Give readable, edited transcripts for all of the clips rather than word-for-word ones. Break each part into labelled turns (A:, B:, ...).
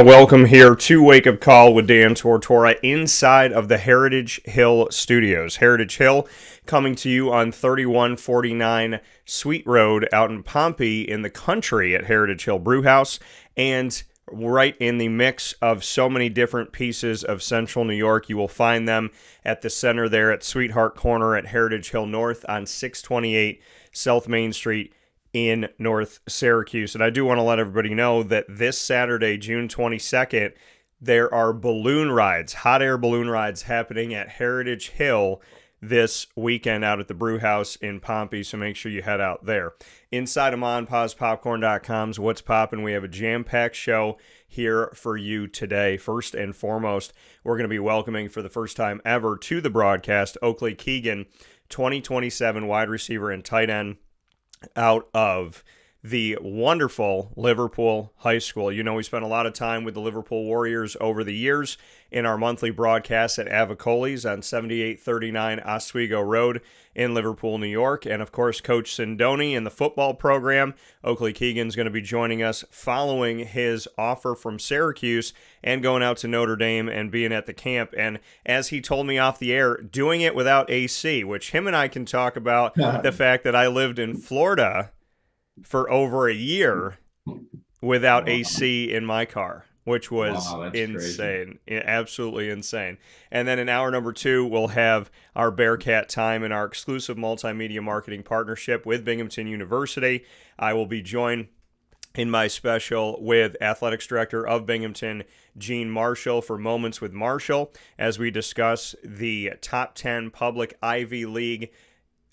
A: to welcome here to Wake Up Call with Dan Tortora inside of the Heritage Hill Studios. Heritage Hill coming to you on 3149 Sweet Road out in Pompey in the country at Heritage Hill Brewhouse, and right in the mix of so many different pieces of Central New York. You will find them at the center there at Sweetheart Corner at Heritage Hill North on 628 South Main Street in North Syracuse. And I do want to let everybody know that this Saturday, June 22nd, there are balloon rides, hot air balloon rides happening at Heritage Hill this weekend out at the Brew House in Pompey, so make sure you head out there. Inside of MonPazPopcorn.com's What's Poppin', we have a jam-packed show here for you today. First and foremost, we're going to be welcoming for the first time ever to the broadcast Oakley Keegan, 2027 wide receiver and tight end out of the wonderful Liverpool High School. You know, we spent a lot of time with the Liverpool Warriors over the years in our monthly broadcasts at Avicoli's on 7839 Oswego Road in Liverpool, New York. And of course, Coach Sindoni in the football program. Oakley Keegan's going to be joining us following his offer from Syracuse and going out to Notre Dame and being at the camp. And as he told me off the air, doing it without AC, which him and I can talk about the fact that I lived in Florida for over a year without AC in my car, which was insane. Absolutely insane. And then in hour number 2, we'll have our Bearcat time in our exclusive multimedia marketing partnership with Binghamton University. I will be joined in my special with Athletics Director of Binghamton, Gene Marshall, for Moments with Marshall, as we discuss the top 10 public Ivy League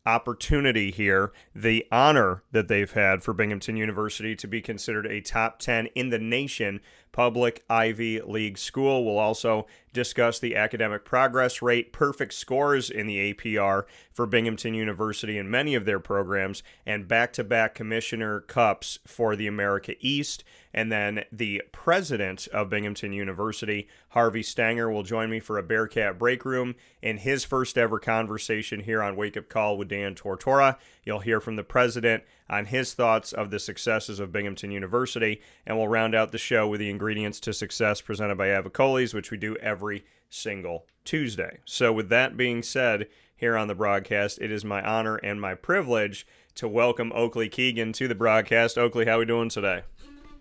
A: opportunity here, the honor that they've had for Binghamton University to be considered a top 10 in the nation public Ivy League school. We'll also discuss the academic progress rate, perfect scores in the APR for Binghamton University and many of their programs, and back-to-back commissioner cups for the America East. And then the president of Binghamton University, Harvey Stenger, will join me for a Bearcat Breakroom in his first ever conversation here on Wake Up Call with Dan Tortora. You'll hear from the president on his thoughts of the successes of Binghamton University, and we'll round out the show with the ingredients to success presented by Avicolli's, which we do every single Tuesday. So with that being said, here on the broadcast, it is my honor and my privilege to welcome Oakley Keegan to the broadcast. Oakley, how are we doing today?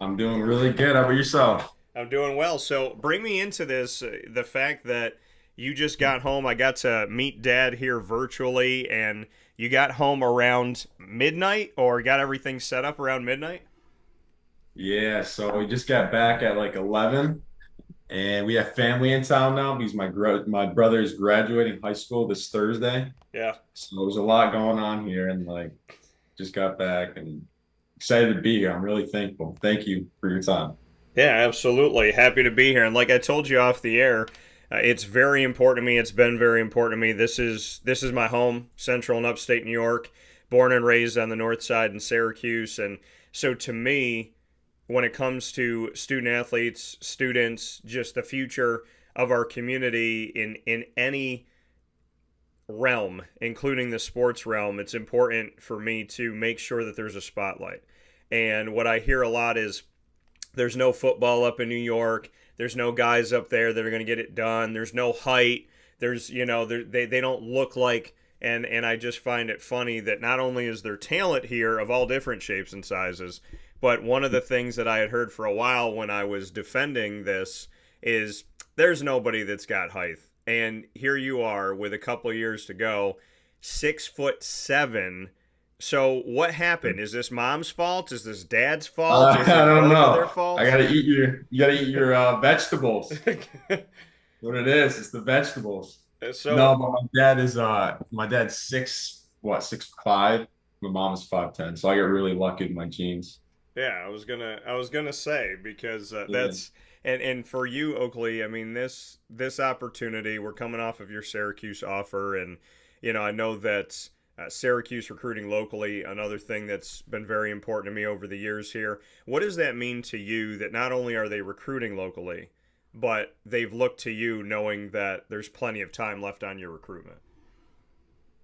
B: I'm doing really good. How about yourself?
A: I'm doing well. So bring me into this, the fact that you just got home. I got to meet Dad here virtually, and you got home around midnight, or got everything set up around midnight?
B: Yeah, so we just got back at like 11, and we have family in town now because my brother is graduating high school this Thursday.
A: Yeah.
B: So there's a lot going on here, and like just got back and excited to be here. I'm really thankful. Thank you for your time.
A: Yeah, absolutely. Happy to be here. And like I told you off the air, it's very important to me. It's been very important to me. This is my home, Central and Upstate New York, born and raised on the north side in Syracuse. And so to me, when it comes to student athletes, students, just the future of our community in any realm, including the sports realm, it's important for me to make sure that there's a spotlight. And what I hear a lot is there's no football up in New York. There's no guys up there that are going to get it done. There's no height. There's, they don't look like, and I just find it funny that not only is there talent here of all different shapes and sizes, but one of the things that I had heard for a while when I was defending this is there's nobody that's got height. And here you are with a couple of years to go, 6'7". So what happened? Is this mom's fault? Is this dad's fault? Is it
B: I don't
A: both of their
B: know.
A: fault?
B: You gotta eat your vegetables. What it is, it's the vegetables.
A: So
B: No, but my dad's 6'5". My mom is 5'10", so I get really lucky with my genes.
A: yeah, I was gonna say because
B: Yeah.
A: that's and for you, Oakley, I mean this opportunity. We're coming off of your Syracuse offer, and I know that Syracuse recruiting locally, another thing that's been very important to me over the years here. What does that mean to you that not only are they recruiting locally, but they've looked to you knowing that there's plenty of time left on your recruitment?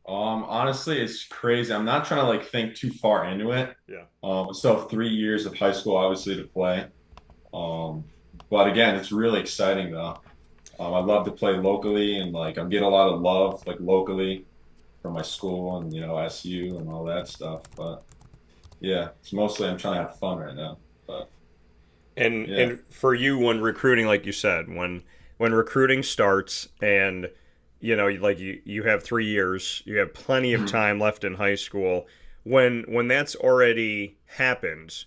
B: Honestly, it's crazy. I'm not trying to like think too far into it.
A: Yeah.
B: I still have 3 years of high school, obviously, to play. Um, But again, it's really exciting though. I love to play locally and like I'm getting a lot of love like locally from my school and SU and all that stuff. But yeah, it's mostly I'm trying to have fun right now. But yeah.
A: And for you, when recruiting, like you said, when recruiting starts, and like you have 3 years, you have plenty of
B: Mhm.
A: time left in high school. When that's already happened,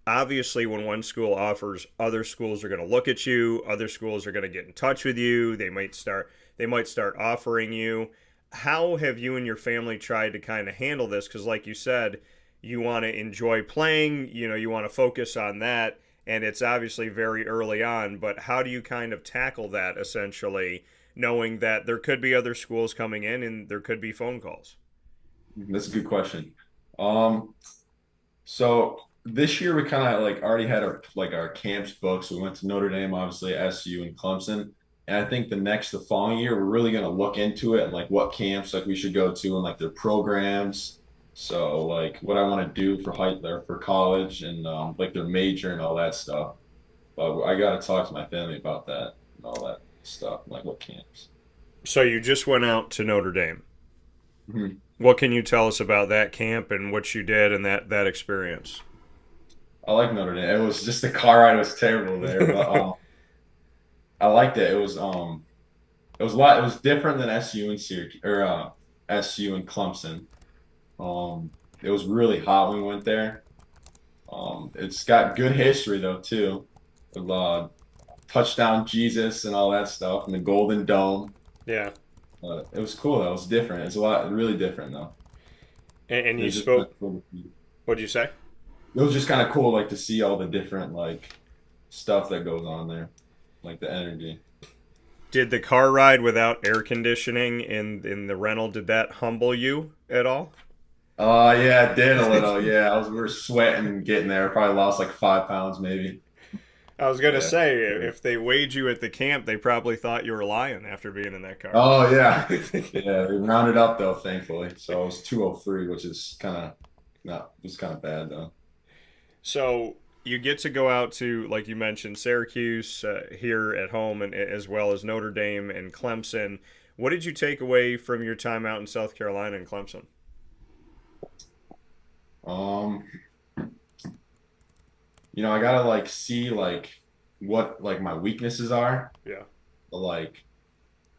A: obviously, when one school offers, other schools are going to look at you. Other schools are going to get in touch with you. They might start offering you. How have you and your family tried to kind of handle this? Because, like you said, you want to enjoy playing. You want to focus on that, and it's obviously very early on. But how do you kind of tackle that essentially, knowing that there could be other schools coming in and there could be phone calls?
B: That's a good question. Um, so this year we kind of like already had our camps booked. So we went to Notre Dame, obviously, SU and Clemson. And I think the following year, we're really gonna look into it and like what camps like we should go to and like their programs. So like what I want to do for high or for college and like their major and all that stuff. But I gotta talk to my family about that and all that stuff, like what camps.
A: So you just went out to Notre Dame.
B: Mhm.
A: What can you tell us about that camp and what you did and that experience?
B: I like Notre Dame. It was just the car ride was terrible there, but I liked it. It was a lot. It was different than SU and Syracuse or SU and Clemson. It was really hot when we went there. It's got good history though too, with touchdown Jesus and all that stuff, and the Golden Dome.
A: Yeah.
B: It was cool. Though. It was different. It's a lot really different though.
A: And
B: It
A: you
B: was just kind
A: spoke.
B: of cool.
A: What'd you say?
B: It was just kind of cool, like to see all the different like stuff that goes on there, like the energy.
A: Did the car ride without air conditioning in the rental, did that humble you at all?
B: Oh yeah, it did a little. Yeah, we were sweating getting there. Probably lost like 5 pounds maybe.
A: I was gonna
B: Yeah.
A: say, if they weighed you at the camp, they probably thought you were lying after being in that car.
B: Oh yeah. Yeah, we rounded up though, thankfully. So it was 203, which is kind of not just kind of bad though.
A: So you get to go out to, like you mentioned, Syracuse here at home, and as well as Notre Dame and Clemson. What did you take away from your time out in South Carolina and Clemson?
B: Um, I gotta like see like what like my weaknesses are.
A: Yeah.
B: But like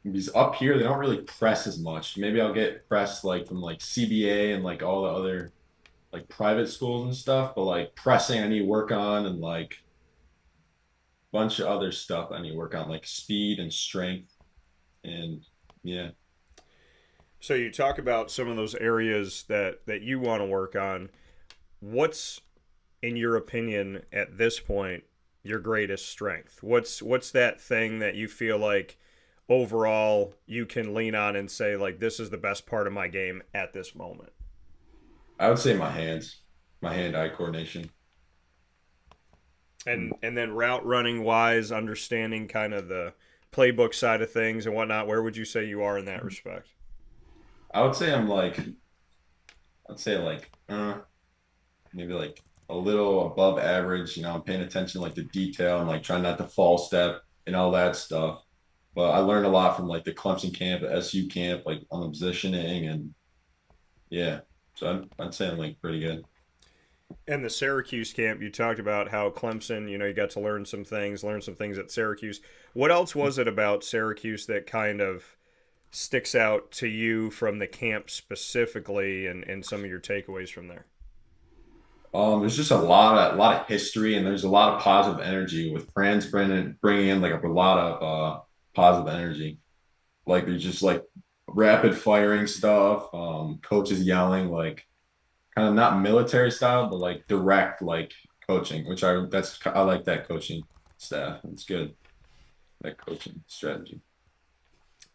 B: because up here they don't really press as much. Maybe I'll get pressed like from like CBA and like all the other like private schools and stuff, but like pressing I need to work on and like bunch of other stuff I need to work on, like speed and strength and yeah.
A: So you talk about some of those areas that you want to work on. What's, in your opinion, at this point, your greatest strength? What's that thing that you feel like overall you can lean on and say, like, this is the best part of my game at this moment?
B: I would say my hands, my hand-eye coordination.
A: And then route running wise, understanding kind of the playbook side of things and whatnot, where would you say you are in that respect?
B: I would say I'm like, I'd say like, maybe like a little above average. I'm paying attention like the detail and like trying not to fall step and all that stuff. But I learned a lot from like the Clemson camp, the SU camp, like on the positioning and yeah. So I'd say I'm like pretty good.
A: And the Syracuse camp, you talked about how Clemson, you got to learn some things at Syracuse. What else was it about Syracuse that kind of sticks out to you from the camp specifically, and some of your takeaways from there?
B: There's just a lot of history, and there's a lot of positive energy with friends bringing in like a lot of positive energy. Like there's just like rapid firing stuff, coaches yelling, like kind of not military style, but like direct like coaching, which I like that coaching staff. It's good that coaching strategy.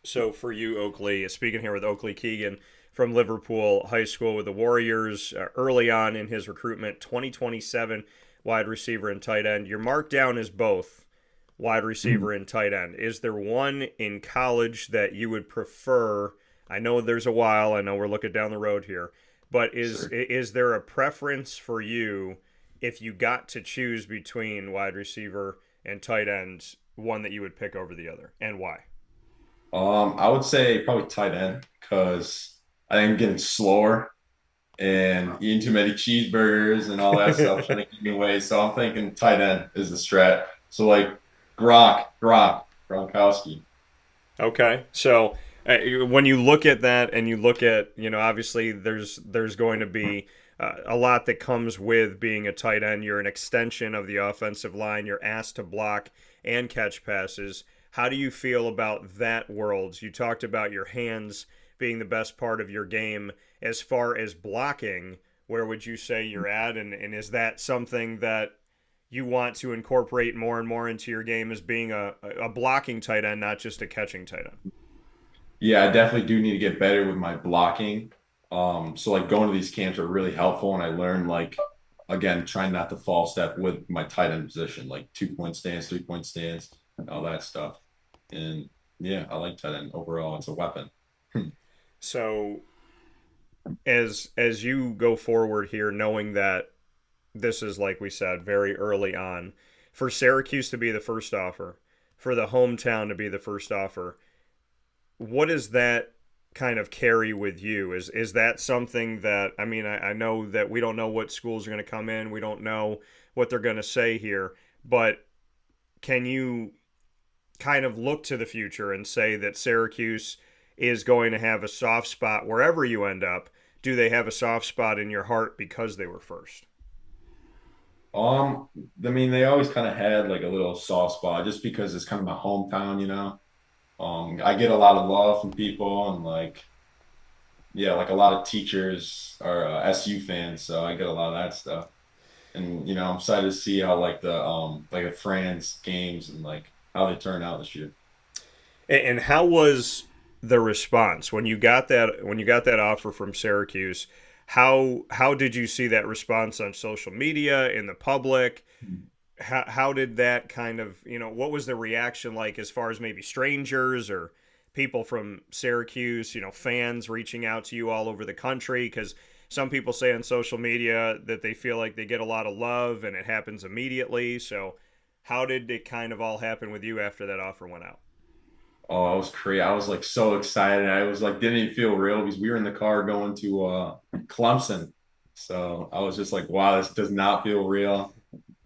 A: So for you, Oakley, speaking here with Oakley Keegan from Liverpool High School with the Warriors, early on in his recruitment, 2027 wide receiver and tight end. Your markdown is both wide receiver and tight end. Is there one in college that you would prefer? I know there's a while. I know we're looking down the road here, but is
B: Sure.
A: is there a preference for you if you got to choose between wide receiver and tight end, one that you would pick over the other, and why?
B: I would say probably tight end because I think I'm getting slower and eating too many cheeseburgers and all that stuff, trying to keep me away. So I'm thinking tight end is the strat. So like Gronkowski.
A: Okay, so when you look at that, and you look at, obviously there's going to be a lot that comes with being a tight end. You're an extension of the offensive line. You're asked to block and catch passes. How do you feel about that world? You talked about your hands being the best part of your game. As far as blocking, where would you say you're at? And is that something that you want to incorporate more and more into your game as being a blocking tight end, not just a catching tight end?
B: Yeah, I definitely do need to get better with my blocking. So like going to these camps are really helpful, and I learned like again trying not to fall step with my tight end position, like 2 point stance, 3 point stance, all that stuff. And yeah, I like tight end overall. It's a weapon.
A: So as you go forward here, knowing that this is, like we said, very early on, for Syracuse to be the first offer, for the hometown to be the first offer, what does that kind of carry with you? Is that something that, I mean, I know that we don't know what schools are going to come in, we don't know what they're going to say here, but can you kind of look to the future and say that Syracuse is going to have a soft spot wherever you end up? Do they have a soft spot in your heart because they were first?
B: Um, I mean, they always kind of had like a little soft spot just because it's kind of my hometown, you know. I get a lot of love from people and like yeah, like a lot of teachers are SU fans, so I get a lot of that stuff. And I'm excited to see how like the France games and like how they turn out this year.
A: And how was the response when you got that offer from Syracuse? How did you see that response on social media, in the public? How did that kind of, what was the reaction like, as far as maybe strangers or people from Syracuse, fans reaching out to you all over the country? Because some people say on social media that they feel like they get a lot of love and it happens immediately. So how did it kind of all happen with you after that offer went out?
B: Oh, I was crazy. I was like so excited. I was like didn't even feel real because we were in the car going to Clemson. So I was just like, wow, this does not feel real.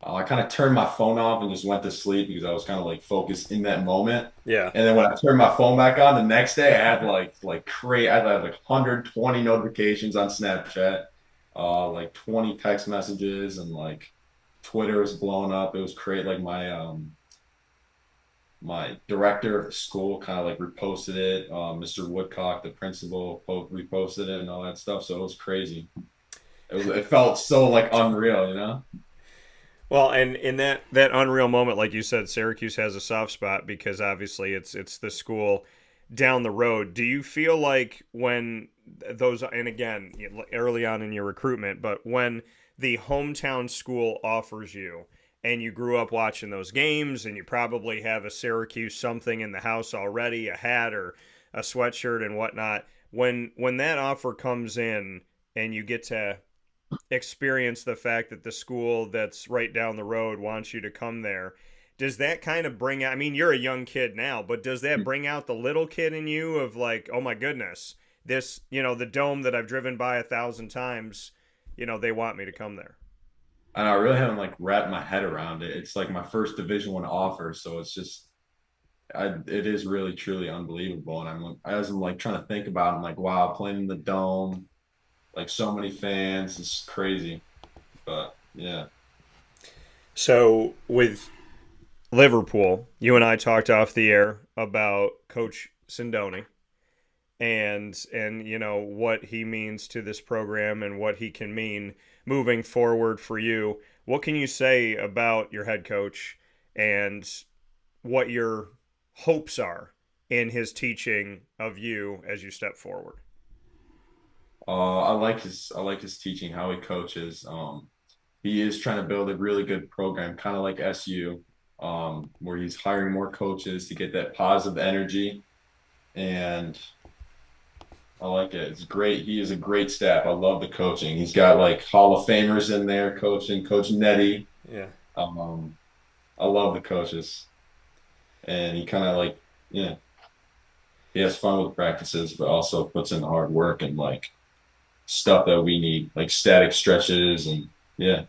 B: I kind of turned my phone off and just went to sleep because I was kind of like focused in that moment.
A: Yeah.
B: And then when I turned my phone back on the next day, I had I had like 120 notifications on Snapchat, like 20 text messages, and like Twitter was blowing up. It was great. Like my director of the school kind of like reposted it. Mr. Woodcock, the principal, reposted it and all that stuff. So it was crazy. It felt so like unreal, you know?
A: Well, and in that unreal moment, like you said, Syracuse has a soft spot because obviously it's the school down the road. Do you feel like when those, and again, early on in your recruitment, but when the hometown school offers you, and you grew up watching those games, and you probably have a Syracuse something in the house already, a hat or a sweatshirt and whatnot, when that offer comes in and you get to experience the fact that the school that's right down the road wants you to come there, does that kind of bring out, I mean, you're a young kid now, but does that bring out the little kid in you of like, oh my goodness, this, the dome that I've driven by 1,000 times, they want me to come there?
B: And I really haven't like wrapped my head around it. It's like my first Division 1 offer, so it's just it is really truly unbelievable. And as I'm like trying to think about it, I'm like, wow, playing in the dome, like so many fans, it's crazy. But yeah.
A: So with Liverpool, you and I talked off the air about Coach Sindoni and what he means to this program and what he can mean moving forward for you. What can you say about your head coach and what your hopes are in his teaching of you as you step forward?
B: I like his teaching, how he coaches. He is trying to build a really good program, kind of like SU, where he's hiring more coaches to get that positive energy. And I like it. It's great. He is a great staff. I love the coaching. He's got like Hall of Famers in there coaching, Coach Nettie.
A: Yeah.
B: Um, I love the coaches, and he kind of like, yeah, he has fun with practices, but also puts in the hard work and like stuff that we need, like static stretches and yeah.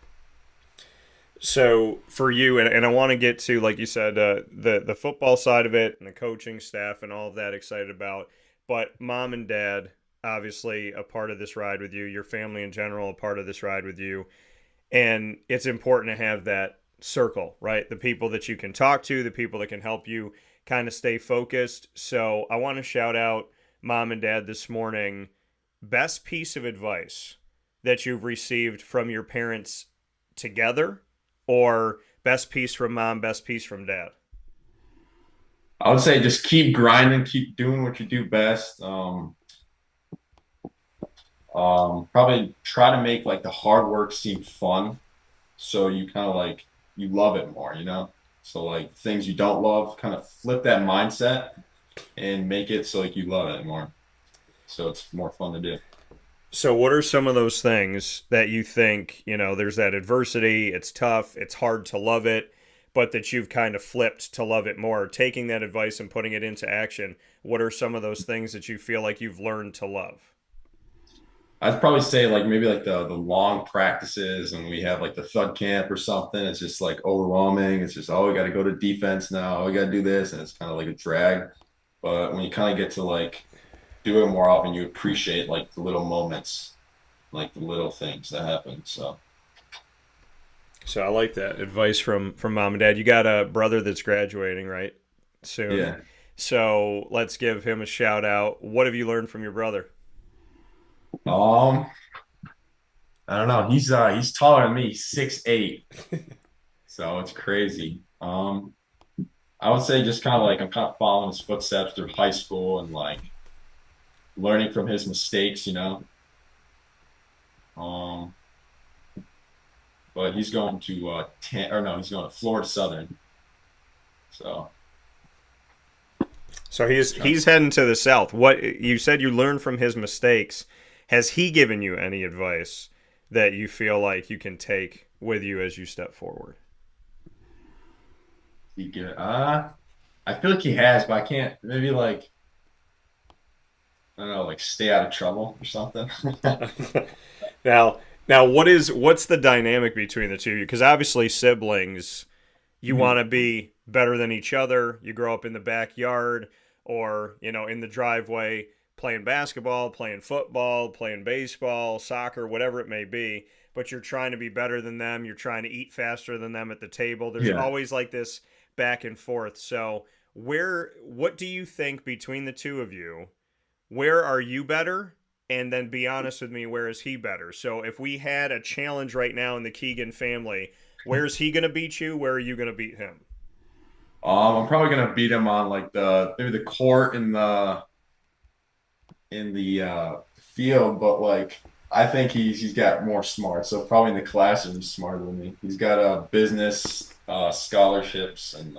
A: So for you, and I want to get to, like you said, the football side of it and the coaching staff and all of that excited about, but mom and dad obviously a part of this ride with you, your family in general a part of this ride with you, and it's important to have that circle, right? The people that you can talk to, the people that can help you kind of stay focused. So I want to shout out mom and dad this morning. Best piece of advice that you've received from your parents together, or best piece from mom, best piece from dad?
B: I would say just keep grinding, keep doing what you do best. Probably try to make like the hard work seem fun, so you kind of like you love it more, you know? So like things you don't love, kind of flip that mindset and make it so like you love it more. So it's more fun to do.
A: So, what are some of those things that you think, there's that adversity, it's tough, it's hard to love it, but that you've kind of flipped to love it more? Taking that advice and putting it into action, what are some of those things that you feel like you've learned to love?
B: I'd probably say like maybe like the long practices and we have like the thud camp or something. It's just like overwhelming. It's just, oh, we got to go to defense now. Oh, we got to do this. And it's kind of like a drag. But when you kind of get to like do it more often, you appreciate like the little moments, like the little things that happen. So
A: So, I like that advice from mom and dad. You got a brother that's graduating, right? Soon.
B: yeah.
A: So, let's give him a shout out. What have you learned from your brother?
B: Um, I don't know. He's taller than me, 6'8". So it's crazy. I would say just kind of like I'm kind of following his footsteps through high school and like learning from his mistakes, you know. Um, but he's going to he's going to Florida Southern. So
A: So
B: just trying
A: he's heading to the south. What you said you learned from his mistakes. Has he given you any advice that you feel like you can take with you as you step forward?
B: to get I feel like he has, but I can't maybe like I don't know, like stay out of trouble or something.
A: now, now, what's the dynamic between the two of you? Because obviously siblings, you want
B: Mhm.
A: to be better than each other. You grow up in the backyard or, in the driveway playing basketball, playing football, playing baseball, soccer, whatever it may be, but you're trying to be better than them. You're trying to eat faster than them at the table. There's
B: Yeah.
A: always like this back and forth. So, what do you think between the two of you? Where are you better? And then be honest with me, where is he better? So if we had a challenge right now in the Keegan family, where's he going to beat you? Where are you going to beat him?
B: I'm probably gonna beat him on like the maybe the court in the field, but like I think he's got more smart. So probably in the classroom he's smarter than me. He's got business scholarships and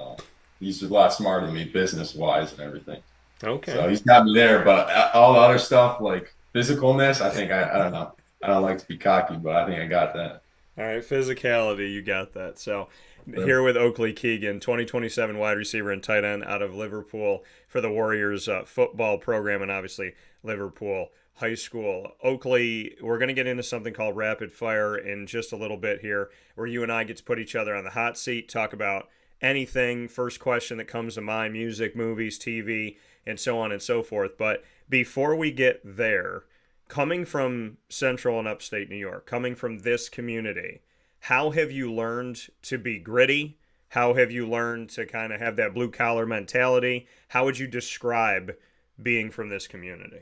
B: he's a lot smarter than me business wise and everything.
A: Okay.
B: So he's got me there, but all the other stuff like physicalness, I think I don't know. I don't like to be cocky, but I think I got that.
A: All right, physicality, you got that. So
B: So,
A: here with Oakley Keegan, 2027 wide receiver and tight end out of Liverpool for the Warriors football program, and obviously Liverpool High School. Oakley, we're going to get into something called rapid fire in just a little bit here, where you and I get to put each other on the hot seat, talk about anything, first question that comes to mind, music, movies, TV, and so on and so forth. But before we get there, coming from central and upstate New York, coming from this community, how have you learned to be gritty? How have you learned to kind of have that blue collar mentality? How would you describe being from this community?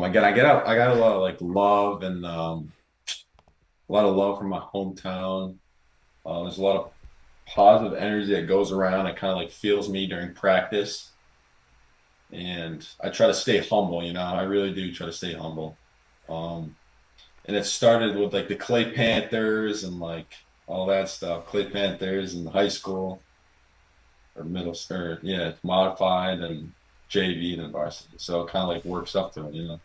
B: again, I got a lot of like love and a lot of love from my hometown. There's a lot of positive energy that goes around. It kind of like feels me during practice. And I try to stay humble, you know. I really do try to stay humble. Um, and it started with like the Clay Panthers and like all that stuff. Clay Panthers in high school or middle school, yeah, it's modified and JV and varsity. So it kind of like works up to it, you know.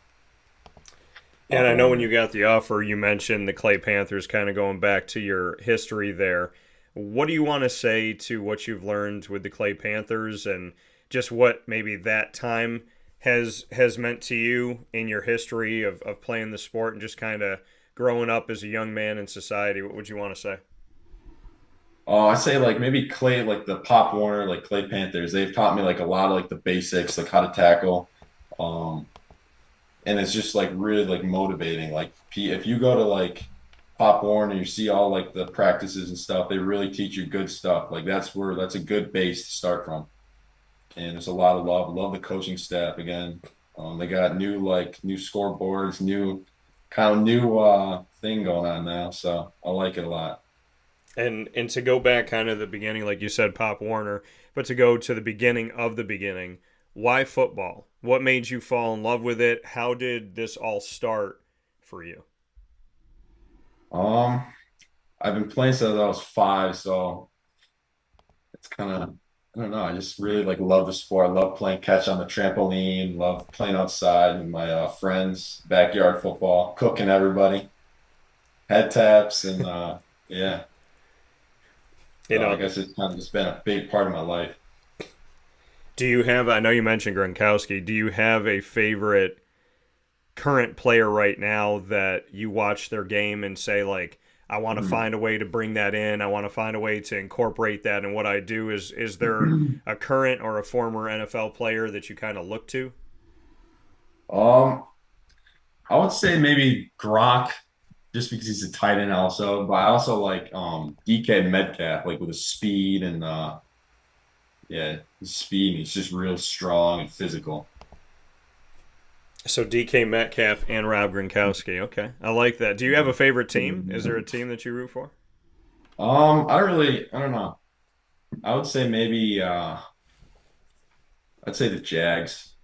A: And I know when
B: Um,
A: you got the offer, you mentioned the Clay Panthers, kind of going back to your history there. What do you want to say to what you've learned with the Clay Panthers and just what maybe that time has meant to you in your history of playing the sport and just kind of growing up as a young man in society? What would you want to say?
B: Oh, I say like maybe Clay, like the Pop Warner, like Clay Panthers. They've taught me like a lot of like the basics, like how to tackle. Um, and it's just like really like motivating. Like if you go to like Pop Warner, you see all like the practices and stuff. They really teach you good stuff. Like that's a good base to start from. And there's a lot of love. Love the coaching staff again. They got new scoreboards, new thing going on now. So I like it a lot.
A: And to go back kind of the beginning, like you said, Pop Warner, but to go to the beginning, why football? What made you fall in love with it? How did this all start for you?
B: Um, I've been playing since I was 5, so it's kind of I don't know. I just really like love the sport. I love playing catch on the trampoline. Love playing outside with my friends, backyard football, cooking everybody, head taps, and yeah.
A: You
B: So I
A: know,
B: guess it's kind of just been a big part of my life.
A: do you have, I know you mentioned Gronkowski, do you have a favorite current player right now that you watch their game and say, like, I want to find a way to bring that in. I want to find a way to incorporate that in what I do. Is there a current or a former NFL player that you kind of look to?
B: Um, I would say maybe Gronk, just because he's a tight end also, but I also like DK Metcalf, like with his speed and yeah, his speed. And he's just real strong and physical.
A: So DK Metcalf and Rob Gronkowski. Okay, I like that. Do you have a favorite team? Is there a team that you root for?
B: I don't know. I would say maybe I'd say the Jags.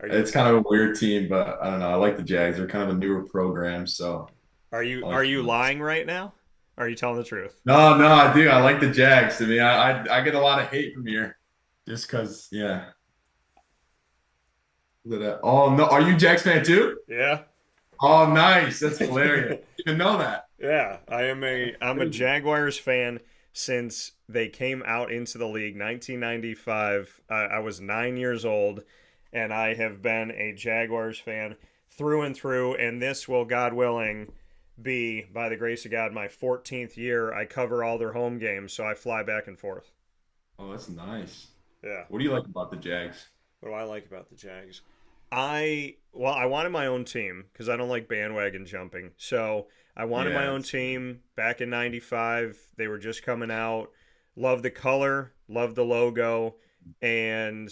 A: Are
B: It's
A: you
B: kind of a weird team, but I don't know. I like the Jags. They're kind of a newer program, so I
A: are
B: like
A: you
B: them.
A: lying right now? Or are you telling the truth?
B: No, no, I do. I like the Jags. I mean, I get a lot of hate from here just because, yeah. Oh no, are you Jags fan too?
A: Yeah.
B: Oh, nice. That's hilarious. You didn't know that.
A: Yeah, I'm a
B: Crazy.
A: Jaguars fan since they came out into the league 1995. I was 9 years old and I have been a Jaguars fan through and through, and this will, God willing, be, by the grace of God, my 14th year. I cover all their home games, so I fly back and forth.
B: Oh, that's nice.
A: Yeah.
B: What do you like about the Jags?
A: What do I like about the Jags? I wanted my own team because I don't like bandwagon jumping. So I wanted my
B: Yeah,
A: own
B: it's,
A: team back in '95. They were just coming out. Love the color, love the logo, and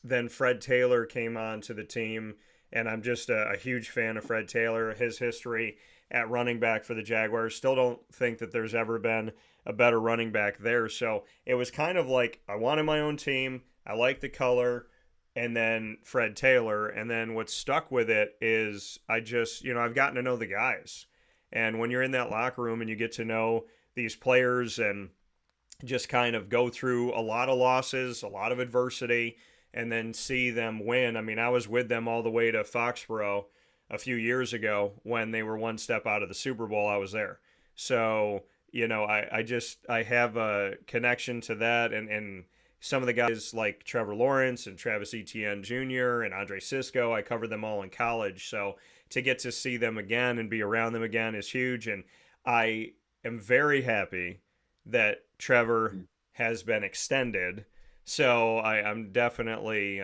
A: then Fred Taylor came on to the team, and I'm just a huge fan of Fred Taylor. His history at running back for the Jaguars. Still don't think that there's ever been a better running back there. So it was kind of like I wanted my own team. I like the color, and then Fred Taylor. And then what stuck with it is I just, I've gotten to know the guys. And when you're in that locker room and you get to know these players and just kind of go through a lot of losses, a lot of adversity, and then see them win. I mean, I was with them all the way to Foxborough a few years ago when they were one step out of the Super Bowl. I was there. So, I have a connection to that, and some of the guys like Trevor Lawrence and Travis Etienne Jr. and Andre Cisco, I covered them all in college. So to get to see them again and be around them again is huge. And I am very happy that Trevor has been extended. So I'm definitely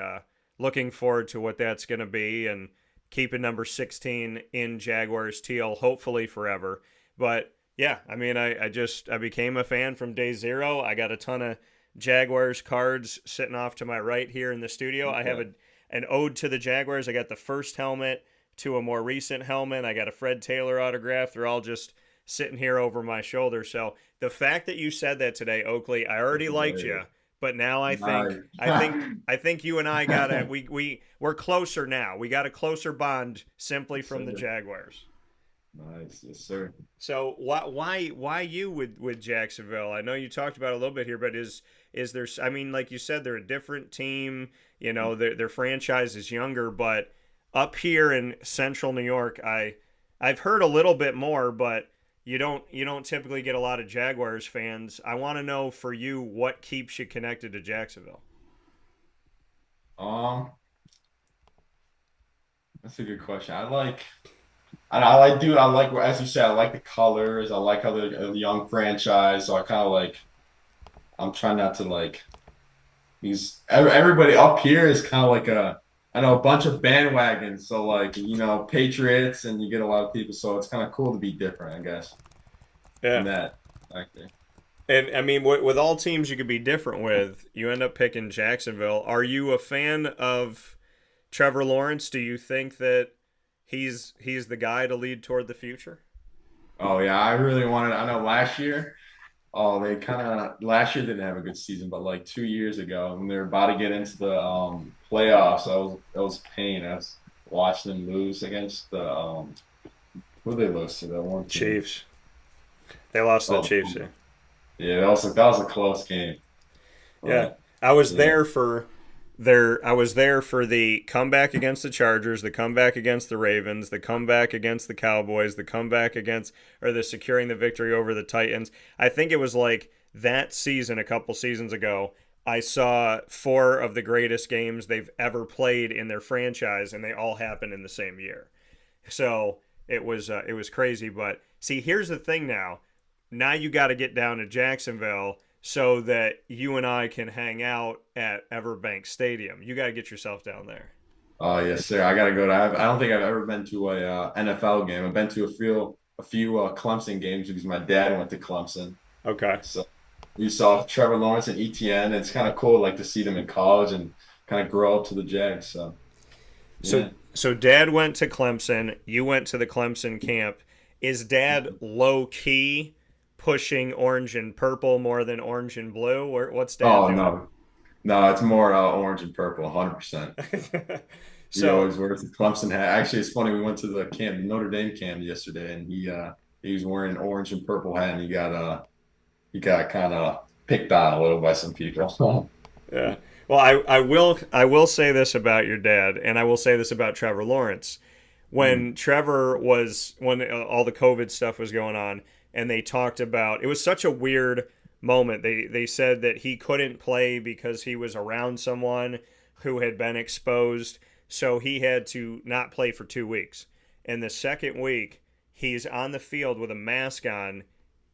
A: looking forward to what that's going to be and keeping number 16 in Jaguars teal, hopefully forever. But yeah, I mean, I became a fan from day zero. I got a ton of Jaguars cards sitting off to my right here in the studio. I have
B: okay.
A: an ode to the Jaguars. I got the first helmet to a more recent helmet. I got a Fred Taylor autograph. They're all just sitting here over my shoulder. So the fact that you said that today, Oakley, I already
B: That's
A: liked you,
B: hilarious.
A: but now
B: Nice.
A: I think you and I got it. We're closer now. We got a closer bond simply
B: Yes,
A: from the
B: sir.
A: Jaguars.
B: Nice. Yes, sir.
A: So why you with Jacksonville? I know you talked about it a little bit here, but is there? I mean, like you said, they're a different team. Their franchise is younger, but up here in Central New York, I've heard a little bit more, but you don't typically get a lot of Jaguars fans. I want to know for you what keeps you connected to Jacksonville.
B: Um, that's a good question. I like as you said, I like the colors. I like how they're a young franchise. So I kind of like. I'm trying not to like these. Everybody up here is kind of like I know a bunch of bandwagons. So like Patriots, and you get a lot of people. So it's kind of cool to be different, I guess, in
A: Yeah.
B: that factor.
A: And I mean, with all teams you could be different with, you end up picking Jacksonville. Are you a fan of Trevor Lawrence? Do you think that he's the guy to lead toward the future?
B: Oh yeah, I really wanted. I know last year. Oh, they kind of last year didn't have a good season, but like 2 years ago, when they were about to get into the playoffs, I was pain. I was watching them lose against the who they lose to that one team.
A: Chiefs. They lost to the
B: Oh,
A: Chiefs. Yeah.
B: yeah, that was a close game,
A: Yeah.
B: but
A: I was
B: yeah.
A: there for I was there for the comeback against the Chargers, the comeback against the Ravens, the comeback against the Cowboys, the comeback against or the securing the victory over the Titans. I think it was like that season a couple seasons ago. I saw four of the greatest games they've ever played in their franchise, and they all happened in the same year. So it was crazy. But see, here's the thing now. Now you got to get down to Jacksonville so that you and I can hang out at Everbank Stadium. You got to get yourself down there.
B: Oh yes, sir. I gotta go to. I don't think I've ever been to a NFL game. I've been to a few Clemson games because my dad went to Clemson.
A: Okay.
B: So we saw Trevor Lawrence and ETN. It's kind of cool, like to see them in college and kind of grow up to the Jags. So
A: So
B: yeah.
A: so Dad went to Clemson. You went to the Clemson camp. Is Dad low key pushing orange and purple more than orange and blue? Or what's Dad
B: Oh
A: doing?
B: no, no, it's more orange and purple, 100%. He
A: So
B: always wears the Clemson hat. Actually, it's funny. We went to the camp, the Notre Dame camp yesterday, and he was wearing an orange and purple hat, and he got kind of picked on a little by some people.
A: yeah. Well, I will say this about your dad, and I will say this about Trevor Lawrence. When all the COVID stuff was going on, and they talked about it was such a weird moment. They said that he couldn't play because he was around someone who had been exposed, so he had to not play for 2 weeks. And the second week, he's on the field with a mask on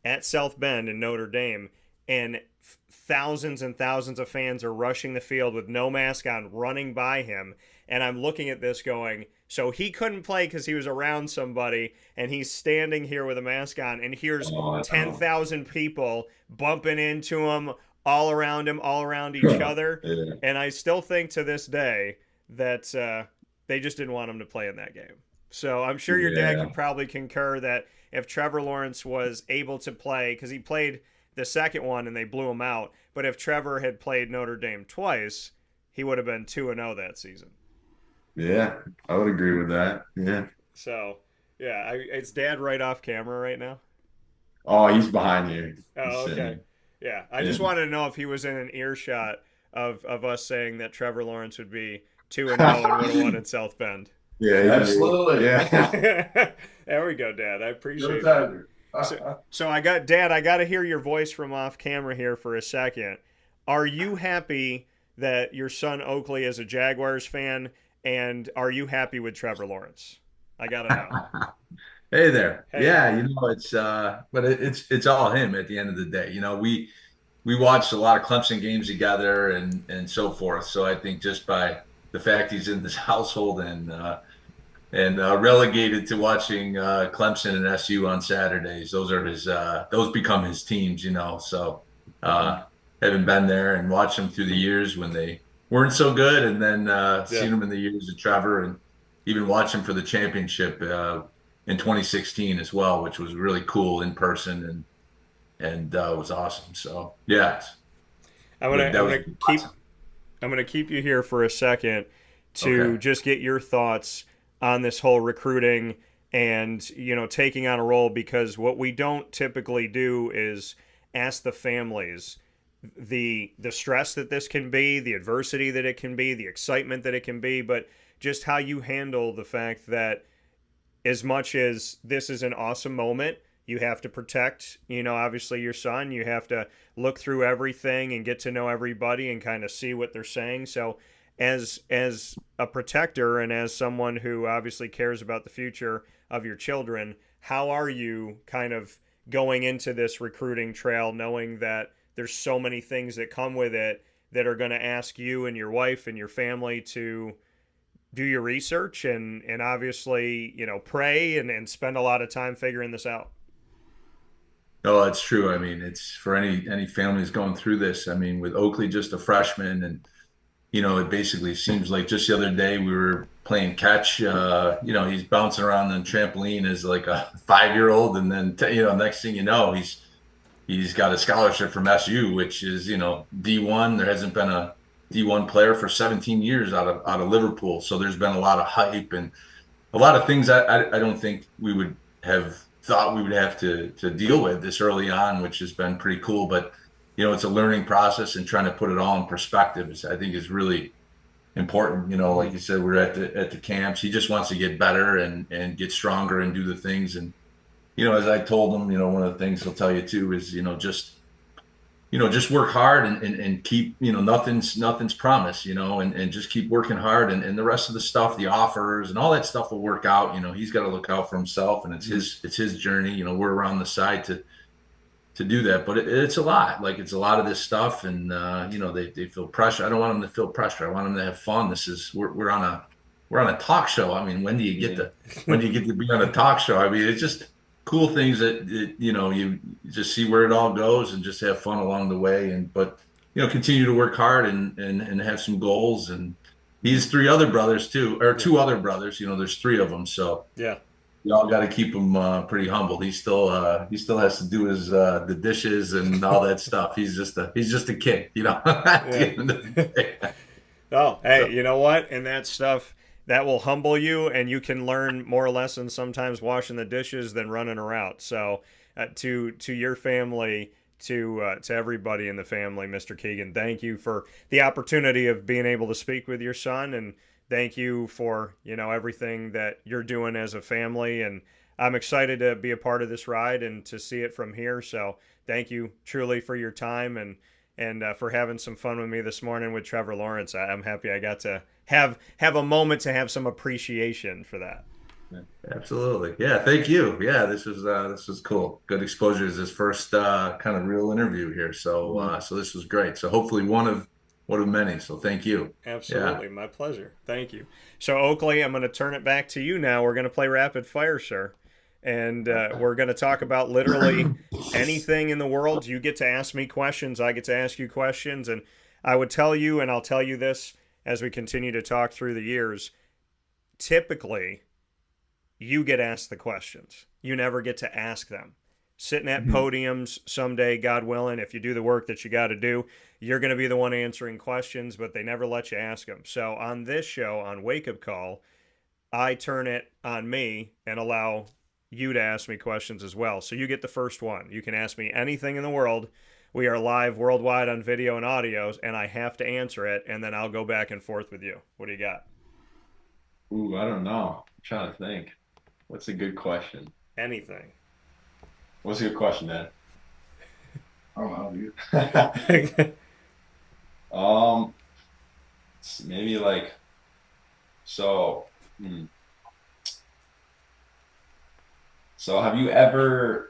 A: at South Bend in Notre Dame, and thousands and thousands of fans are rushing the field with no mask on, running by him. And I'm looking at this going, so he couldn't play because he was around somebody, and he's standing here with a mask on, and here's
B: Oh, no.
A: 10,000 people bumping into him, all around each other.
B: Yeah,
A: And I still think to this day that they just didn't want him to play in that game. So I'm sure your dad
B: yeah.
A: could probably concur that if Trevor Lawrence was able to play, because he played the second one and they blew him out, but if Trevor had played Notre Dame twice, he would have been 2-0 that season.
B: Yeah, I would agree with that. Yeah.
A: So, yeah, it's Dad right off camera right now.
B: Oh, he's behind you. He's
A: Oh, okay.
B: sitting.
A: Yeah, I
B: Yeah.
A: just wanted to know if he was in an earshot of us saying that Trevor Lawrence would be 2-0 and would have won in South Bend.
B: Yeah,
C: Absolutely.
B: yeah.
A: There we go, Dad. I
C: Go
A: appreciate that.
C: Tiger.
A: So I got Dad. I got to hear your voice from off camera here for a second. Are you happy that your son Oakley is a Jaguars fan, and are you happy with Trevor Lawrence? I got to know.
C: Hey there.
A: Hey,
C: Yeah, it's but it's all him at the end of the day. We watched a lot of Clemson games together and so forth. So I think just by the fact he's in this household and relegated to watching Clemson and SU on Saturdays, those become his teams. So
B: Mhm.
C: having been there and watched them through the years when they weren't so good, and then
A: yeah.
C: seen them in the years of Trevor, and even watch him for the championship in 2016 as well, which was really cool in person and was awesome. So yeah,
A: I'm gonna
C: that
A: I'm
C: was
A: gonna keep I'm gonna keep you here for a second
C: okay.
A: to just get your thoughts on this whole recruiting and taking on a role, because what we don't typically do is ask the families the stress that this can be, the adversity that it can be, the excitement that it can be, but just how you handle the fact that as much as this is an awesome moment, you have to protect, obviously your son. You have to look through everything and get to know everybody and kind of see what they're saying. So as a protector and as someone who obviously cares about the future of your children, how are you kind of going into this recruiting trail knowing that there's so many things that come with it that are going to ask you and your wife and your family to do your research and obviously, pray and spend a lot of time figuring this out?
C: No, it's true. I mean, it's for any families going through this. I mean, with Oakley just a freshman, and it basically seems like just the other day we were playing catch. He's bouncing around on the trampoline as like a 5-year-old, and then next thing you know, he's got a scholarship from SU, which is D1. There hasn't been a D1 player for 17 years out of Liverpool, so there's been a lot of hype and a lot of things I don't think we would have thought we would have to deal with this early on, which has been pretty cool. But it's a learning process, and trying to put it all in perspective I think is really important. Like you said, we're at the camps. He just wants to get better and get stronger and do the things. And as I told him, one of the things he'll tell you too is just work hard and keep, nothing's promised, and just keep working hard, and the rest of the stuff, the offers and all that stuff will work out. He's got to look out for himself, and it's his journey. We're around the side to do that, but it's a lot. Like, it's a lot of this stuff, and they feel pressure. I don't want them to feel pressure. I want them to have fun. We're on a talk show. I mean, when do you get to be on a talk show? I mean, it's just cool things that you just see where it all goes and just have fun along the way. But continue to work hard and have some goals. And he's 3 other brothers too, or 2 other brothers. There's 3 of them, so
A: Yeah.
C: you all got to keep him pretty humble. He still has to do his the dishes and all that stuff. He's just a kid, at the end of the day.
A: Oh, hey, you know what? And that stuff that will humble you, and you can learn more lessons sometimes washing the dishes than running a route. So, to your family, to everybody in the family, Mr. Keegan, thank you for the opportunity of being able to speak with your son, and thank you for everything that you're doing as a family. And I'm excited to be a part of this ride and to see it from here. So, thank you truly for your time and for having some fun with me this morning with Trevor Lawrence. I'm happy I got to have a moment to have some appreciation for that.
C: Absolutely. Yeah. Thank you. Yeah. This was cool. Good exposure is his first kind of real interview here. So, so this was great. So hopefully one of many. So thank you.
A: Absolutely. My pleasure. Thank you. So Oakley, I'm going to turn it back to you now. We're going to play rapid fire, sir. And we're going to talk about literally anything in the world. You get to ask me questions. I get to ask you questions. And I would tell you, and I'll tell you this as we continue to talk through the years, typically you get asked the questions. You never get to ask them. Sitting at podiums someday, God willing, if you do the work that you got to do, you're going to be the one answering questions, but they never let you ask them. So on this show, on Wake Up Call, I turn it on me and allow you to ask me questions as well. So you get the first one. You can ask me anything in the world. We are live worldwide on video and audios, and I have to answer it, and then I'll go back and forth with you. What do you got?
B: Ooh, I don't know. I'm trying to think. What's a good question?
A: Anything.
B: What's a good question, Dad? I don't know, dude. Maybe like, so. So have you ever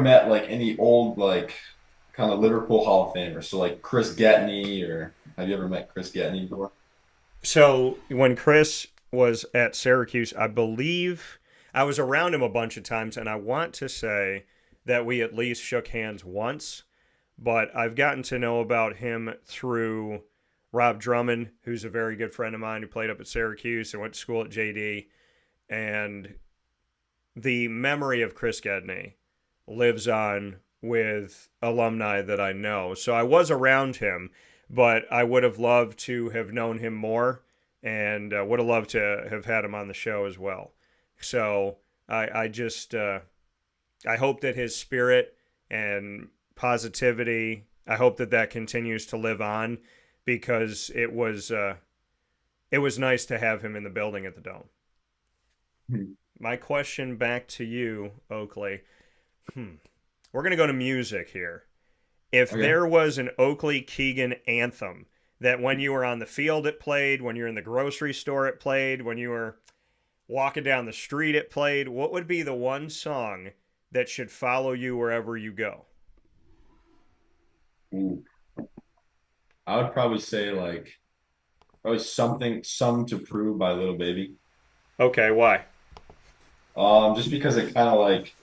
B: met like any old like kind of Liverpool Hall of Famers? So like Chris Getney, or have you ever met Chris Getney before?
A: So when Chris was at Syracuse, I believe I was around him a bunch of times, and I want to say that we at least shook hands once, but I've gotten to know about him through Rob Drummond, who's a very good friend of mine who played up at Syracuse and went to school at JD, and the memory of Chris Gedney lives on with alumni that I know. So I was around him, but I would have loved to have known him more, and would have loved to have had him on the show as well. So I just I hope that his spirit and positivity, I hope that continues to live on, because it was nice to have him in the building at the Dome. My question back to you, Oakley. We're going to go to music here. If
B: Okay.
A: there was an Oakley Keegan anthem that when you were on the field it played, when you're in the grocery store it played, when you were walking down the street it played, what would be the one song that should follow you wherever you go?
B: Ooh. I would probably say like probably "Something to Prove" by Little Baby.
A: Okay, why?
B: Just because it kind of like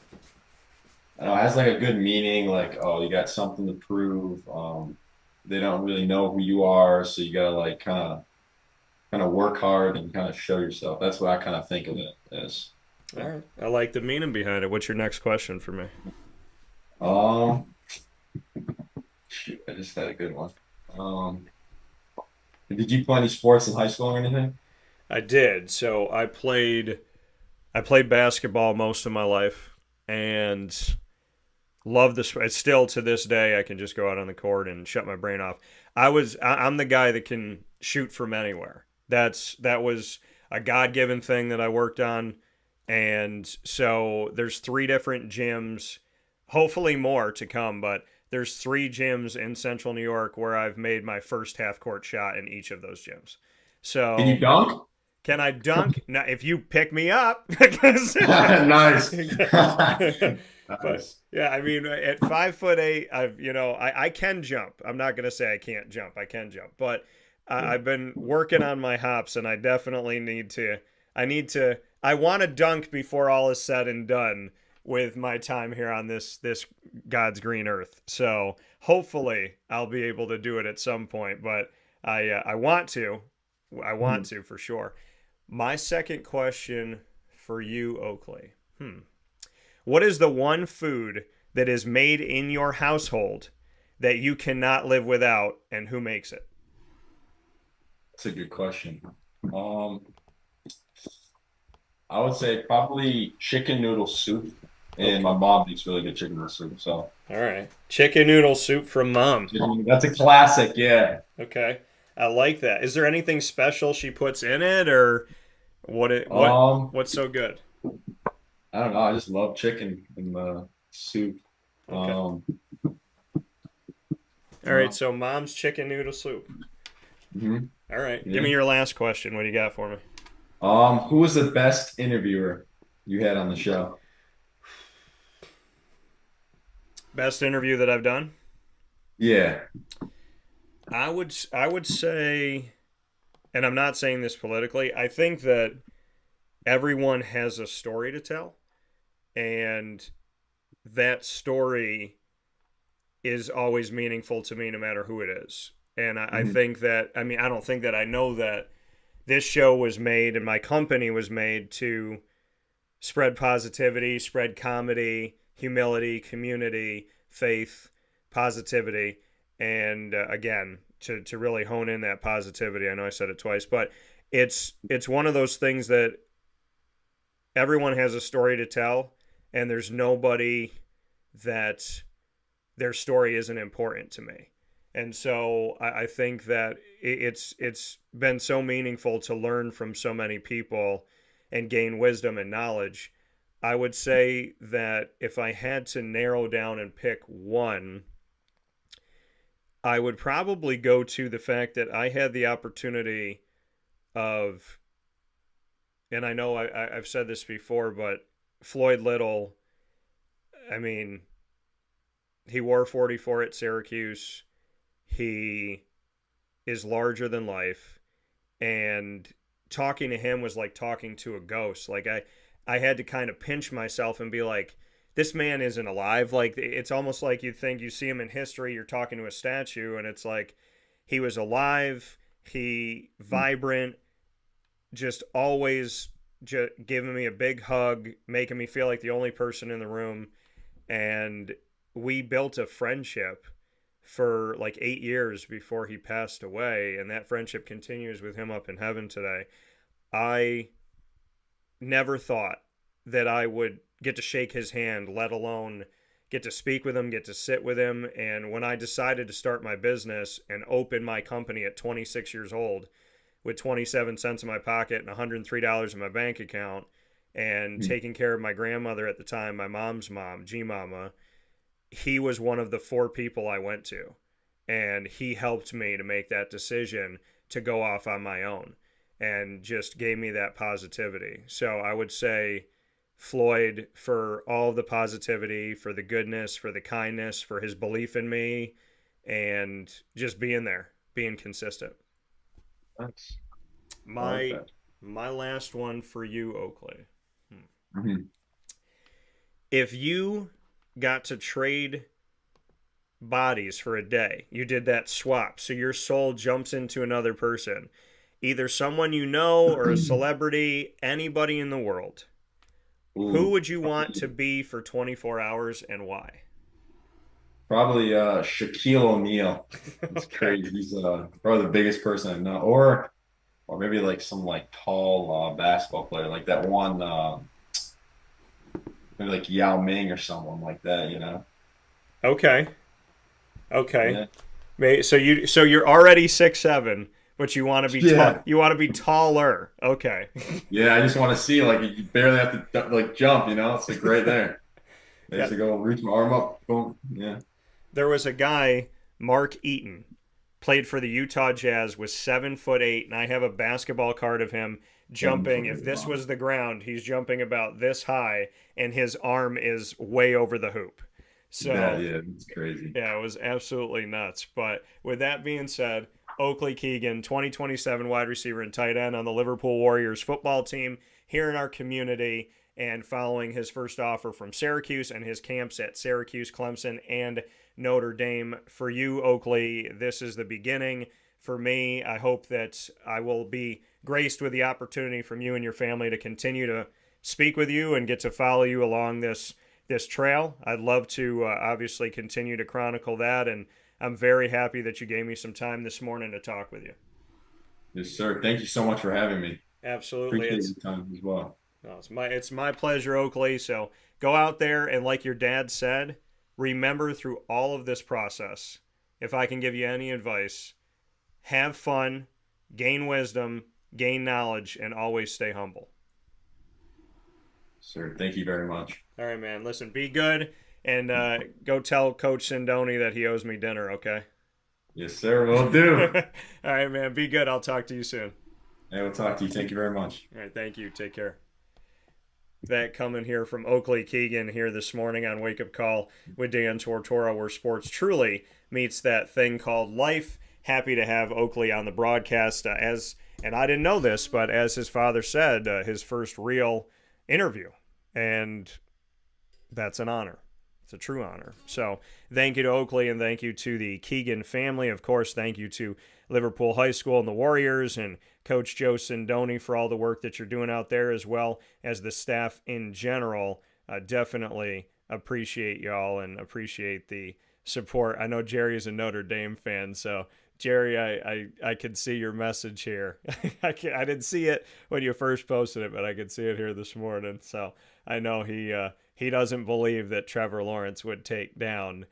B: I don't know, it has like a good meaning, like, oh, you got something to prove. They don't really know who you are, so you gotta like kind of work hard and kind of show yourself. That's what I kind of think of it as.
A: All right. I like the meaning behind it. What's your next question for me?
B: Um, Shoot, I just had a good one. Um, did you play any sports in high school or anything?
A: I did. So I played basketball most of my life and love this. It's still to this day I can just go out on the court and shut my brain off. I'm the guy that can shoot from anywhere. That was a God-given thing that I worked on. And so there's three different gyms, hopefully more to come, but there's three gyms in central New York where I've made my first half court shot in each of those gyms.
B: Can you
A: So
B: dunk?
A: can I dunk? Now, if you pick me up, because
B: Nice.
A: but
B: Nice.
A: yeah, I mean, at 5'8", I can jump. I'm not gonna say I can't jump. I can jump, but I've been working on my hops, and I definitely need to. I need to. I want to dunk before all is said and done with my time here on this God's green earth. So hopefully I'll be able to do it at some point. But I want to. I want to for sure. My second question for you, Oakley. What is the one food that is made in your household that you cannot live without, and who makes it?
B: That's a good question. Um, I would say probably chicken noodle soup, and
A: Okay.
B: my mom makes really good chicken noodle soup. So
A: All right. Chicken noodle soup from mom.
B: that's a classic. Yeah.
A: Okay. I like that. Is there anything special she puts in it, or
B: Um,
A: what's so good?
B: I don't know. I just love chicken in the soup.
A: Okay. All right.
B: No.
A: So mom's chicken noodle soup.
B: Mhm.
A: All right. Give
B: Yeah.
A: me your last question. What do you got for me?
B: Who was the best interviewer you had on the show?
A: Best interview that I've done?
B: Yeah.
A: I would say, and I'm not saying this politically, I think that everyone has a story to tell, and that story is always meaningful to me no matter who it is. And I
B: Mhm.
A: think that, I mean, I don't think that I know that this show was made and my company was made to spread positivity, spread comedy, humility, community, faith, positivity, and again, to really hone in that positivity. I know I said it twice, but it's one of those things that everyone has a story to tell, and there's nobody that their story isn't important to me. And so I think that it's been so meaningful to learn from so many people and gain wisdom and knowledge. I would say that if I had to narrow down and pick one, I would probably go to the fact that I had the opportunity of, and I know I've said this before, but Floyd Little, I mean, he wore 44 at Syracuse. He is larger than life, and talking to him was like talking to a ghost. Like I had to kind of pinch myself and be like, this man isn't alive. Like it's almost like you think you see him in history, you're talking to a statue, and it's like he was alive, he vibrant, just always just giving me a big hug, making me feel like the only person in the room, and we built a friendship for like 8 years before he passed away, and that friendship continues with him up in heaven today. I never thought that I would get to shake his hand, let alone get to speak with him, get to sit with him. And when I decided to start my business and open my company at 26 years old with 27 cents in my pocket and $103 in my bank account, and taking care of my grandmother at the time, my mom's mom, G Mama, he was one of the 4 people I went to. And he helped me to make that decision to go off on my own and just gave me that positivity. So I would say Floyd for all the positivity, for the goodness, for the kindness, for his belief in me, and just being there, being consistent.
B: Nice. I like
A: My
B: that.
A: my last one for you, Oakley.
B: Mhm.
A: If you got to trade bodies for a day, you did that swap, so your soul jumps into another person, either someone you know or a celebrity, anybody in the world, who
B: Ooh,
A: would you want to be for 24 hours and why?
B: probably Shaquille O'Neal. It's
A: Okay.
B: crazy. He's probably the biggest person I know, or maybe like some like tall basketball player, like that one, maybe like Yao Ming or someone like that.
A: Okay. Okay.
B: Yeah,
A: So you're already 6'7", but you want to be tall.
B: yeah,
A: You want to be taller. Okay.
B: yeah. I just want to see like you barely have to like jump. It's like right there. I
A: Yeah.
B: used to go reach my arm up, boom. Yeah,
A: There was a guy, Mark Eaton, played for the Utah Jazz, was 7'8", and I have a basketball card of him
B: seven
A: jumping.
B: foot
A: If
B: eight.
A: this
B: Wow.
A: was the ground, he's jumping about this high, and his arm is way over the hoop.
B: That
A: So
B: yeah, it's crazy.
A: yeah, it was absolutely nuts. But with that being said, Oakley Keegan, 2027 wide receiver and tight end on the Liverpool Warriors football team here in our community, and following his first offer from Syracuse and his camps at Syracuse, Clemson, and Notre Dame. For you, Oakley, this is the beginning. For me, I hope that I will be graced with the opportunity from you and your family to continue to speak with you and get to follow you along this trail. I'd love to obviously continue to chronicle that, and I'm very happy that you gave me some time this morning to talk with you.
B: Yes, sir. Thank you so much for having me.
A: Absolutely,
B: Appreciate your time as well.
A: no, it's my pleasure, Oakley. So go out there and, like your dad said, remember through all of this process. If I can give you any advice, have fun, gain wisdom, gain knowledge, and always stay humble.
B: Sir, thank you very much.
A: All right, man. Listen, be good, and go tell Coach Sindoni that he owes me dinner, okay?
B: Yes, sir. Will
A: All
B: do.
A: right, man. Be good. I'll talk to you soon.
B: I will talk to you. Thank you very much.
A: All right, thank you. Take care. That coming here from Oakley Keegan here this morning on Wake Up Call with Dan Tortora, where sports truly meets that thing called life. Happy to have Oakley on the broadcast and I didn't know this, but as his father said, his first real interview, and that's an honor. It's a true honor. So thank you to Oakley, and thank you to the Keegan family. Of course, thank you to Liverpool High School and the Warriors and Coach Joe Sindoni for all the work that you're doing out there, as well as the staff in general. Definitely appreciate y'all and appreciate the support. I know Jerry is a Notre Dame fan, so Jerry, I could see your message here. I didn't see it when you first posted it, but I could see it here this morning. So I know he doesn't believe that Trevor Lawrence would take down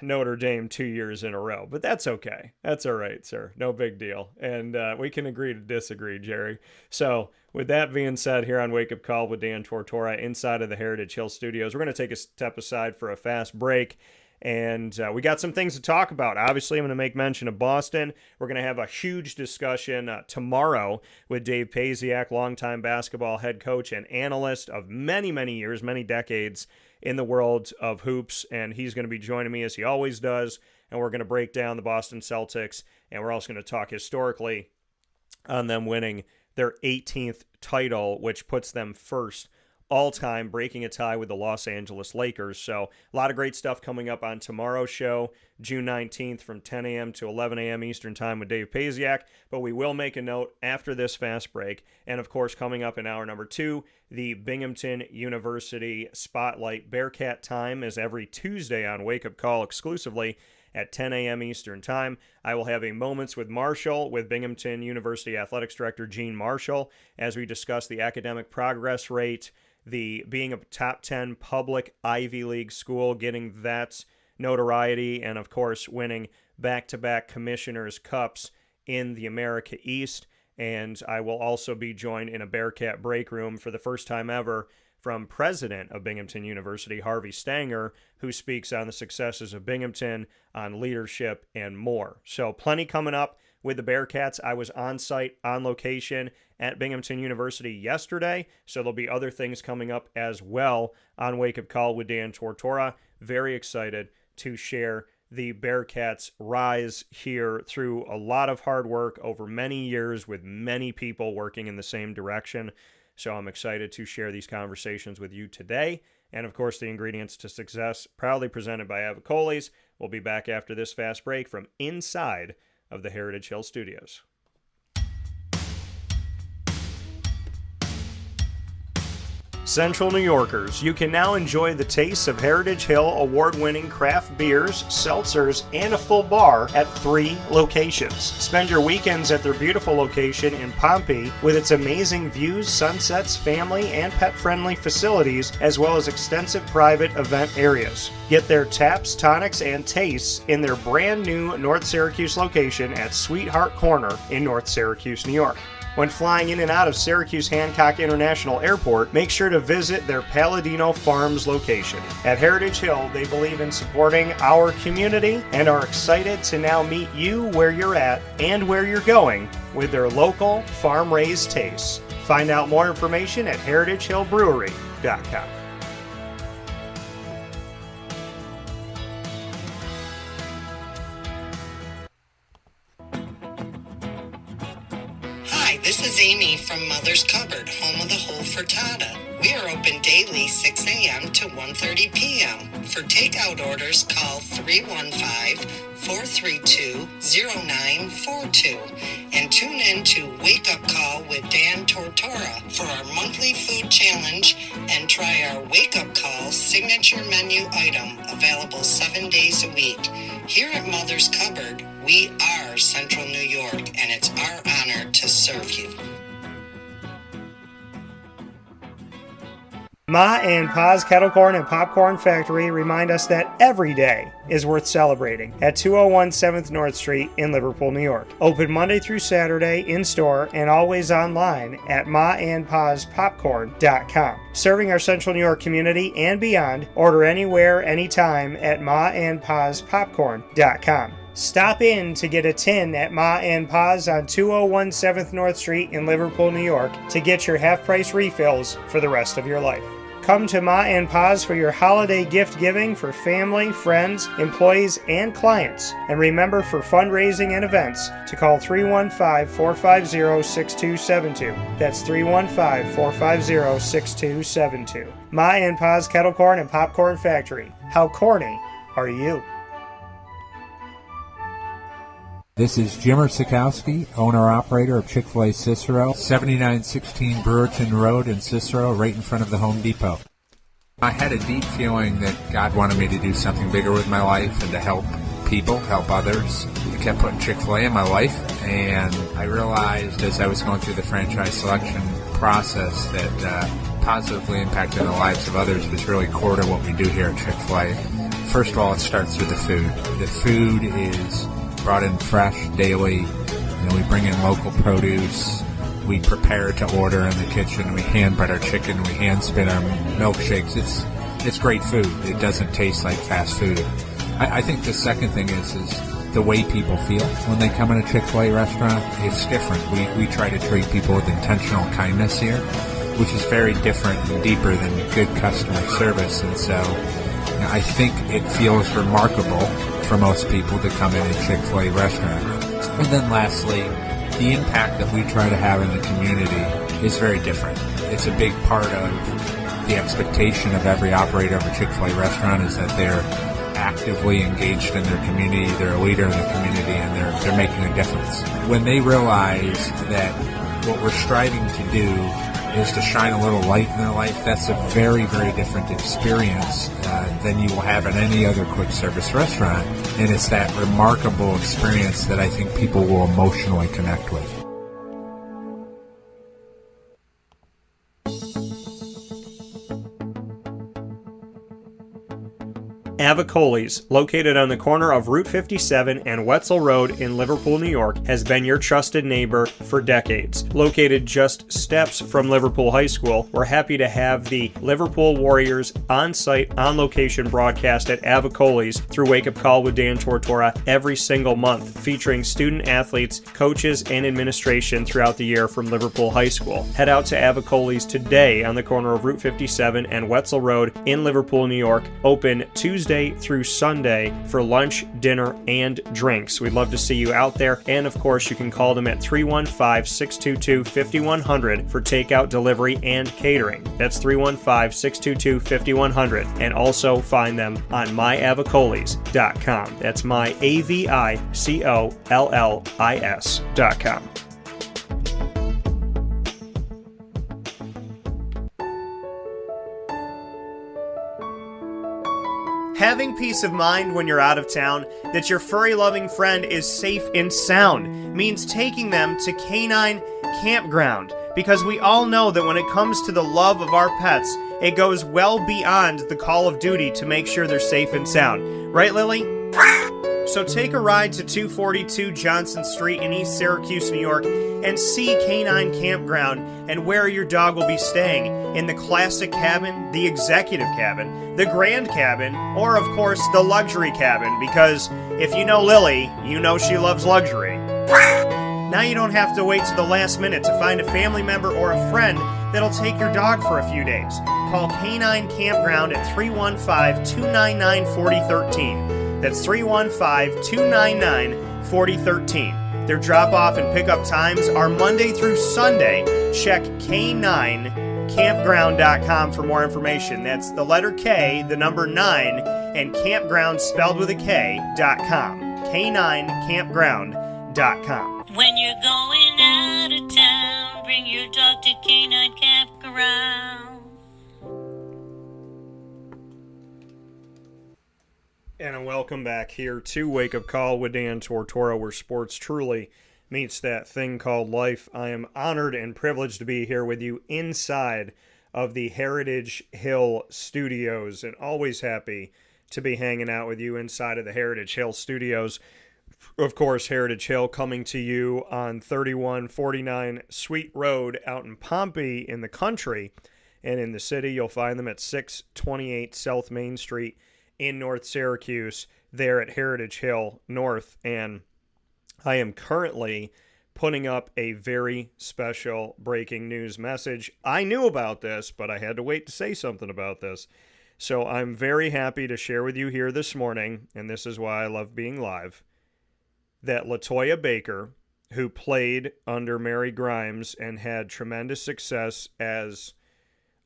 A: Notre Dame 2 years in a row, but that's okay. That's all right, sir. No big deal. And we can agree to disagree, Jerry. So, with that being said, here on Wake Up Call with Dan Tortora inside of the Heritage Hill Studios, we're going to take a step aside for a fast break. And we got some things to talk about. Obviously, I'm going to make mention of Boston. We're going to have a huge discussion tomorrow with Dave Paziak, longtime basketball head coach and analyst of many, many years, many decades in the world of hoops. And he's going to be joining me as he always does. And we're going to break down the Boston Celtics. And we're also going to talk historically on them winning their 18th title, which puts them first all-time, breaking a tie with the Los Angeles Lakers. So a lot of great stuff coming up on tomorrow's show, June 19th from 10 a.m. to 11 a.m. Eastern Time with Dave Paziak. But we will make a note after this fast break. And, of course, coming up in hour number 2, the Binghamton University Spotlight. Bearcat time is every Tuesday on Wake Up Call exclusively at 10 a.m. Eastern Time. I will have a Moments with Marshall with Binghamton University Athletics Director Gene Marshall as we discuss the academic progress rate, the being a top 10 public Ivy League school, getting that notoriety, and of course winning back-to-back Commissioner's Cups in the America East. And I will also be joined in a Bearcat Breakroom for the first time ever from President of Binghamton University, Harvey Stenger, who speaks on the successes of Binghamton, on leadership, and more. So plenty coming up with the Bearcats. I was on site, on location at Binghamton University yesterday, so there'll be other things coming up as well on Wake Up Call with Dan Tortora. Very excited to share the Bearcats' rise here through a lot of hard work over many years with many people working in the same direction. So I'm excited to share these conversations with you today. And of course, the ingredients to success, proudly presented by Avicolli's. We'll be back after this fast break from inside of the Heritage Hill Studios. Central New Yorkers, you can now enjoy the taste of Heritage Hill award-winning craft beers, seltzers, and a full bar at 3 locations. Spend your weekends at their beautiful location in Pompey with its amazing views, sunsets, family, and pet-friendly facilities, as well as extensive private event areas. Get their taps, tonics, and tastes in their brand new North Syracuse location at Sweetheart Corner in North Syracuse, New York. When flying in and out of Syracuse Hancock International Airport, make sure to visit their Palladino Farms location. At Heritage Hill, they believe in supporting our community and are excited to now meet you where you're at and where you're going with their local farm-raised tastes. Find out more information at heritagehillbrewery.com.
D: This is Amy from Mother's Cupboard, home of the whole frittata. We are open daily 6 a.m. to 1:30 p.m. For takeout orders, call 315-432-0942 and tune in to Wake Up Call with Dan Tortora for our monthly food challenge and try our Wake Up Call signature menu item available 7 days a week. Here at Mother's Cupboard, we are Central New York, and it's our honor to serve you.
A: Ma and Pa's Kettle Corn and Popcorn Factory remind us that every day is worth celebrating at 201 7th North Street in Liverpool, New York. Open Monday through Saturday in-store and always online at maandpaspopcorn.com. Serving our Central New York community and beyond, order anywhere, anytime at maandpaspopcorn.com. Stop in to get a tin at Ma and Pa's on 201 7th North Street in Liverpool, New York to get your half-price refills for the rest of your life. Come to Ma and Pa's for your holiday gift giving for family, friends, employees, and clients. And remember, for fundraising and events, to call 315-450-6272. That's 315-450-6272. Ma and Pa's Kettle Corn and Popcorn Factory. How corny are you?
E: This is Jim Sikowski, owner-operator of Chick-fil-A Cicero, 7916 Brewerton Road in Cicero, right in front of the Home Depot. I had a deep feeling that God wanted me to do something bigger with my life and to help people, help others. I kept putting Chick-fil-A in my life, and I realized as I was going through the franchise selection process that positively impacting the lives of others was really core to what we do here at Chick-fil-A. First of all, it starts with the food. The food is brought in fresh daily. We bring in local produce. We prepare to order in the kitchen. We hand bread our chicken. We hand spin our milkshakes. It's great food. It doesn't taste like fast food. I think the second thing is the way people feel when they come in a Chick-fil-A restaurant. It's different. We try to treat people with intentional kindness here, which is very different and deeper than good customer service. And so I think it feels remarkable for most people to come in a Chick-fil-A restaurant. And then lastly, the impact that we try to have in the community is very different. It's a big part of the expectation of every operator of a Chick-fil-A restaurant is that they're actively engaged in their community, they're a leader in the community, and they're making a difference. When they realize that what we're striving to do is to shine a little light in their life, that's a very, very different experience than you will have in any other quick service restaurant. And it's that remarkable experience that I think people will emotionally connect with.
A: Avicolli's, located on the corner of Route 57 and Wetzel Road in Liverpool, New York, has been your trusted neighbor for decades. Located just steps from Liverpool High School, we're happy to have the Liverpool Warriors on-site, on-location broadcast at Avicolli's through Wake Up Call with Dan Tortora every single month, featuring student athletes, coaches, and administration throughout the year from Liverpool High School. Head out to Avicolli's today on the corner of Route 57 and Wetzel Road in Liverpool, New York, open Tuesday through Sunday for lunch, dinner, and drinks. We'd love to see you out there, and of course you can call them at 315-622-5100 for takeout, delivery, and catering. That's 315-622-5100, and also find them on myavicollis.com. That's myavicollis.com. Having peace of mind when you're out of town that your furry-loving friend is safe and sound means taking them to Canine Campground, because we all know that when it comes to the love of our pets, it goes well beyond the call of duty to make sure they're safe and sound. Right, Lily? So take a ride to 242 Johnson Street in East Syracuse, New York, and see Canine Campground and where your dog will be staying in the classic cabin, the executive cabin, the grand cabin, or of course the luxury cabin, because if you know Lily, you know she loves luxury. Now you don't have to wait to the last minute to find a family member or a friend that'll take your dog for a few days. Call Canine Campground at 315-299-4013. That's 315-299-4013. Their drop-off and pickup times are Monday through Sunday. Check K9campground.com for more information. That's the letter K, the number 9, and campground spelled with a K.com. K9campground.com.
F: When you're going out of town, bring your dog to Canine Campground.
A: And welcome back here to Wake Up Call with Dan Tortora, where sports truly meets that thing called life. I am honored and privileged to be here with you inside of the Heritage Hill Studios, and always happy to be hanging out with you inside of the Heritage Hill Studios. Of course, Heritage Hill coming to you on 3149 Sweet Road out in Pompey in the country, and in the city you'll find them at 628 South Main Street in North Syracuse, there at Heritage Hill North. And I am currently putting up a very special breaking news message. I knew about this, but I had to wait to say something about this. So I'm very happy to share with you here this morning, and this is why I love being live, that LaToya Baker, who played under Mary Grimes and had tremendous success as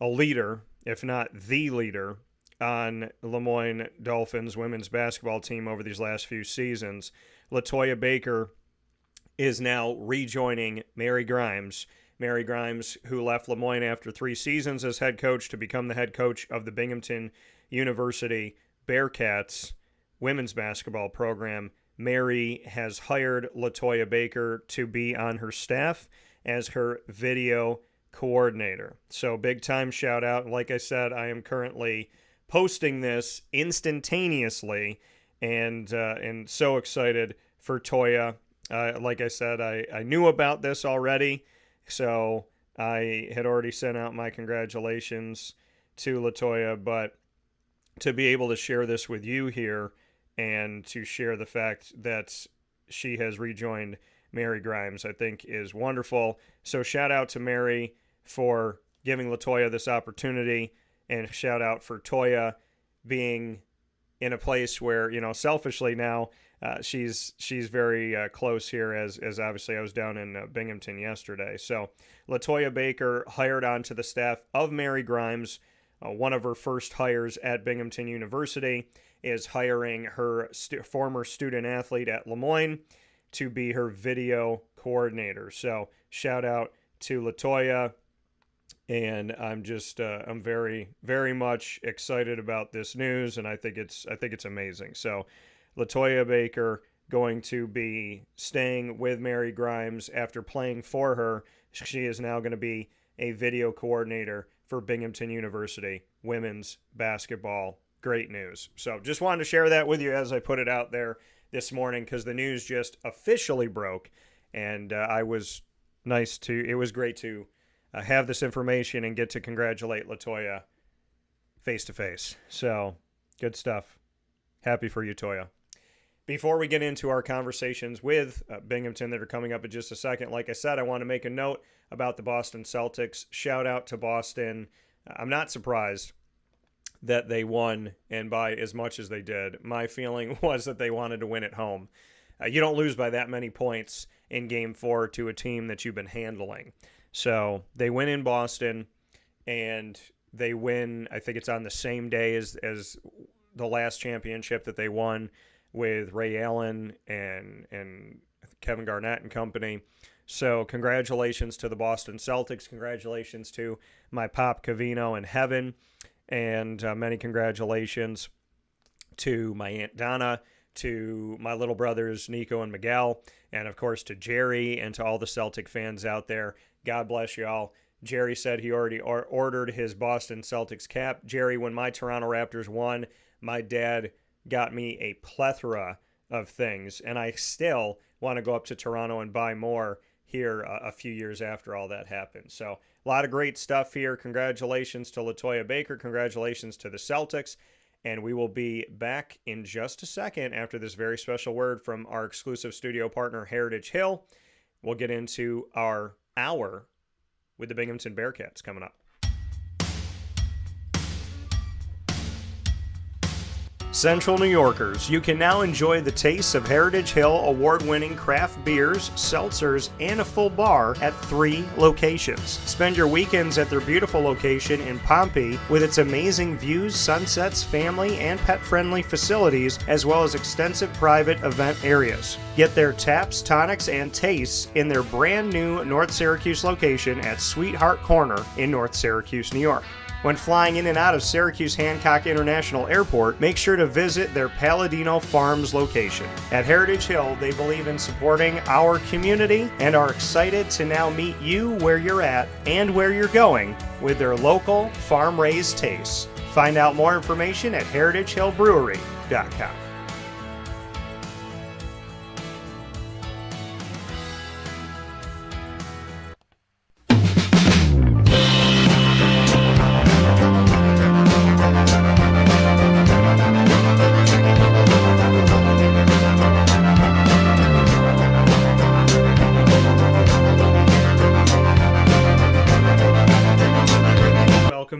A: a leader, if not the leader, on Lemoyne Dolphins women's basketball team over these last few seasons, LaToya Baker is now rejoining Mary Grimes. Mary Grimes, who left Lemoyne after 3 seasons as head coach to become the head coach of the Binghamton University Bearcats women's basketball program. Mary has hired LaToya Baker to be on her staff as her video coordinator. So big time shout out. Like I said, I am currently posting this instantaneously, and so excited for Toya. Like I said, I knew about this already, so I had already sent out my congratulations to LaToya, but to be able to share this with you here and to share the fact that she has rejoined Mary Grimes, I think is wonderful. So shout out to Mary for giving LaToya this opportunity. And shout out for Toya being in a place where, you know, selfishly now, she's very close here, as obviously I was down in Binghamton yesterday. So LaToya Baker hired onto the staff of Mary Grimes. One of her first hires at Binghamton University is hiring her former student athlete at Lemoyne to be her video coordinator. So shout out to LaToya. And I'm just I'm very, very much excited about this news, and I think it's amazing. So LaToya Baker going to be staying with Mary Grimes after playing for her. She is now going to be a video coordinator for Binghamton University women's basketball great news. So just wanted to share that with you as I put it out there this morning, because the news just officially broke, and it was great to have this information and get to congratulate LaToya face to face. So good stuff. Happy for you, Toya. Before we get into our conversations with Binghamton that are coming up in just a second, like I said, I want to make a note about the Boston Celtics. Shout out to Boston. I'm not surprised that they won, and by as much as they did. My feeling was that they wanted to win at home. You don't lose by that many points in Game 4 to a team that you've been handling. So they win in Boston, and they win, I think it's on the same day as the last championship that they won with Ray Allen and Kevin Garnett and company. So congratulations to the Boston Celtics. Congratulations to my Pop Cavino in heaven. And many congratulations to my Aunt Donna, to my little brothers Nico and Miguel, and of course to Jerry and to all the Celtic fans out there. God bless you all. Jerry said he already ordered his Boston Celtics cap. Jerry, when my Toronto Raptors won, my dad got me a plethora of things, and I still want to go up to Toronto and buy more here a few years after all that happened. So a lot of great stuff here. Congratulations to LaToya Baker. Congratulations to the Celtics. And we will be back in just a second after this very special word from our exclusive studio partner, Heritage Hill. We'll get into our hour with the Binghamton Bearcats coming up. Central New Yorkers, you can now enjoy the taste of Heritage Hill award-winning craft beers, seltzers, and a full bar at 3 locations. Spend your weekends at their beautiful location in Pompey with its amazing views, sunsets, family, and pet-friendly facilities, as well as extensive private event areas. Get their taps, tonics, and tastes in their brand new North Syracuse location at Sweetheart Corner in North Syracuse, New York. When flying in and out of Syracuse Hancock International Airport, make sure to visit their Palladino Farms location. At Heritage Hill, they believe in supporting our community and are excited to now meet you where you're at and where you're going with their local farm-raised tastes. Find out more information at heritagehillbrewery.com.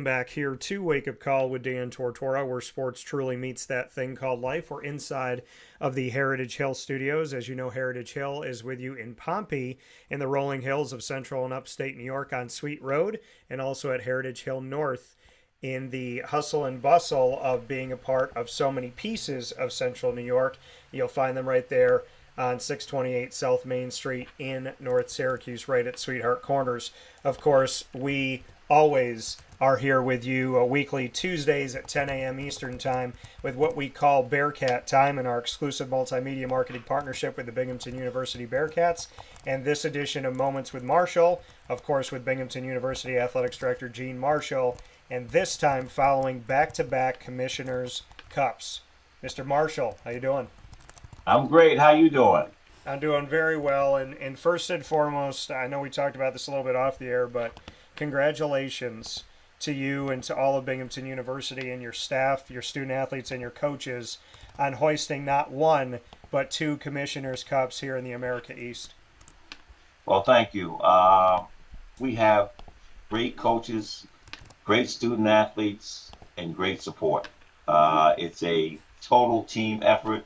A: Back here to Wake Up Call with Dan Tortora, where sports truly meets that thing called life. We're inside of the Heritage Hill studios. As you know, Heritage Hill is with you in Pompey in the rolling hills of central and upstate New York on Sweet Road, and also at Heritage Hill North in the hustle and bustle of being a part of so many pieces of central New York. You'll find them right there on 628 South Main Street in North Syracuse, right at Sweetheart Corners. Of course, we always are here with you weekly Tuesdays at 10 a.m. Eastern Time with what we call Bearcat Time in our exclusive multimedia marketing partnership with the Binghamton University Bearcats. And this edition of Moments with Marshall, of course, with Binghamton University Athletics Director Gene Marshall, and this time following back-to-back Commissioners' Cups. Mr. Marshall, how you doing?
G: I'm great. How you doing?
A: I'm doing very well. And first and foremost, I know we talked about this a little bit off the air, but congratulations to you and to all of Binghamton University and your staff, your student athletes, and your coaches on hoisting not one, but 2 Commissioners' Cups here in the America East.
G: Well, thank you. We have great coaches, great student athletes, and great support. It's a total team effort,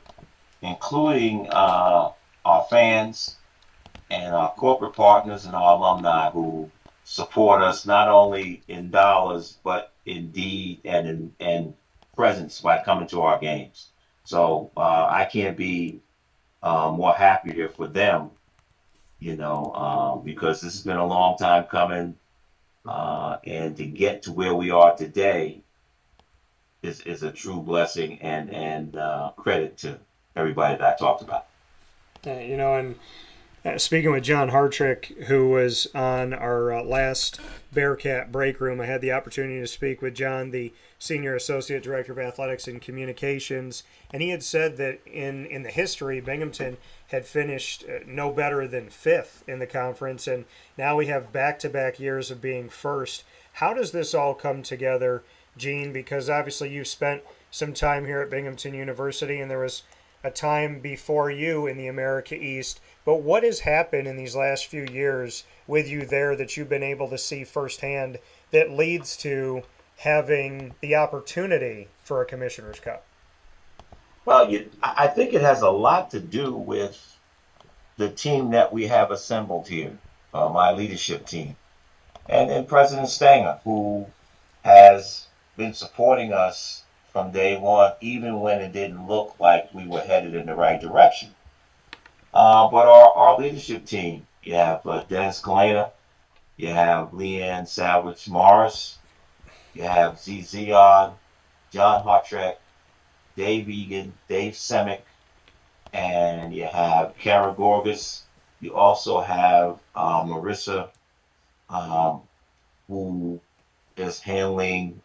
G: including our fans and our corporate partners and our alumni who support us not only in dollars but in deed and in presence by coming to our games. So I can't be more happier for them, because this has been a long time coming, and to get to where we are today is a true blessing and credit to everybody that I talked about.
A: And Speaking with John Hartrick, who was on our last Bearcat Breakroom, I had the opportunity to speak with John, the Senior Associate Director of Athletics and Communications, and he had said that in the history, Binghamton had finished no better than fifth in the conference, and now we have back-to-back years of being first. How does this all come together, Gene? Because obviously you've spent some time here at Binghamton University, and there was a time before you in the America East. But what has happened in these last few years with you there that you've been able to see firsthand that leads to having the opportunity for a Commissioner's Cup?
G: Well, I think it has a lot to do with the team that we have assembled here, my leadership team, and then President Stenger, who has been supporting us from day one, even when it didn't look like we were headed in the right direction. But our leadership team, you have Dennis Kalena, you have Leanne Savage Morris, you have Z Zion, John Hartrick, Dave Egan, Dave Semick, and you have Kara Gorgas. You also have Marissa, who is handling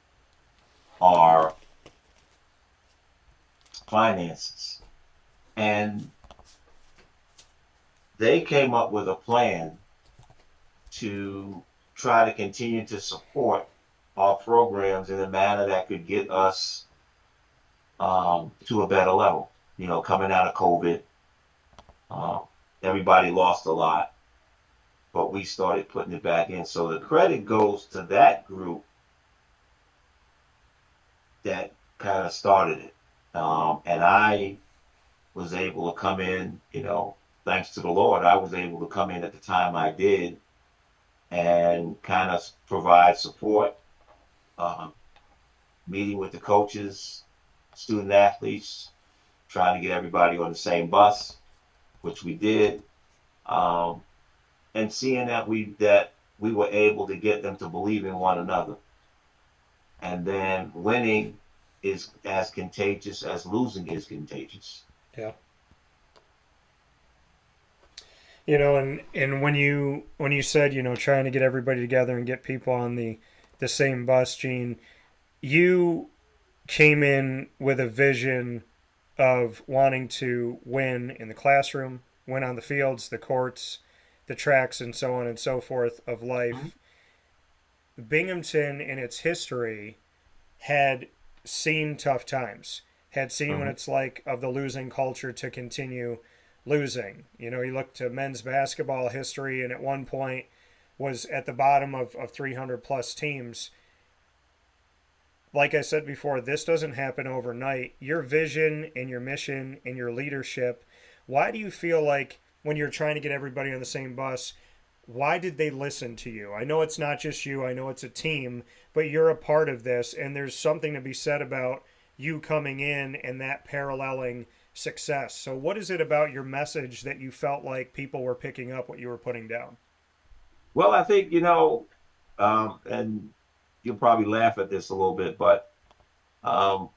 G: our finances. And they came up with a plan to try to continue to support our programs in a manner that could get us to a better level. You know, coming out of COVID, everybody lost a lot, but we started putting it back in. So the credit goes to that group that kind of started it. And I was able to come in, you know, thanks to the Lord, I was able to come in at the time I did and kind of provide support, meeting with the coaches, student athletes, trying to get everybody on the same bus, which we did, and seeing that we were able to get them to believe in one another. And then winning is as contagious as losing is contagious.
A: Yeah. You know, and when you said, you know, trying to get everybody together and get people on the same bus, Gene, you came in with a vision of wanting to win in the classroom, win on the fields, the courts, the tracks, and so on and so forth of life. Mm-hmm. Binghamton, in its history, had seen tough times, had seen what it's like of the losing culture to continue losing. You know, you look to men's basketball history, and at one point was at the bottom of 300 plus teams. Like I said before, this doesn't happen overnight. Your vision and your mission and your leadership, why do you feel like when you're trying to get everybody on the same bus, why did they listen to you? I know it's not just you, I know it's a team, but you're a part of this, and there's something to be said about you coming in and that paralleling success. So what is it about your message that you felt like people were picking up what you were putting down?
G: Well, I think, you know, and you'll probably laugh at this a little bit, but I'm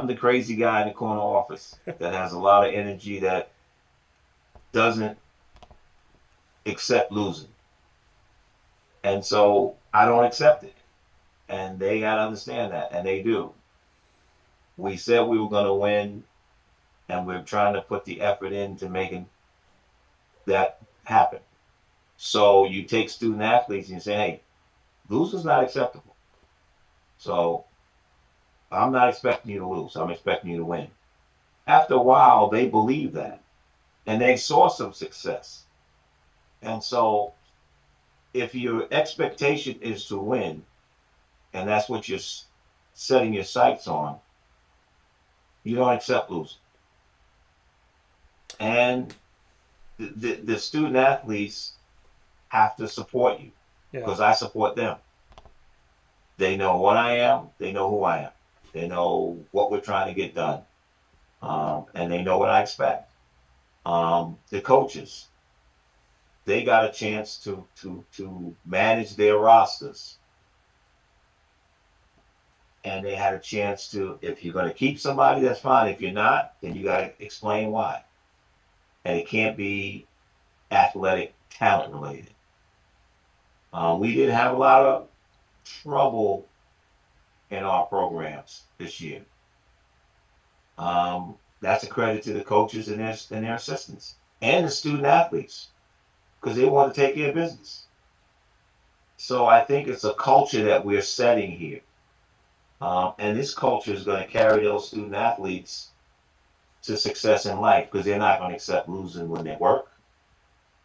G: the crazy guy in the corner office that has a lot of energy, that doesn't accept losing. And so I don't accept it. And they got to understand that, and they do. We said we were going to win, and we're trying to put the effort into making that happen. So you take student athletes and you say, hey, losing's not acceptable. So I'm not expecting you to lose. I'm expecting you to win. After a while, they believe that, and they saw some success. And so if your expectation is to win, and that's what you're setting your sights on, you don't accept losing. And the student athletes have to support you, because I support them. They know what I am. They know who I am. They know what we're trying to get done. And they know what I expect. The coaches, they got a chance to manage their rosters. And they had a chance to, if you're going to keep somebody, that's fine. If you're not, then you got to explain why. and it can't be athletic talent related. We did have a lot of trouble in our programs this year. That's a credit to the coaches and their assistants and the student athletes, because they want to take care of business. So I think it's a culture that we're setting here. And this culture is going to carry those student athletes to success in life, because they're not going to accept losing when they work.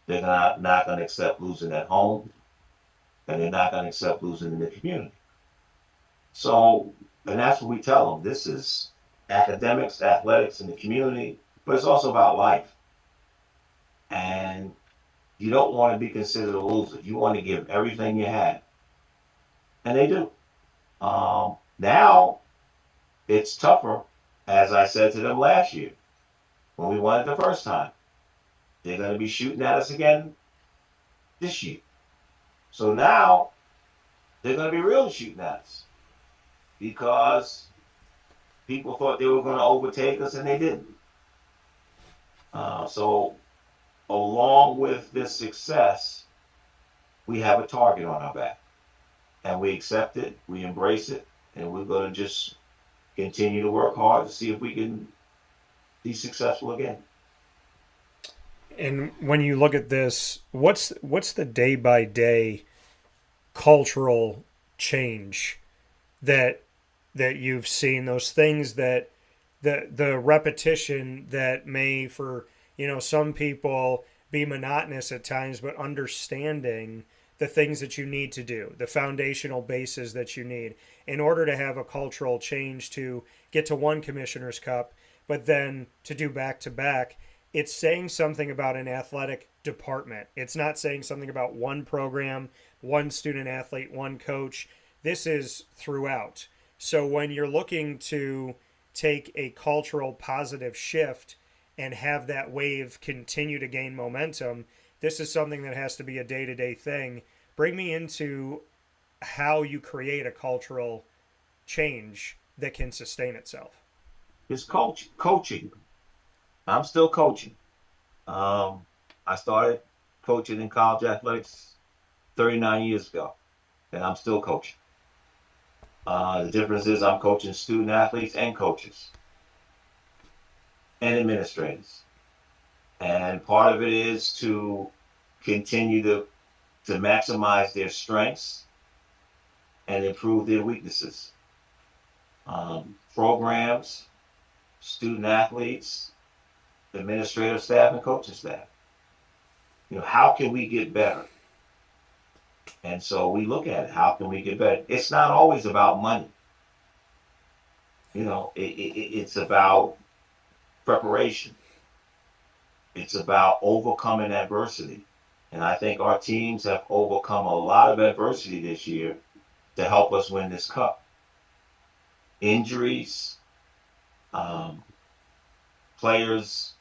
G: They're not going to accept losing at home. And they're not going to accept losing in the community. So, and that's what we tell them. This is academics, athletics, and the community, but it's also about life. And you don't want to be considered a loser. You want to give everything you have. And they do. Now, it's tougher, as I said to them last year, when we won it the first time. They're going to be shooting at us again this year. So now, they're going to be really shooting at us, because people thought they were going to overtake us, and they didn't. So along with this success, we have a target on our back, and we accept it, we embrace it, and we're going to just continue to work hard to see if we can be successful again.
A: And when you look at this, what's the day by day cultural change that you've seen? Those things that the repetition that may, for some people, be monotonous at times, but understanding the things that you need to do, the foundational bases that you need in order to have a cultural change to get to one Commissioner's Cup, but then to do back to back. It's saying something about an athletic department. It's not saying something about one program, one student athlete, one coach. This is throughout. So when you're looking to take a cultural positive shift and have that wave continue to gain momentum, this is something that has to be a day-to-day thing. Bring me into how you create a cultural change that can sustain itself.
G: It's coaching. I'm still coaching. I started coaching in college athletics 39 years ago, and I'm still coaching. The difference is I'm coaching student athletes and coaches and administrators. And part of it is to continue to maximize their strengths and improve their weaknesses. Programs, student athletes, administrative staff, and coaching staff. How can we get better? And so we look at it. How can we get better? It's not always about money. It's about preparation. It's about overcoming adversity. And I think our teams have overcome a lot of adversity this year to help us win this cup. Injuries, players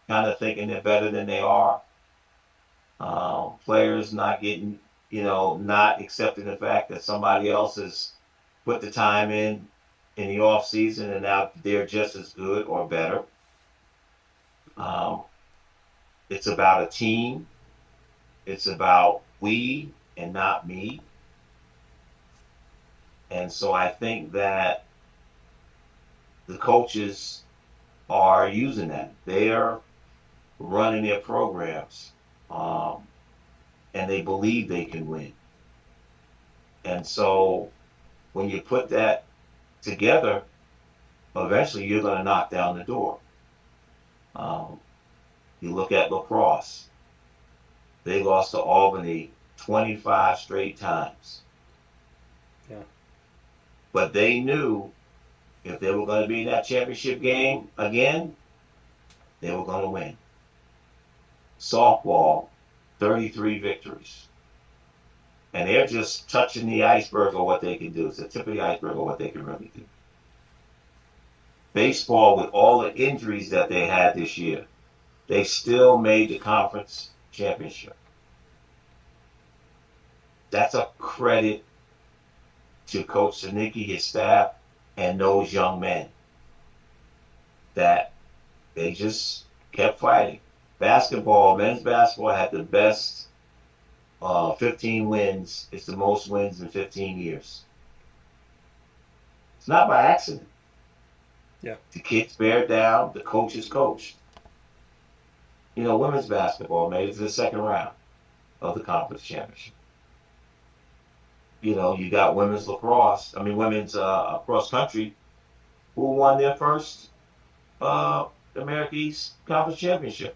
G: kind of thinking they're better than they are. Players not getting, not accepting the fact that somebody else has put the time in the off season, and now they're just as good or better. It's about a team. It's about we and not me. And so I think that the coaches are using that. They are running their programs, and they believe they can win. And so when you put that together, eventually you're going to knock down the door. You look at lacrosse. They lost to Albany 25 straight times.
A: Yeah.
G: But they knew if they were going to be in that championship game again, they were going to win. Softball, 33 victories. And they're just touching the iceberg of what they can do. It's the tip of the iceberg of what they can really do. Baseball, with all the injuries that they had this year, they still made the conference championship. That's a credit to Coach Zanicki, his staff, and those young men, that they just kept fighting. Basketball, men's basketball had the best 15 wins. It's the most wins in 15 years. It's not by accident.
A: Yeah.
G: The kids bear down, the coaches coached. Women's basketball made it to the second round of the conference championship. You got women's cross country, who won their first America East Conference championship.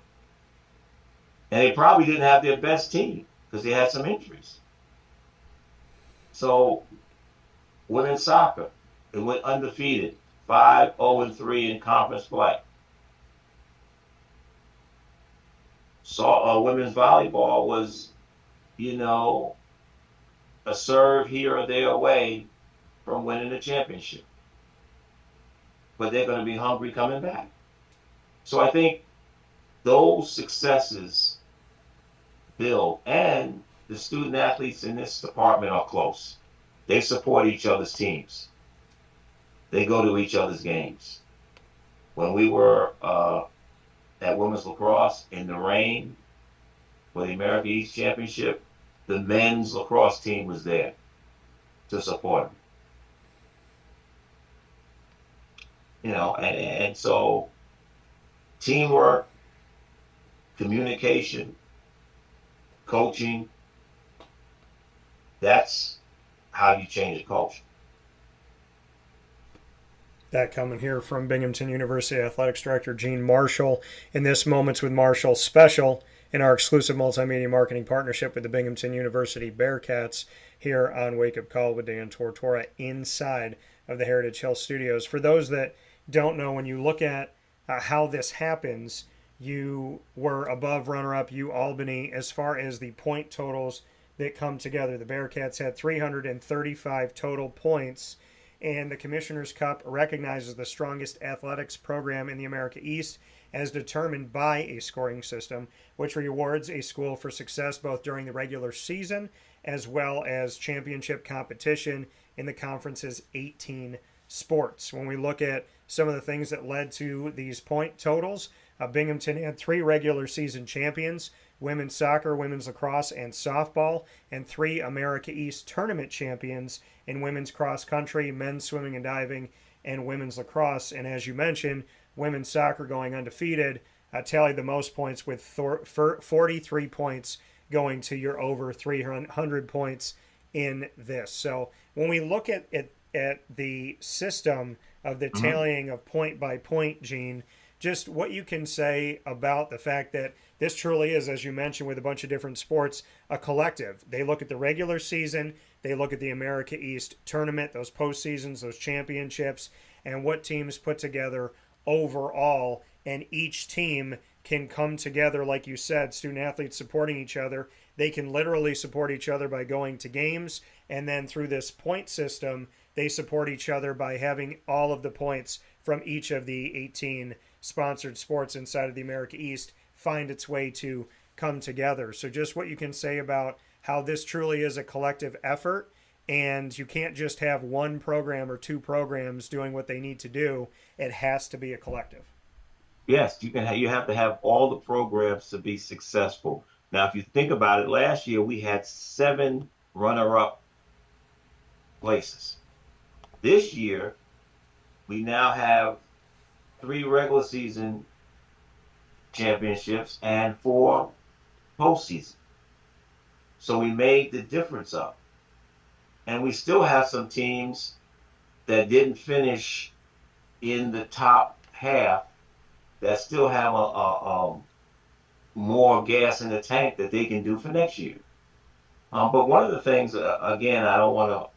G: And they probably didn't have their best team because they had some injuries. So women's soccer, it went undefeated, 5-0-3 in conference play. So women's volleyball was, a serve here or there away from winning the championship. But they're going to be hungry coming back. So I think those successes build, and the student athletes in this department are close. They support each other's teams. They go to each other's games. When we were at women's lacrosse in the rain for the America East Championship, the men's lacrosse team was there to support them. And so teamwork, communication, coaching, that's how you change a culture.
A: That coming here from Binghamton University Athletics Director Gene Marshall. In this Moments with Marshall special in our exclusive multimedia marketing partnership with the Binghamton University Bearcats here on Wake Up Call with Dan Tortora inside of the Heritage Hill Studios. For those that don't know, when you look at how this happens, you were above runner-up Albany as far as the point totals that come together. The Bearcats had 335 total points, and the Commissioner's Cup recognizes the strongest athletics program in the America East as determined by a scoring system, which rewards a school for success both during the regular season as well as championship competition in the conference's 18 sports. When we look at some of the things that led to these point totals, Binghamton had 3 regular season champions, women's soccer, women's lacrosse, and softball, and 3 America East tournament champions in women's cross country, men's swimming and diving, and women's lacrosse. And as you mentioned, women's soccer going undefeated, tallied the most points with 43 points going to your over 300 points in this. So when we look at the system of the tallying of point by point, Gene, just what you can say about the fact that this truly is, as you mentioned, with a bunch of different sports, a collective. They look at the regular season, they look at the America East tournament, those postseasons, those championships, and what teams put together overall, and each team can come together, like you said, student athletes supporting each other. They can literally support each other by going to games, and then through this point system, they support each other by having all of the points from each of the 18 sponsored sports inside of the America East find its way to come together. So just what you can say about how this truly is a collective effort, and you can't just have one program or 2 programs doing what they need to do. It has to be a collective.
G: Yes, you have to have all the programs to be successful. Now, if you think about it, last year we had 7 runner-up places. This year, we now have 3 regular season championships and 4 postseason. So we made the difference up. And we still have some teams that didn't finish in the top half that still have a more gas in the tank that they can do for next year. But one of the things, again, I don't want to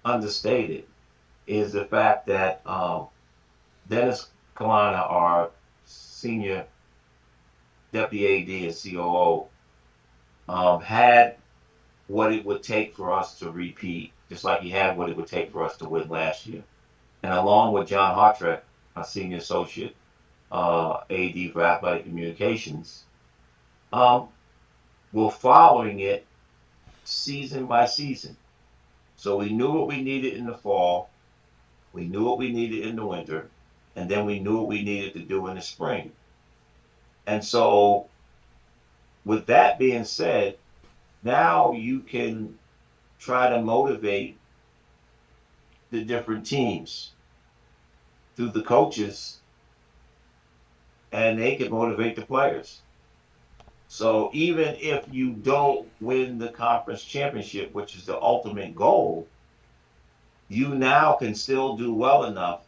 G: understate it, is the fact that Dennis Kalana, our senior deputy AD and COO, had what it would take for us to repeat, just like he had what it would take for us to win last year. And along with John Hartrek, our senior associate AD for athletic communications, we're following it season by season. So we knew what we needed in the fall, we knew what we needed in the winter, and then we knew what we needed to do in the spring. And so with that being said, now you can try to motivate the different teams through the coaches, and they can motivate the players. So even if you don't win the conference championship, which is the ultimate goal, you now can still do well enough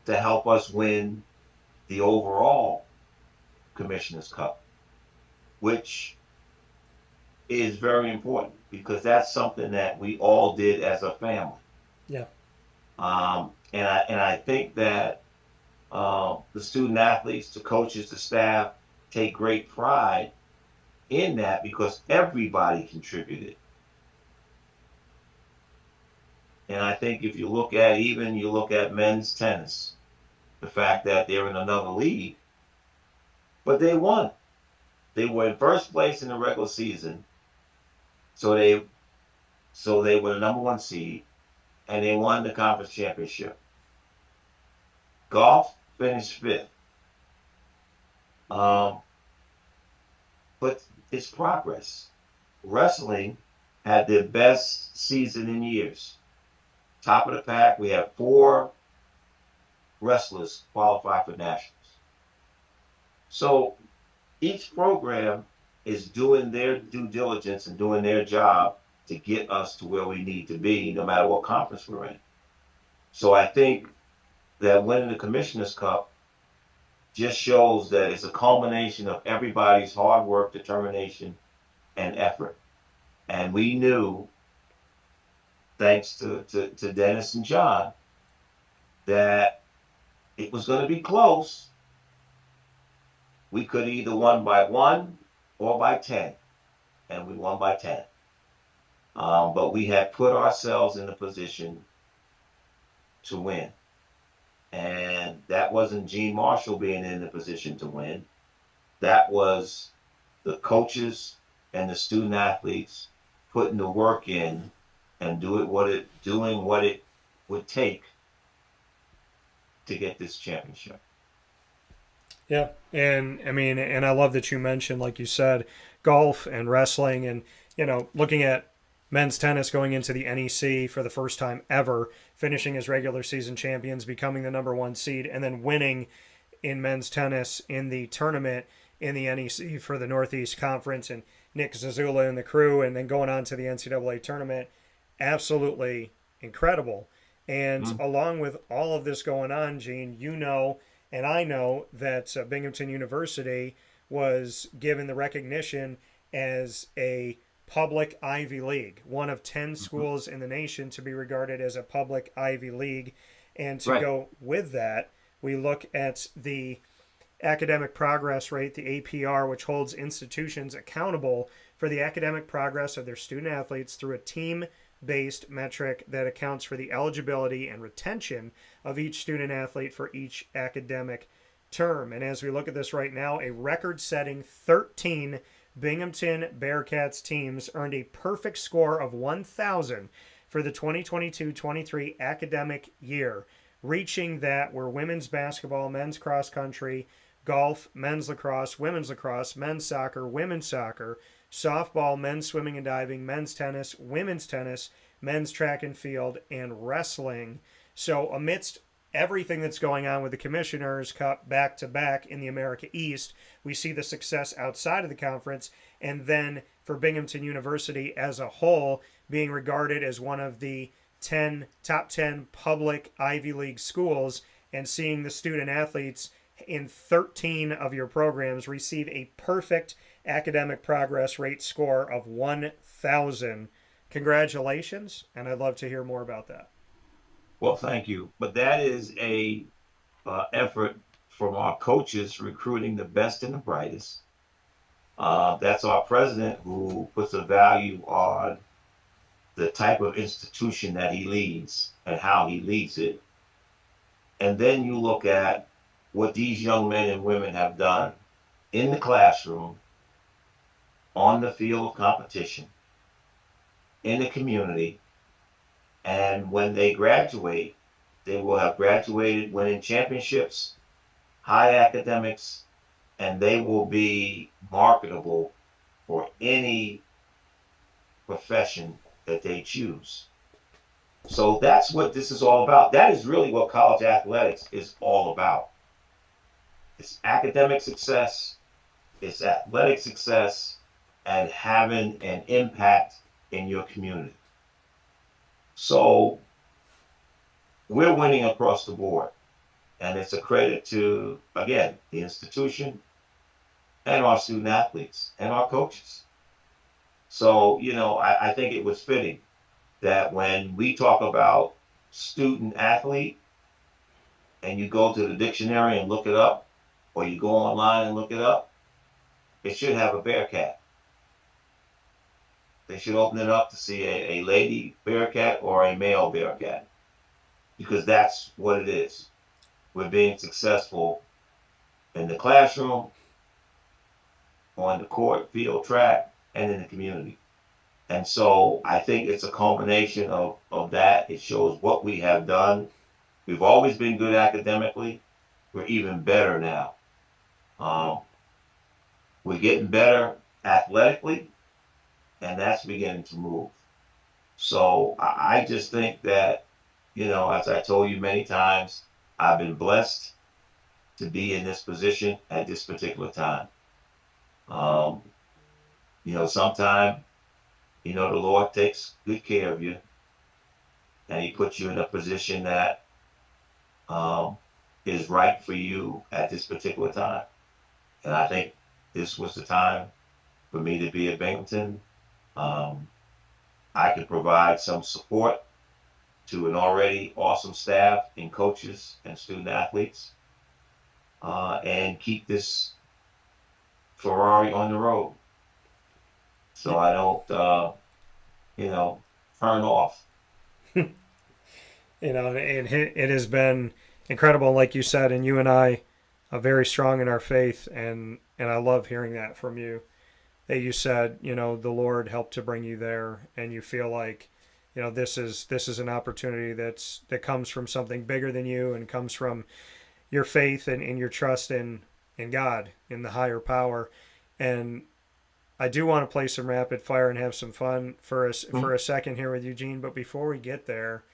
G: to help us win the overall Commissioner's Cup, which is very important because that's something that we all did as a family.
H: Yeah.
G: And I think that the student athletes, the coaches, the staff take great pride in that because everybody contributed. And I think if you look at men's tennis, the fact that they're in another league, but they won. They were in first place in the regular season, so they were the number one seed, and they won the conference championship. Golf finished fifth. But it's progress. Wrestling had their best season in years. Top of the pack, we have 4 wrestlers qualify for nationals. So each program is doing their due diligence and doing their job to get us to where we need to be, no matter what conference we're in. So I think that winning the Commissioner's Cup just shows that it's a culmination of everybody's hard work, determination, and effort. And we knew, thanks to Dennis and John, that it was going to be close. We could either won by 1 or by 10, and we won by 10. But we had put ourselves in a position to win. And that wasn't Gene Marshall being in the position to win. That was the coaches and the student athletes putting the work in and doing what it would take to get this championship.
H: Yeah, and I mean, and I love that you mentioned, like you said, golf and wrestling, and looking at men's tennis going into the NEC for the first time ever, finishing as regular season champions, becoming the number 1 seed, and then winning in men's tennis in the tournament in the NEC for the Northeast Conference, and Nick Zazula and the crew, and then going on to the NCAA tournament. Absolutely incredible. And along with all of this going on, Gene, and I know that Binghamton University was given the recognition as a public Ivy League, one of 10 schools in the nation to be regarded as a public Ivy League. And to go with that, we look at the academic progress rate, the APR, which holds institutions accountable for the academic progress of their student athletes through a team-based metric that accounts for the eligibility and retention of each student athlete for each academic term. And as we look at this right now, a record-setting 13 Binghamton Bearcats teams earned a perfect score of 1,000 for the 2022-23 academic year, reaching that were women's basketball, men's cross country, golf, men's lacrosse, men's soccer, women's soccer, softball, men's swimming and diving, men's tennis, women's tennis, men's track and field, and wrestling. So amidst everything that's going on with the Commissioner's Cup back-to-back in the America East, we see the success outside of the conference, and then for Binghamton University as a whole being regarded as one of the top 10 public Ivy League schools, and seeing the student athletes in 13 of your programs receive a perfect academic progress rate score of 1,000. Congratulations, and I'd love to hear more about that.
G: Well, thank you. But that is a effort from our coaches recruiting the best and the brightest. That's our president who puts a value on the type of institution that he leads and how he leads it. And then you look at what these young men and women have done in the classroom, on the field of competition, in the community. And when they graduate, they will have graduated winning championships, high academics, and they will be marketable for any profession that they choose. So that's what this is all about. That is really what college athletics is all about. It's academic success, it's athletic success, and having an impact in your community. So we're winning across the board. And it's a credit to, again, the institution and our student athletes and our coaches. So, I think it was fitting that when we talk about student athlete and you go to the dictionary and look it up, or you go online and look it up, it should have a Bearcat. They should open it up to see a lady Bearcat or a male Bearcat, because that's what it is. We're being successful in the classroom, on the court, field, track, and in the community. And so I think it's a culmination of that. It shows what we have done. We've always been good academically. We're even better now. We're getting better athletically, and that's beginning to move. So I just think that, as I told you many times, I've been blessed to be in this position at this particular time. Sometimes, the Lord takes good care of you, and he puts you in a position that is right for you at this particular time. And I think this was the time for me to be at Binghamton. I could provide some support to an already awesome staff and coaches and student athletes, and keep this Ferrari on the road, so I don't, turn off.
H: And it has been incredible, like you said, and you and I are very strong in our faith, and I love hearing that from you. That you said, the Lord helped to bring you there, and you feel like, this is an opportunity that comes from something bigger than you, and comes from your faith and your trust in God, in the higher power. And I do want to play some rapid fire and have some fun for a second here with Eugene. But before we get there,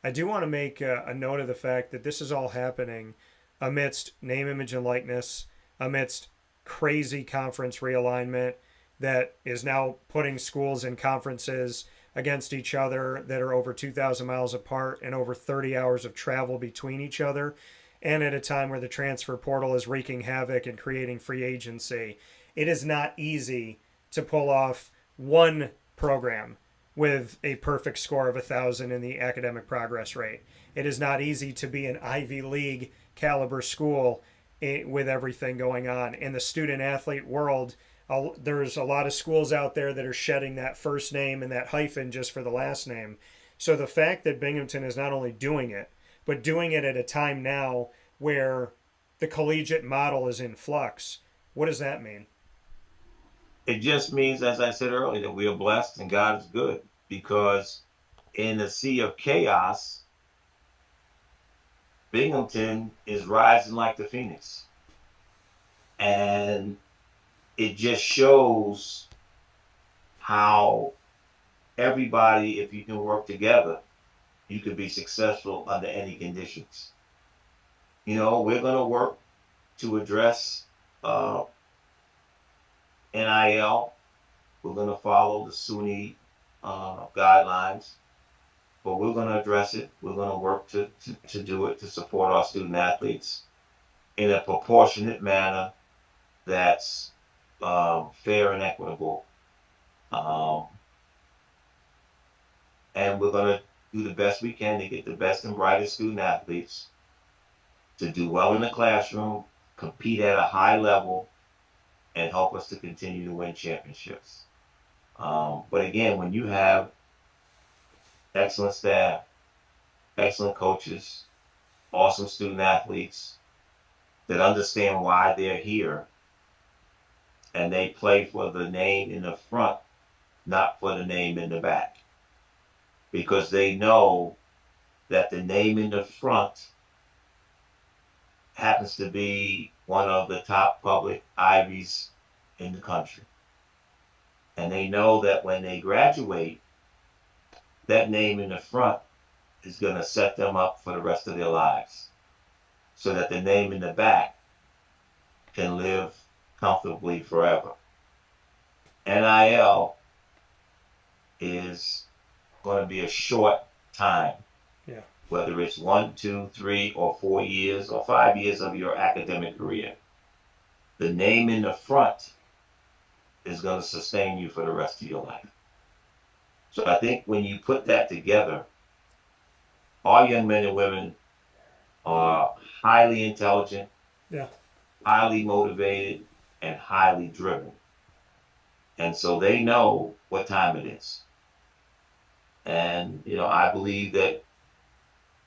H: I do want to make a note of the fact that this is all happening amidst name, image, and likeness, amidst crazy conference realignment that is now putting schools and conferences against each other that are over 2,000 miles apart and over 30 hours of travel between each other, and at a time where the transfer portal is wreaking havoc and creating free agency. It is not easy to pull off one program with a perfect score of 1,000 in the academic progress rate. It is not easy to be an Ivy League caliber school with everything going on. In the student athlete world, there's a lot of schools out there that are shedding that first name and that hyphen just for the last name. So the fact that Binghamton is not only doing it, but doing it at a time now where the collegiate model is in flux, what does that mean?
G: It just means, as I said earlier, that we are blessed and God is good, because in the sea of chaos, Binghamton is rising like the phoenix. And it just shows how everybody, if you can work together, you can be successful under any conditions. We're going to work to address NIL. We're going to follow the SUNY guidelines, but we're going to address it. We're going to work to do it, to support our student athletes in a proportionate manner that's fair and equitable. And we're going to do the best we can to get the best and brightest student athletes to do well in the classroom, compete at a high level, and help us to continue to win championships. But again, when you have excellent staff, excellent coaches, awesome student athletes that understand why they're here, and they play for the name in the front, not for the name in the back, because they know that the name in the front happens to be one of the top public Ivies in the country. And they know that when they graduate, that name in the front is going to set them up for the rest of their lives, so that the name in the back can live comfortably forever. NIL is going to be a short time.
H: Yeah.
G: Whether it's 1, 2, 3, or 4 years or 5 years of your academic career, the name in the front is going to sustain you for the rest of your life. So I think when you put that together, all young men and women are highly intelligent,
H: Yeah.
G: highly motivated, and highly driven. And so they know what time it is. And, I believe that,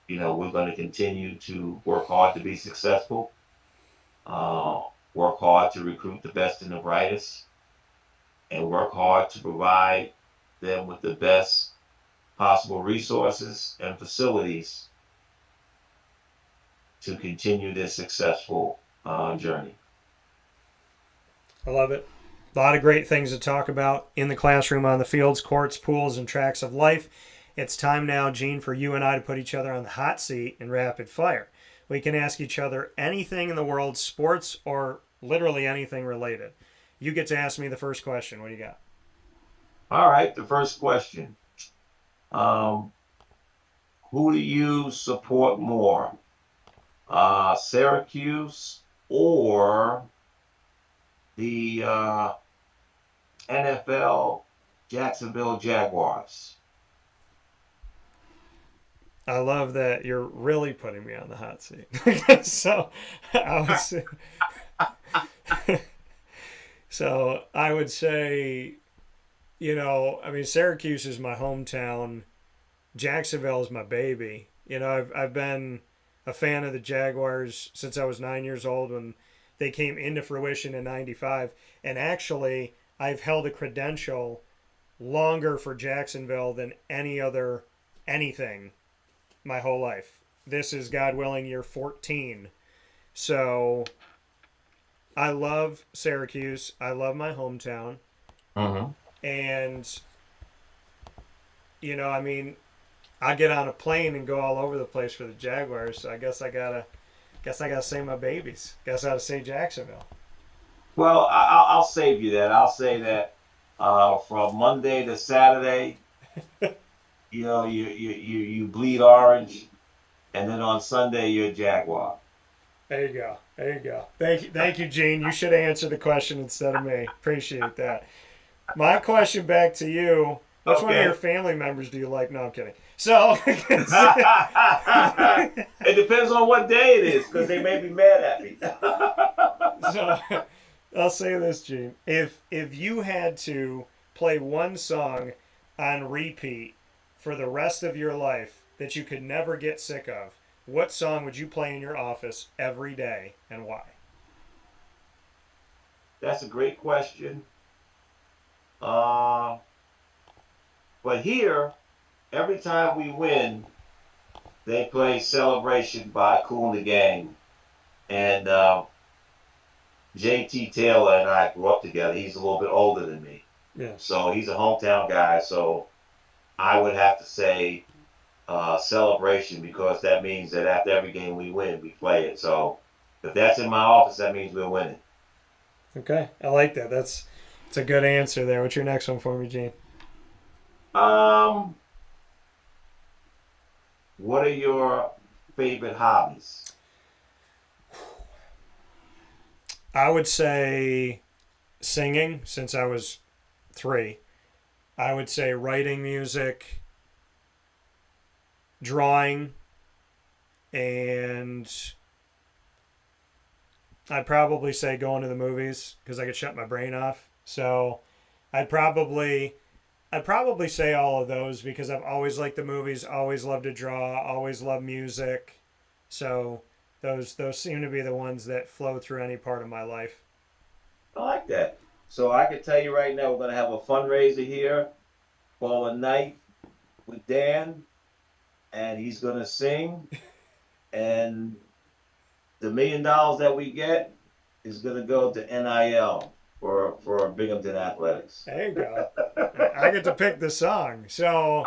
G: we're going to continue to work hard to be successful, work hard to recruit the best and the brightest, and work hard to provide them with the best possible resources and facilities to continue this successful journey.
H: I love it. A lot of great things to talk about in the classroom, on the fields, courts, pools, and tracks of life. It's time now, Gene, for you and I to put each other on the hot seat in rapid fire. We can ask each other anything in the world, sports or literally anything related. You get to ask me the first question. What do you got?
G: All right, the first question. Who do you support more? Syracuse or the NFL Jacksonville Jaguars?
H: I love that you're really putting me on the hot seat. So I would say, Syracuse is my hometown. Jacksonville is my baby. I've been a fan of the Jaguars since I was 9 years old when they came into fruition in '95. And actually, I've held a credential longer for Jacksonville than anything my whole life. This is, God willing, year 14. So I love Syracuse. I love my hometown. And, I get on a plane and go all over the place for the Jaguars. So I guess I gotta say my babies. Guess I gotta say Jacksonville.
G: Well, I'll save you that. I'll say that from Monday to Saturday, you bleed orange, and then on Sunday you're a Jaguar.
H: There you go. Thank you, Gene. You should have answered the question instead of me. Appreciate that. My question back to you. Which one of your family members do you like? No, I'm kidding. So
G: it depends on what day it is, because they may be mad at me.
H: So I'll say this, Gene. If you had to play one song on repeat for the rest of your life that you could never get sick of, what song would you play in your office every day and why?
G: That's a great question. But here, every time we win, they play Celebration by Kool and the Gang. And JT Taylor and I grew up together. He's a little bit older than me.
H: Yeah.
G: So he's a hometown guy. So I would have to say Celebration, because that means that after every game we win, we play it. So if that's in my office, that means we're winning.
H: Okay. I like that. That's a good answer there. What's your next one for me, Gene?
G: What are your favorite hobbies?
H: I would say singing since I was 3. I would say writing music, drawing, and I'd probably say going to the movies because I could shut my brain off. So I'd probably say all of those because I've always liked the movies, always loved to draw, always loved music. So those seem to be the ones that flow through any part of my life.
G: I like that. So I can tell you right now, we're going to have a fundraiser here for a night with Dan, and he's going to sing, and the $1 million that we get is going to go to NIL for Binghamton Athletics.
H: There you go. I get to pick the song, so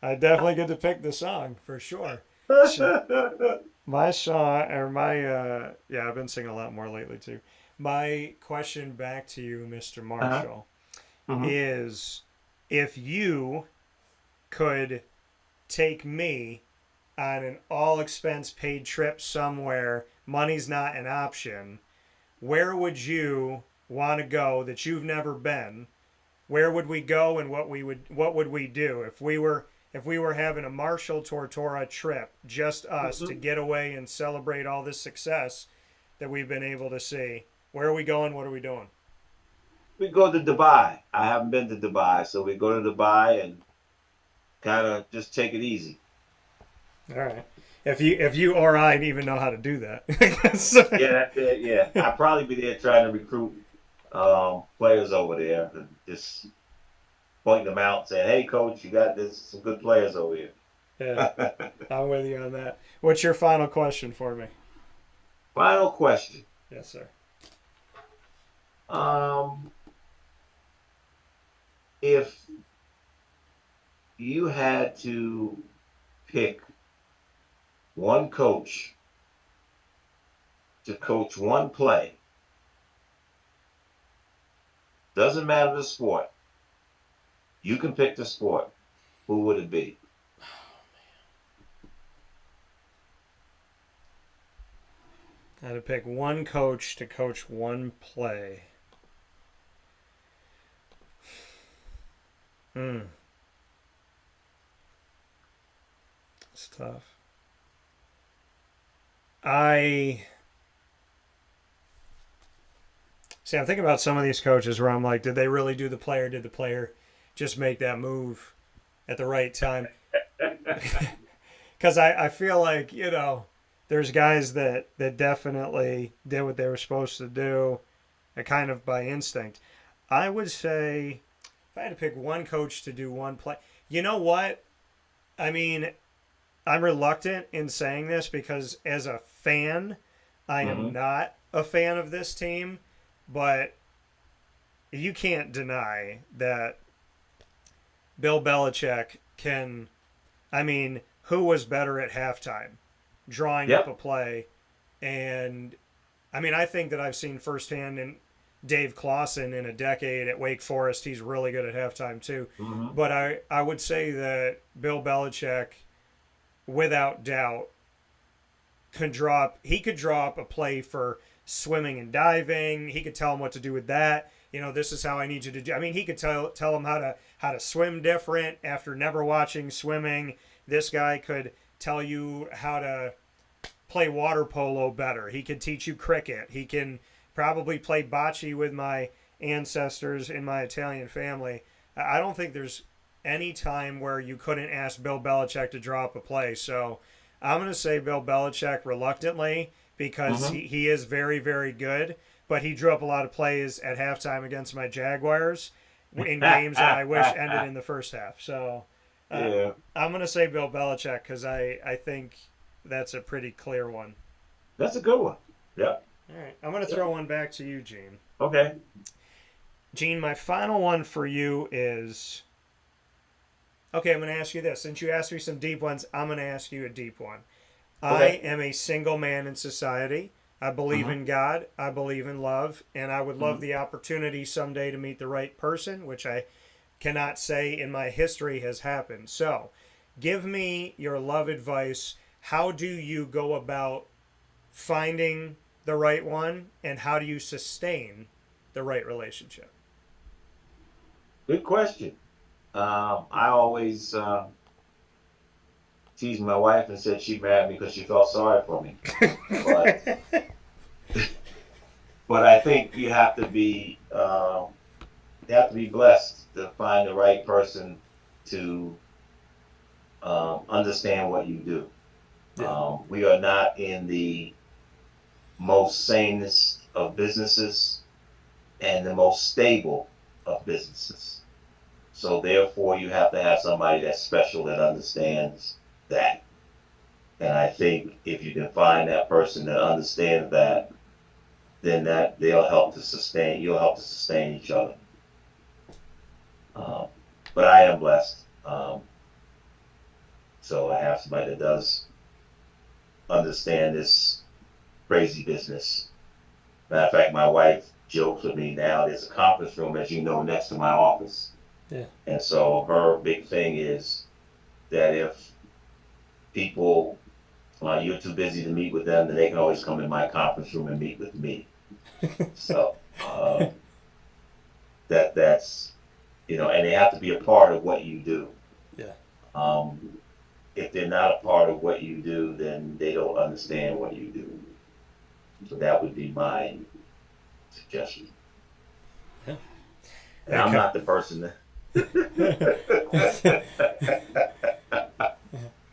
H: I definitely get to pick the song for sure. So, my song, or my, yeah, I've been singing a lot more lately too. My question back to you, Mr. Marshall, is if you could take me on an all expense paid trip somewhere, money's not an option, where would you want to go that you've never been? Where would we go, and what would we do if we were having a Marshall Tortora trip, just us, to get away and celebrate all this success that we've been able to see? Where are we going? What are we doing?
G: We go to Dubai. I haven't been to Dubai, so we go to Dubai and kind of just take it easy.
H: All right. If you or I even know how to do that.
G: Yeah, that's it. Yeah, I'd probably be there trying to recruit players over there, and just point them out, saying, "Hey, coach, you got this. Some good players over here."
H: Yeah, I'm with you on that. What's your final question for me?
G: Final question.
H: Yes, sir.
G: If you had to pick one coach to coach one play, doesn't matter the sport, you can pick the sport, who would it be?
H: I had to pick one coach to coach one play. It's tough. I'm thinking about some of these coaches where I'm like, did they really do the play, or did the player just make that move at the right time? Because I feel like, there's guys that definitely did what they were supposed to do, kind of by instinct. I would say, if I had to pick one coach to do one play, you know what? I mean, I'm reluctant in saying this because as a fan, I am not a fan of this team, but you can't deny that Bill Belichick can, who was better at halftime? Drawing up a play. And, I think that I've seen firsthand in Dave Clawson in a decade at Wake Forest. He's really good at halftime too. But I would say that Bill Belichick, without doubt, could draw up a play for swimming and diving. He could tell him what to do with that. This is how I need you to do. He could tell him how to swim different after never watching swimming. This guy could tell you how to play water polo better. He could teach you cricket. He can probably play bocce with my ancestors in my Italian family. I don't think there's any time where you couldn't ask Bill Belichick to draw up a play. So I'm going to say Bill Belichick reluctantly because he is very, very good. But he drew up a lot of plays at halftime against my Jaguars in games that I wish ended in the first half. So I'm going to say Bill Belichick because I think that's a pretty clear one.
G: That's a good one. Yeah.
H: All right. I'm going to throw one back to you, Gene.
G: Okay.
H: Gene, my final one for you is... Okay, I'm going to ask you this. Since you asked me some deep ones, I'm going to ask you a deep one. Okay. I am a single man in society. I believe in God. I believe in love. And I would love the opportunity someday to meet the right person, which I cannot say in my history has happened. So, give me your love advice. How do you go about finding the right one, and how do you sustain the right relationship?
G: Good question. I always teased my wife and said she married me because she felt sorry for me. But I think you have to be blessed to find the right person to understand what you do. We are not in the most sanest of businesses and the most stable of businesses. So therefore, you have to have somebody that's special that understands that. And I think if you can find that person that understands that, then that you'll help to sustain each other. But I am blessed. So I have somebody that does understand this crazy business. Matter of fact, my wife jokes with me now, there's a conference room, as you know, next to my office.
H: Yeah.
G: And so her big thing is that if people, you're too busy to meet with them, then they can always come in my conference room and meet with me. So that's, and they have to be a part of what you do.
H: Yeah.
G: If they're not a part of what you do, then they don't understand what you do. So that would be my suggestion.
H: Yeah.
G: And I'm not the person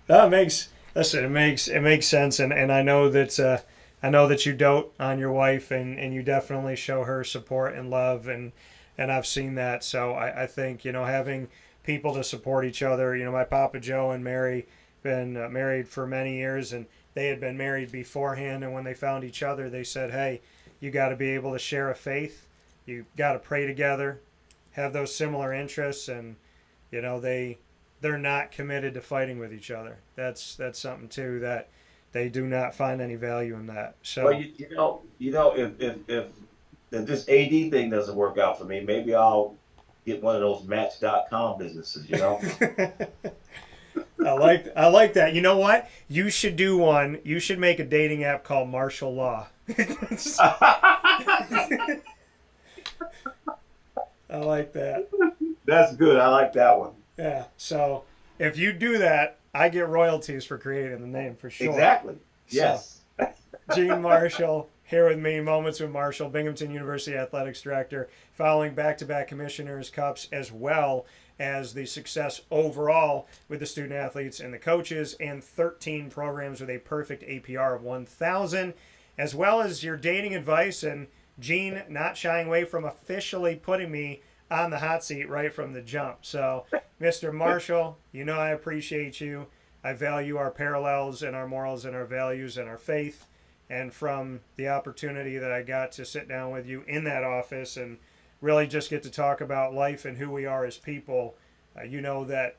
H: That makes it makes sense, and I know that you dote on your wife, and you definitely show her support and love, and I've seen that. So I think having people to support each other. My Papa Joe and Mary been married for many years, and they had been married beforehand, and when they found each other, they said, hey, you got to be able to share a faith, you got to pray together, have those similar interests, and they're not committed to fighting with each other. That's something too that they do not find any value in that. So
G: if this AD thing doesn't work out for me, maybe I'll get one of those Match.com businesses.
H: I like that. You know what? You should do one. You should make a dating app called Martial Law. I like that.
G: That's good. I like that one.
H: Yeah. So if you do that, I get royalties for creating the name for sure.
G: Exactly. Yes.
H: So, Gene Marshall here with me, Moments with Marshall, Binghamton University Athletics Director, following back-to-back Commissioners' Cups, as well as the success overall with the student athletes and the coaches, and 13 programs with a perfect APR of 1,000, as well as your dating advice, and Gene not shying away from officially putting me on the hot seat right from the jump. So, Mr. Marshall, I appreciate you. I value our parallels and our morals and our values and our faith. And from the opportunity that I got to sit down with you in that office and really just get to talk about life and who we are as people, you know that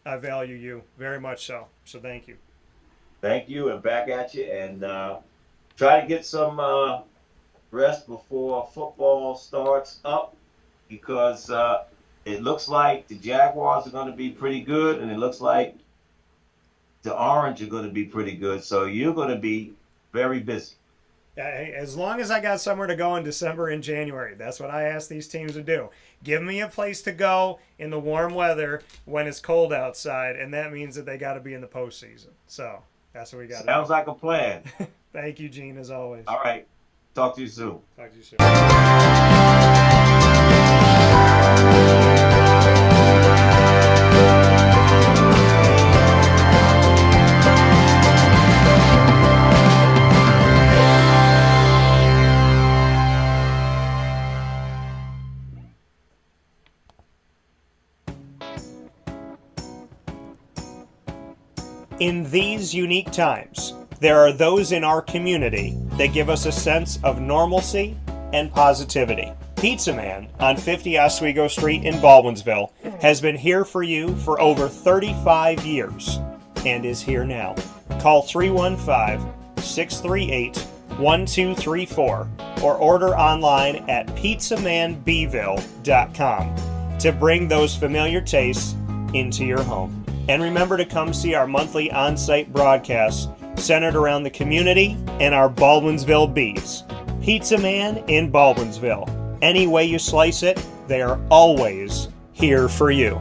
H: I value you very much so. So thank you.
G: Thank you, and back at you. And try to get some rest before football starts up, because it looks like the Jaguars are going to be pretty good, and it looks like the Orange are going to be pretty good. So you're going to be very busy.
H: As long as I got somewhere to go in December and January, that's what I ask these teams to do. Give me a place to go in the warm weather when it's cold outside, and that means that they got to be in the postseason. So that's what we got.
G: Sounds like a plan.
H: Thank you, Gene, as always.
G: All right. Talk to you soon.
H: Talk to you soon. In these unique times, there are those in our community that give us a sense of normalcy and positivity. Pizza Man on 50 Oswego Street in Baldwinsville has been here for you for over 35 years and is here now. Call 315-638-1234 or order online at pizzamanbville.com to bring those familiar tastes into your home. And remember to come see our monthly on-site broadcasts centered around the community and our Baldwinsville Bees. Pizza Man in Baldwinsville. Any way you slice it, they are always here for you.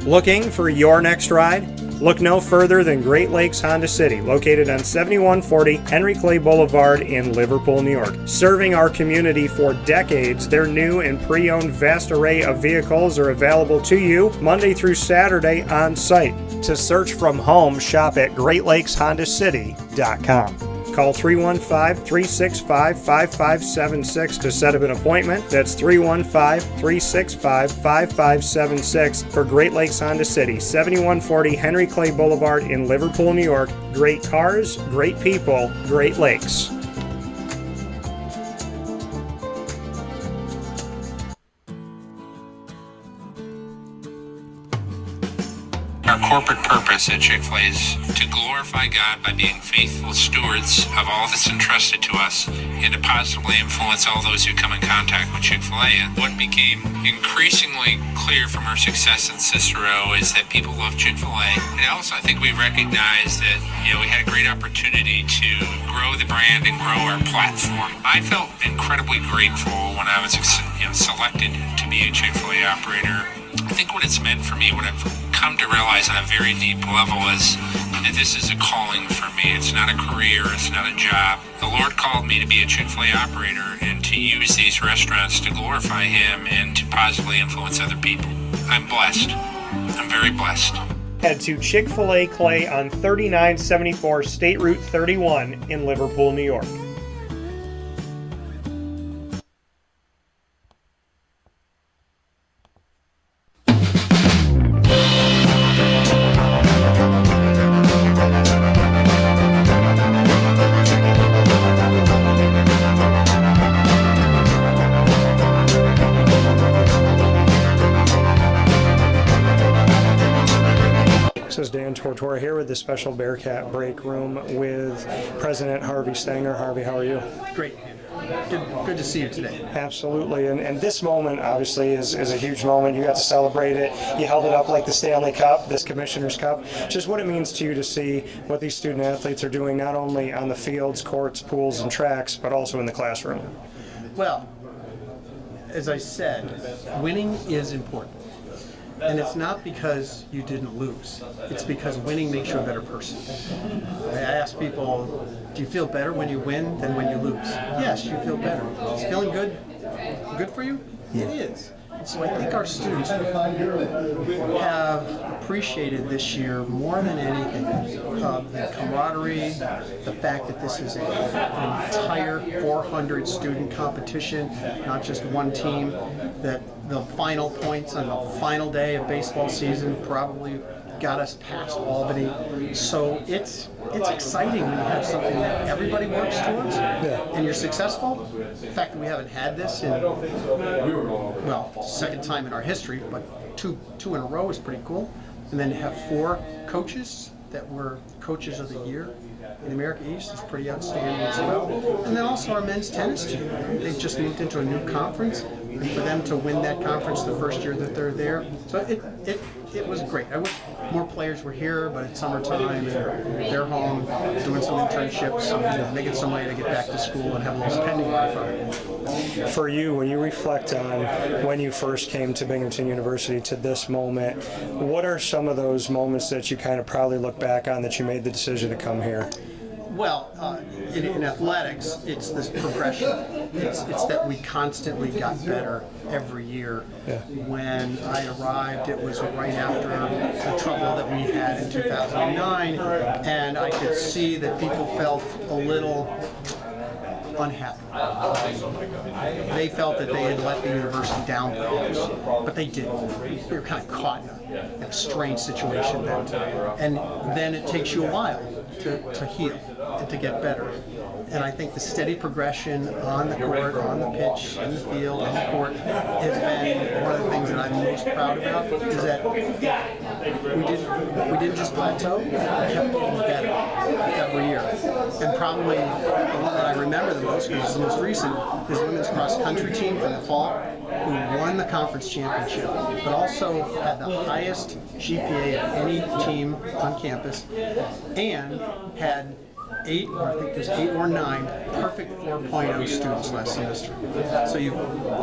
H: Looking for your next ride? Look no further than Great Lakes Honda City, located on 7140 Henry Clay Boulevard in Liverpool, New York. Serving our community for decades, their new and pre-owned vast array of vehicles are available to you Monday through Saturday on site. To search from home, shop at GreatLakesHondaCity.com. Call 315-365-5576 to set up an appointment. That's 315-365-5576 for Great Lakes Honda City, 7140 Henry Clay Boulevard in Liverpool, New York. Great cars, great people, Great Lakes.
E: Our corporate purpose at Chick-fil-A is to glorify God by being faithful stewards of all that's entrusted to us and to positively influence all those who come in contact with Chick-fil-A. And what became increasingly clear from our success in Cicero is that people love Chick-fil-A. And also I think we recognized that, we had a great opportunity to grow the brand and grow our platform. I felt incredibly grateful when I was selected to be a Chick-fil-A operator. I think what it's meant for me, what I've come to realize on a very deep level is that this is a calling for me. It's not a career. It's not a job. The Lord called me to be a Chick-fil-A operator and to use these restaurants to glorify Him and to positively influence other people. I'm blessed. I'm very blessed.
H: Head to Chick-fil-A Clay on 3974 State Route 31 in Liverpool, New York. This is Dan Tortora here with the special Bearcat Breakroom with President Harvey Stenger. Harvey, how are you?
I: Great. Good to see you today.
H: Absolutely. And this moment, obviously, is a huge moment. You got to celebrate it. You held it up like the Stanley Cup, this Commissioner's Cup. Just what it means to you to see what these student athletes are doing, not only on the fields, courts, pools, and tracks, but also in the classroom.
I: Well, as I said, winning is important. And it's not because you didn't lose. It's because winning makes you a better person. I ask people, do you feel better when you win than when you lose? Yes, you feel better. Is feeling good for you? It is. And so I think our students have appreciated this year more than anything the camaraderie, the fact that this is an entire 400 student competition, not just one team, that the final points on the final day of baseball season probably got us past Albany. So it's exciting when you have something that everybody works towards and you're successful. The fact that we haven't had this in, second time in our history, but two in a row is pretty cool. And then to have 4 coaches that were coaches of the year in America East is pretty outstanding as well. And then also our men's tennis team. They've just moved into a new conference, and for them to win that conference the first year that they're there, so it was great. I wish more players were here, but it's summertime and they're home doing some internships, making some money to get back to school and have a little spending money for it.
H: For you, when you reflect on when you first came to Binghamton University to this moment, what are some of those moments that you kind of proudly look back on that you made the decision to come here?
I: Well, in athletics, it's this progression. It's that we constantly got better every year.
H: Yeah.
I: When I arrived, it was right after the trouble that we had in 2009, and I could see that people felt a little unhappy. They felt that they had let the university down, but they didn't. We were kind of caught in a strange situation then. And then it takes you a while to heal and to get better. And I think the steady progression on the court, on the pitch, in the field, on the court, has been one of the things that I'm most proud about, is that we didn't just plateau, we kept getting better every year. And probably the one that I remember the most, because it's the most recent, is the women's cross country team from the fall, who won the conference championship, but also had the highest GPA of any team on campus, and had 8 or 9 perfect 4.0 students last semester. So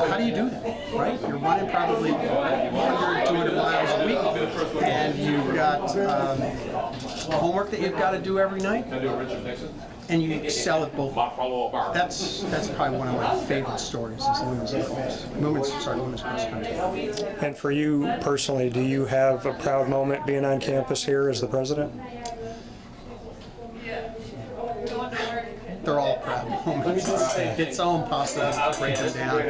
I: how do you do that, right? You're running probably 100, 200 miles a week, and you've got homework that you've got to do every night, and you excel at both. That's probably one of my favorite stories is women's cross country.
H: And for you personally, do you have a proud moment being on campus here as the president?
I: they're all proud moments. It's so impossible to break them down,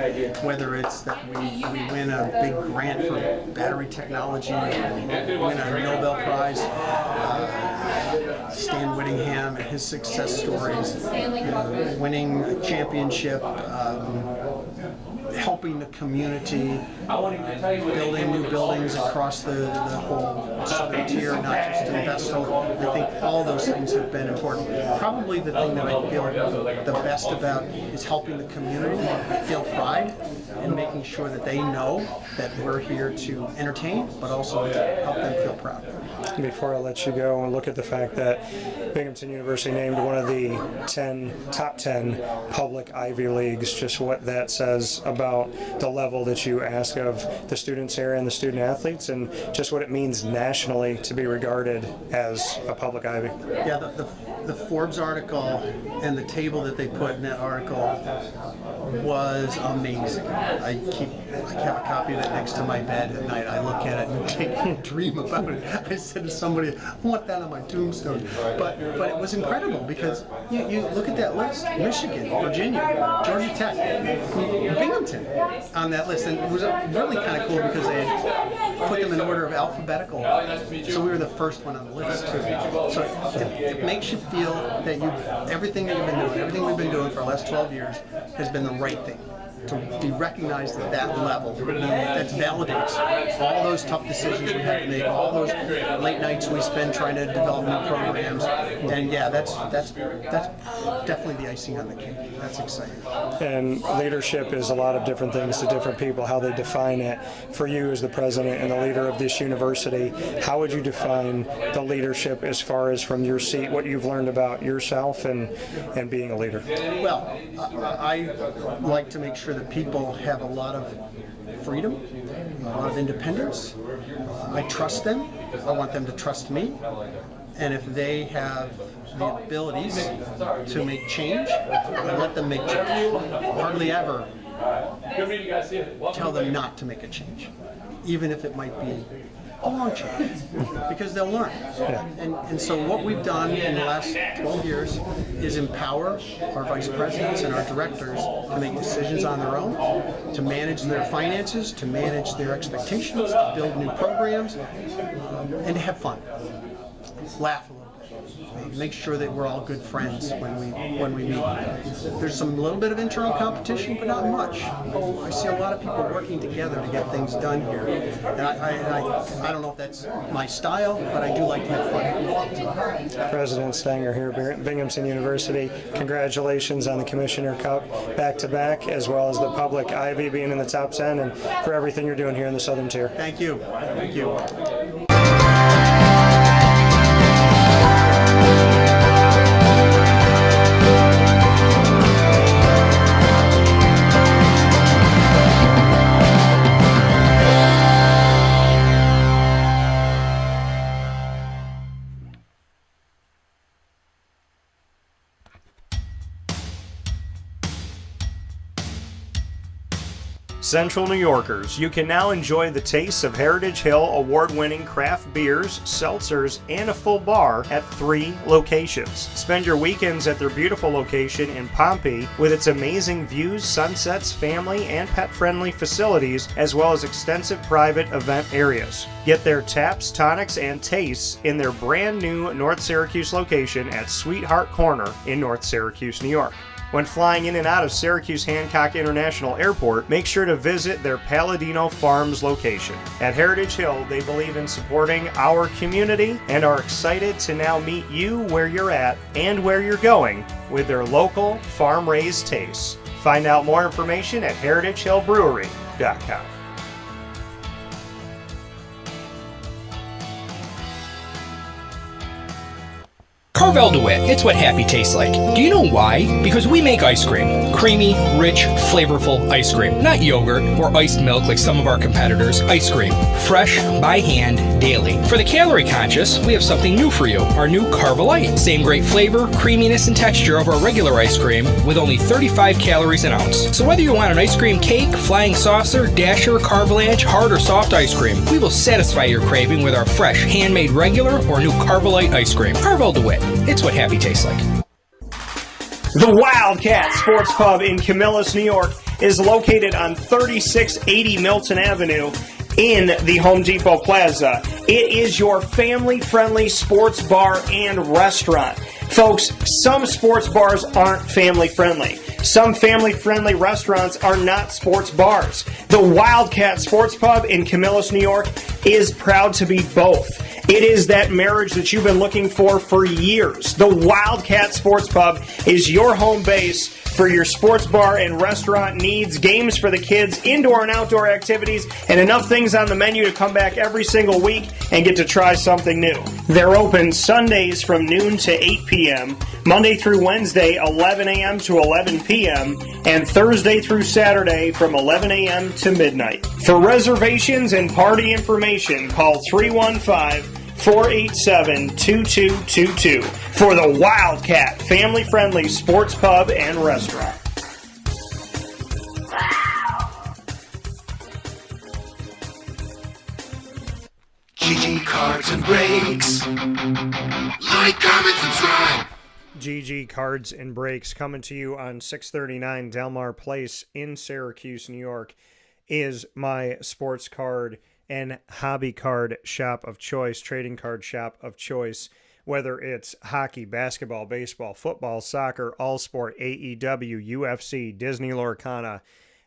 I: whether it's that we win a big grant for battery technology, or we win a Nobel Prize, Stan Whittingham and his success stories, winning a championship, helping the community, building new buildings across the whole southern tier, not just in Vestal. I think all those things have been important. Probably the thing that I feel the best about is helping the community feel pride and making sure that they know that we're here to entertain, but also to help them feel proud.
H: Before I let you go and look at the fact that Binghamton University named one of the top 10 public Ivy Leagues, just what that says about the level that you ask of the students here and the student athletes, and just what it means nationally to be regarded as a public Ivy.
I: Yeah, the Forbes article and the table that they put in that article was amazing. I have a copy of it next to my bed at night. I look at it and dream about it. I said to somebody, I want that on my tombstone. But it was incredible because you look at that list: Michigan, Virginia, Georgia Tech, Binghamton on that list, and it was really kind of cool because they had put them in order of alphabetical. So we were the first one on the list too. So it makes you feel that everything that you've been doing, everything we've been doing for the last 12 years has been the right thing. To be recognized at that level, that validates all those tough decisions we had to make, all those late nights we spend trying to develop new programs, and yeah, that's definitely the icing on the cake. That's exciting.
H: And leadership is a lot of different things to different people, how they define it. For you as the president and the leader of this university, how would you define the leadership as far as from your seat, what you've learned about yourself and being a leader?
I: Well, I like to make sure that people have a lot of freedom, a lot of independence. I trust them. I want them to trust me. And if they have the abilities to make change, I let them make change. Hardly ever tell them not to make a change, even if it might be a long change, because they'll learn. And so what we've done in the last 12 years is empower our vice presidents and our directors to make decisions on their own, to manage their finances, to manage their expectations, to build new programs, and to have fun. Laugh a little bit. Make sure that we're all good friends when we meet. There's some little bit of internal competition, but not much. I see a lot of people working together to get things done here, and I don't know if that's my style, but I do like to have fun.
H: President Stenger here at Binghamton University. Congratulations on the Commissioner Cup back-to-back, as well as the public Ivy being in the top 10, and for everything you're doing here in the Southern Tier.
I: Thank you. Thank you.
A: Central New Yorkers, you can now enjoy the taste of Heritage Hill award-winning craft beers, seltzers, and a full bar at 3 locations. Spend your weekends at their beautiful location in Pompey with its amazing views, sunsets, family, and pet-friendly facilities, as well as extensive private event areas. Get their taps, tonics, and tastes in their brand new North Syracuse location at Sweetheart Corner in North Syracuse, New York. When flying in and out of Syracuse Hancock International Airport, make sure to visit their Palladino Farms location. At Heritage Hill, they believe in supporting our community and are excited to now meet you where you're at and where you're going with their local farm-raised tastes. Find out more information at heritagehillbrewery.com.
J: Carvel DeWitt, it's what happy tastes like. Do you know why? Because we make ice cream. Creamy, rich, flavorful ice cream. Not yogurt or iced milk like some of our competitors. Ice cream. Fresh, by hand, daily. For the calorie conscious, we have something new for you. Our new Carvelite. Same great flavor, creaminess, and texture of our regular ice cream with only 35 calories an ounce. So whether you want an ice cream cake, flying saucer, dasher, carvalanche, hard or soft ice cream, we will satisfy your craving with our fresh, handmade regular or new Carvelite ice cream. Carvel DeWitt. It's what happy tastes like.
H: The Wildcat Sports Pub in Camillus, New York is located on 3680 Milton Avenue in the Home Depot Plaza. It is your family-friendly sports bar and restaurant. Folks, some sports bars aren't family-friendly. Some family-friendly restaurants are not sports bars. The Wildcat Sports Pub in Camillus, New York is proud to be both. It is that marriage that you've been looking for years. The Wildcat Sports Pub is your home base for your sports bar and restaurant needs, games for the kids, indoor and outdoor activities, and enough things on the menu to come back every single week and get to try something new. They're open Sundays from noon to 8 p.m., Monday through Wednesday, 11 a.m. to 11 p.m., and Thursday through Saturday from 11 a.m. to midnight. For reservations and party information, call 315-487-2222 for the Wildcat family-friendly sports pub and restaurant.
K: GG Cards and Breaks. Like, comment, subscribe.
H: GG Cards and Breaks, coming to you on 639 Delmar Place in Syracuse, New York, is my sports card and hobby card shop of choice, trading card shop of choice, whether it's hockey, basketball, baseball, football, soccer, all sport, AEW, UFC, Disney Lorcana,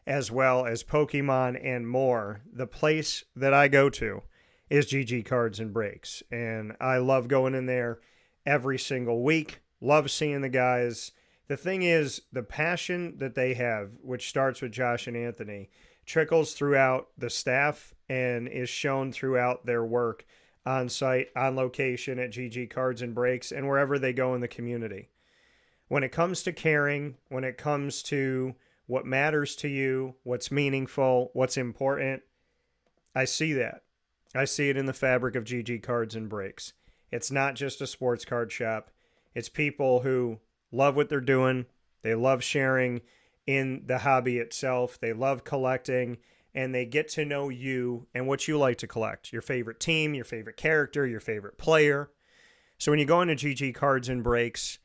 H: as well as Pokemon and more. The place that I go to is GG Cards and Breaks, and I love going in there every single week. Love seeing the guys. The thing is, the passion that they have, which starts with Josh and Anthony, trickles throughout the staff and is shown throughout their work on site, on location at GG Cards and Breaks, and wherever they go in the community. When it comes to caring, when it comes to what matters to you, what's meaningful, what's important, I see that. I see it in the fabric of GG Cards and Breaks. It's not just a sports card shop. It's people who love what they're doing. They love sharing in the hobby itself. They love collecting, and they get to know you and what you like to collect. Your favorite team, your favorite character, your favorite player. So when you go into GG Cards and Breaks,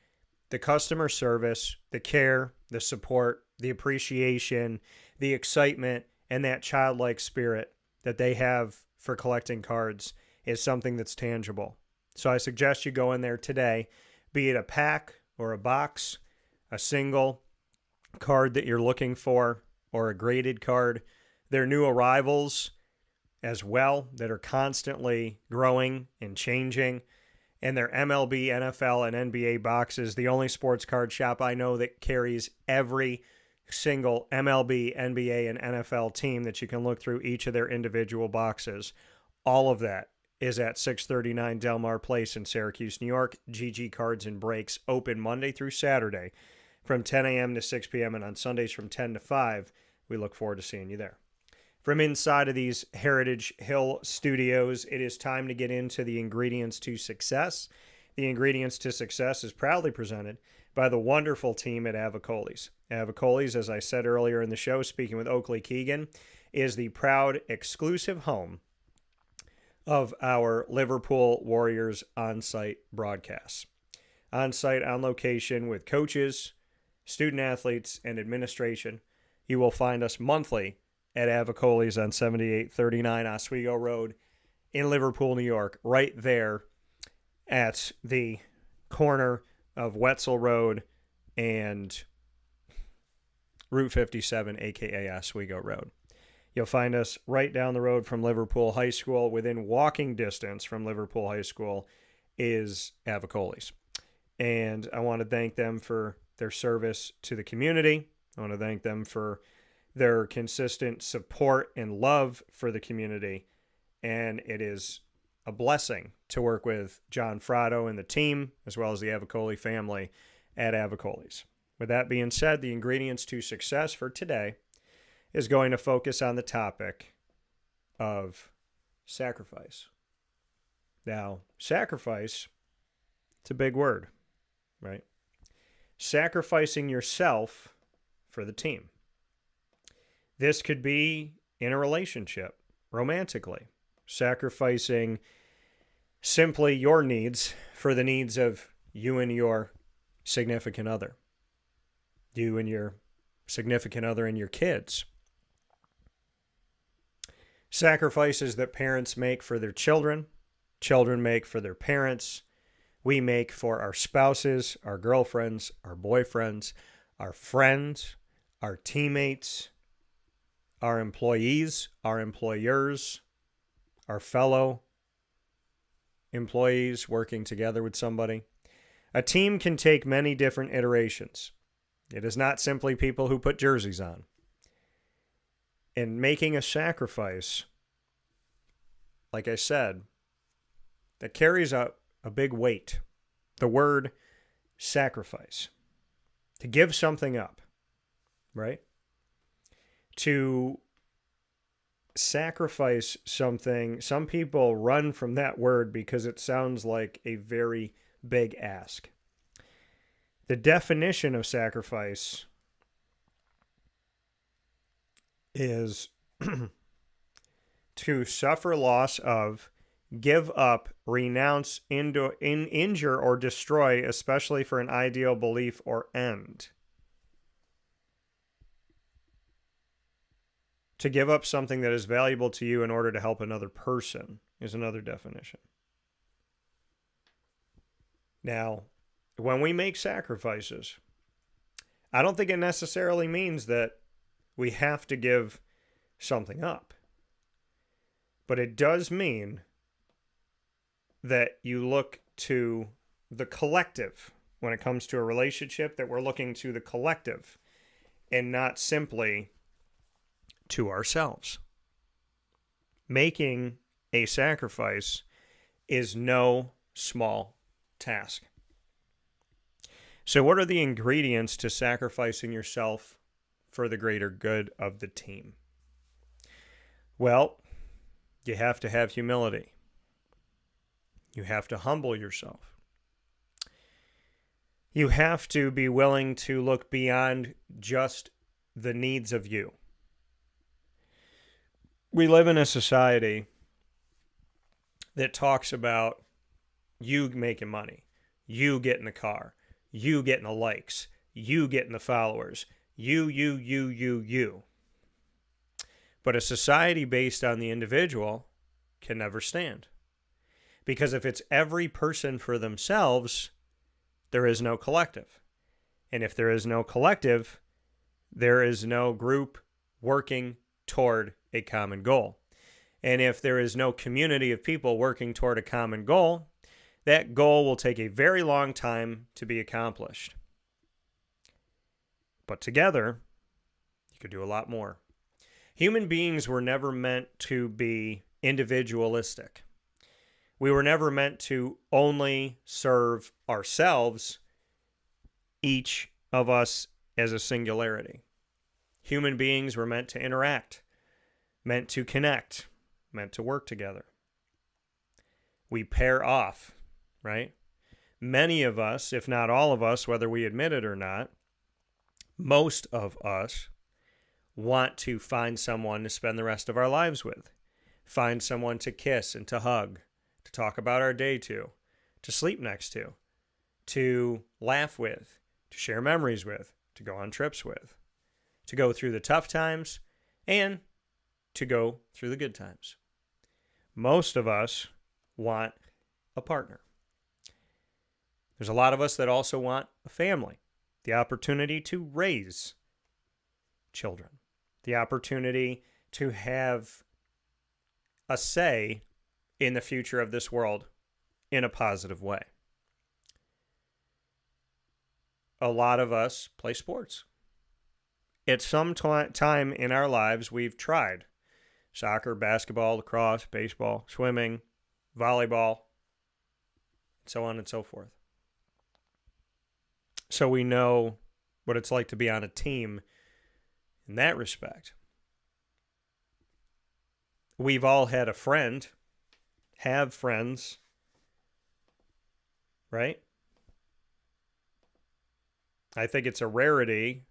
H: the customer service, the care, the support, the appreciation, the excitement, and that childlike spirit that they have for collecting cards is something that's tangible. So I suggest you go in there today, be it a pack or a box, a single card that you're looking for, or a graded card. There are new arrivals as well that are constantly growing and changing. And their MLB, NFL, and NBA boxes, the only sports card shop I know that carries every single MLB, NBA, and NFL team that you can look through each of their individual boxes. All of that is at 639 Delmar Place in Syracuse, New York. GG Cards and Breaks, open Monday through Saturday from 10 a.m. to 6 p.m. and on Sundays from 10 to 5. We look forward to seeing you there. From inside of these Heritage Hill studios, it is time to get into the ingredients to success. The ingredients to success is proudly presented by the wonderful team at Avicolli's. Avicolli's, as I said earlier in the show, speaking with Oakley Keegan, is the proud exclusive home of our Liverpool Warriors on-site broadcasts. On-site, on location with coaches, student athletes, and administration. You will find us monthly at Avicolli's on 7839 Oswego Road in Liverpool, New York, right there at the corner of Wetzel Road and Route 57, a.k.a. Oswego Road. You'll find us right down the road from Liverpool High School. Within walking distance from Liverpool High School is Avicolli's. And I want to thank them for their service to the community. I want to thank them for their consistent support and love for the community. And it is a blessing to work with John Fratto and the team, as well as the Avicolli family at Avicolli's. With that being said, the ingredients to success for today is going to focus on the topic of sacrifice. Now, sacrifice, it's a big word, right? Sacrificing yourself for the team. This could be in a relationship, romantically, sacrificing simply your needs for the needs of you and your significant other. You and your significant other and your kids. Sacrifices that parents make for their children, children make for their parents, we make for our spouses, our girlfriends, our boyfriends, our friends, our teammates, our employees, our employers, our fellow employees working together with somebody. A team can take many different iterations. It is not simply people who put jerseys on. And making a sacrifice, like I said, that carries a big weight. The word sacrifice. To give something up, right? To sacrifice something, some people run from that word because it sounds like a very big ask. The definition of sacrifice is to suffer loss of, give up, renounce, injure, or destroy, especially for an ideal belief or end. To give up something that is valuable to you in order to help another person is another definition. Now, when we make sacrifices, I don't think it necessarily means that we have to give something up. But it does mean that you look to the collective when it comes to a relationship, that we're looking to the collective and not simply to ourselves. Making a sacrifice is no small task. So what are the ingredients to sacrificing yourself for the greater good of the team? Well, you have to have humility. You have to humble yourself. You have to be willing to look beyond just the needs of you. We live in a society that talks about you making money, you getting the car, you getting the likes, you getting the followers, you. But a society based on the individual can never stand. Because if it's every person for themselves, there is no collective. And if there is no collective, there is no group working toward a common goal. And if there is no community of people working toward a common goal, that goal will take a very long time to be accomplished. But together, you could do a lot more. Human beings were never meant to be individualistic. We were never meant to only serve ourselves, each of us as a singularity. Human beings were meant to interact, meant to connect, meant to work together. We pair off, right? Many of us, if not all of us, whether we admit it or not, most of us want to find someone to spend the rest of our lives with. Find someone to kiss and to hug, to talk about our day to sleep next to laugh with, to share memories with, to go on trips with, to go through the tough times, and to go through the good times. Most of us want a partner. There's a lot of us that also want a family, the opportunity to raise children, the opportunity to have a say in the future of this world in a positive way. A lot of us play sports. At some time in our lives, we've tried soccer, basketball, lacrosse, baseball, swimming, volleyball, so on and so forth. So we know what it's like to be on a team in that respect. We've all had a friend, have friends, right? I think it's a rarity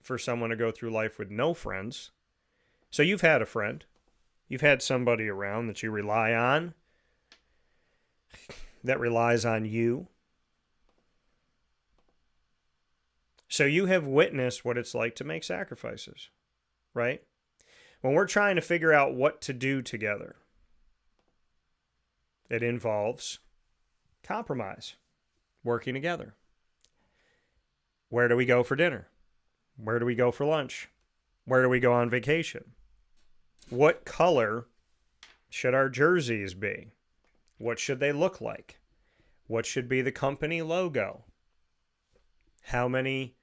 H: for someone to go through life with no friends. So you've had a friend. You've had somebody around that you rely on, that relies on you. So you have witnessed what it's like to make sacrifices, right? When we're trying to figure out what to do together, it involves compromise, working together. Where do we go for dinner? Where do we go for lunch? Where do we go on vacation? What color should our jerseys be? What should they look like? What should be the company logo? How many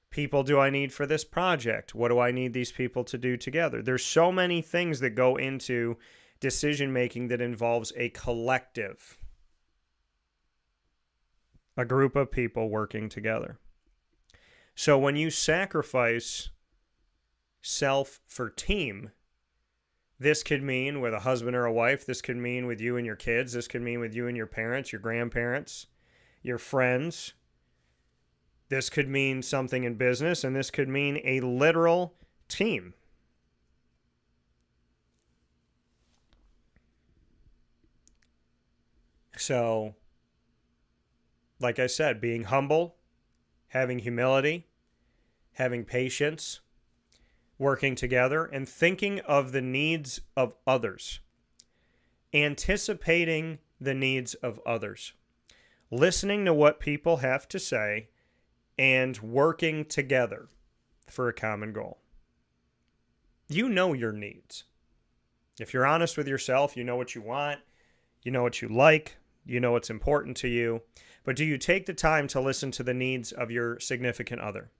H: people do I need for this project? What do I need these people to do together? There's so many things that go into decision making that involves a collective, a group of people working together. So when you sacrifice self for team, this could mean with a husband or a wife, this could mean with you and your kids, this could mean with you and your parents, your grandparents, your friends. This could mean something in business, and this could mean a literal team. So, like I said, being humble, having humility, having patience, working together, and thinking of the needs of others. Anticipating the needs of others. Listening to what people have to say and working together for a common goal. You know your needs. If you're honest with yourself, you know what you want, you know what you like, you know what's important to you. But do you take the time to listen to the needs of your significant other?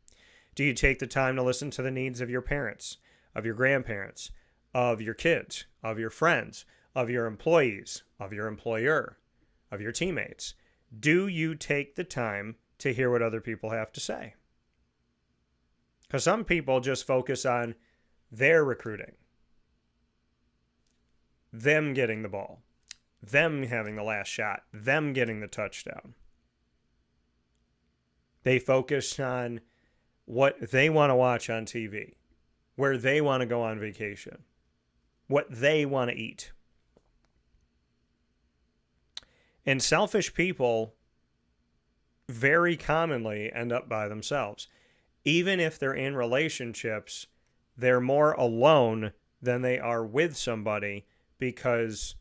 H: Do you take the time to listen to the needs of your parents, of your grandparents, of your kids, of your friends, of your employees, of your employer, of your teammates? Do you take the time to hear what other people have to say? Because some people just focus on their recruiting, them getting the ball, them having the last shot, them getting the touchdown. They focus on what they want to watch on TV, where they want to go on vacation, what they want to eat. And selfish people very commonly end up by themselves. Even if they're in relationships, they're more alone than they are with somebody, because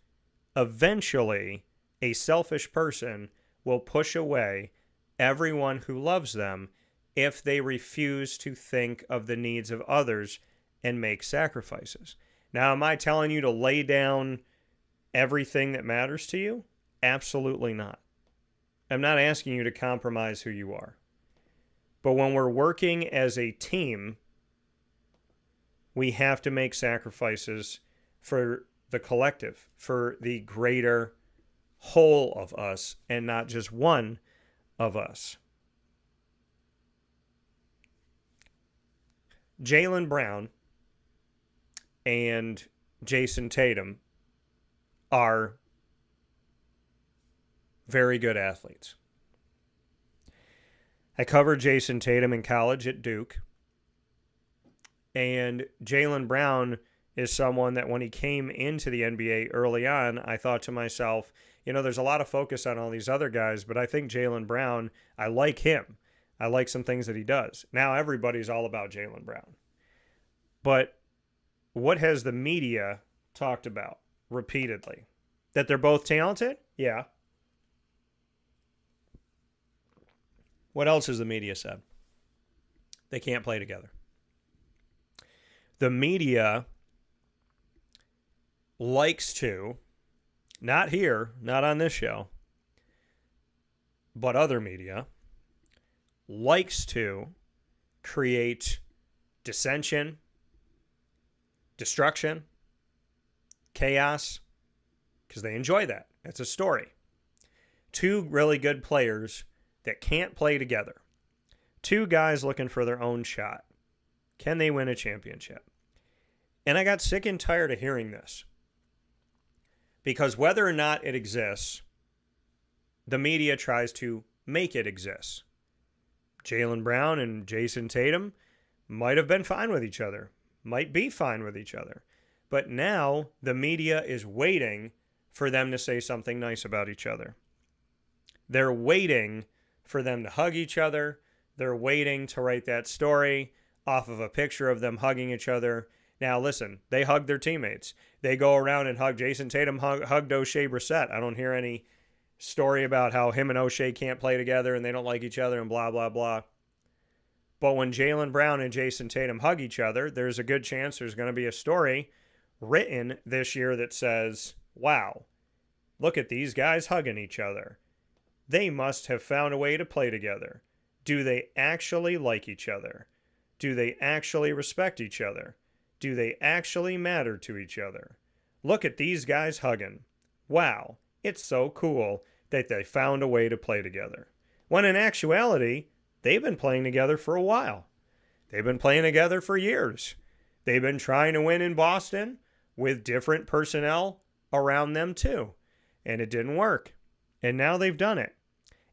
H: eventually a selfish person will push away everyone who loves them if they refuse to think of the needs of others and make sacrifices. Now, am I telling you to lay down everything that matters to you? Absolutely not. I'm not asking you to compromise who you are. But when we're working as a team, we have to make sacrifices for the collective, for the greater whole of us, and not just one of us. Jaylen Brown and Jason Tatum are very good athletes. I covered Jason Tatum in college at Duke. And Jaylen Brown is someone that when he came into the NBA early on, I thought to myself, there's a lot of focus on all these other guys, but I think Jaylen Brown, I like him. I like some things that he does. Now everybody's all about Jaylen Brown. But what has the media talked about repeatedly? That they're both talented? Yeah. What else has the media said? They can't play together. The media likes to, not here, not on this show, but other media, likes to create dissension, destruction, chaos, because they enjoy that. It's a story. Two really good players that can't play together. Two guys looking for their own shot. Can they win a championship? And I got sick and tired of hearing this. Because whether or not it exists, the media tries to make it exist. Jaylen Brown and Jason Tatum might have been fine with each other, might be fine with each other. But now the media is waiting for them to say something nice about each other. They're waiting for them to hug each other, They're waiting to write that story off of a picture of them hugging each other. Now, listen, they hug their teammates. They go around and hug. Jason Tatum hugged O'Shea Brissett. I don't hear any story about how him and O'Shea can't play together and they don't like each other and blah, blah, blah. But when Jaylen Brown and Jason Tatum hug each other, there's a good chance there's going to be a story written this year that says, wow, look at these guys hugging each other. They must have found a way to play together. Do they actually like each other? Do they actually respect each other? Do they actually matter to each other? Look at these guys hugging. Wow, it's so cool that they found a way to play together. When in actuality, they've been playing together for a while. They've been playing together for years. They've been trying to win in Boston with different personnel around them too. And it didn't work. And now they've done it.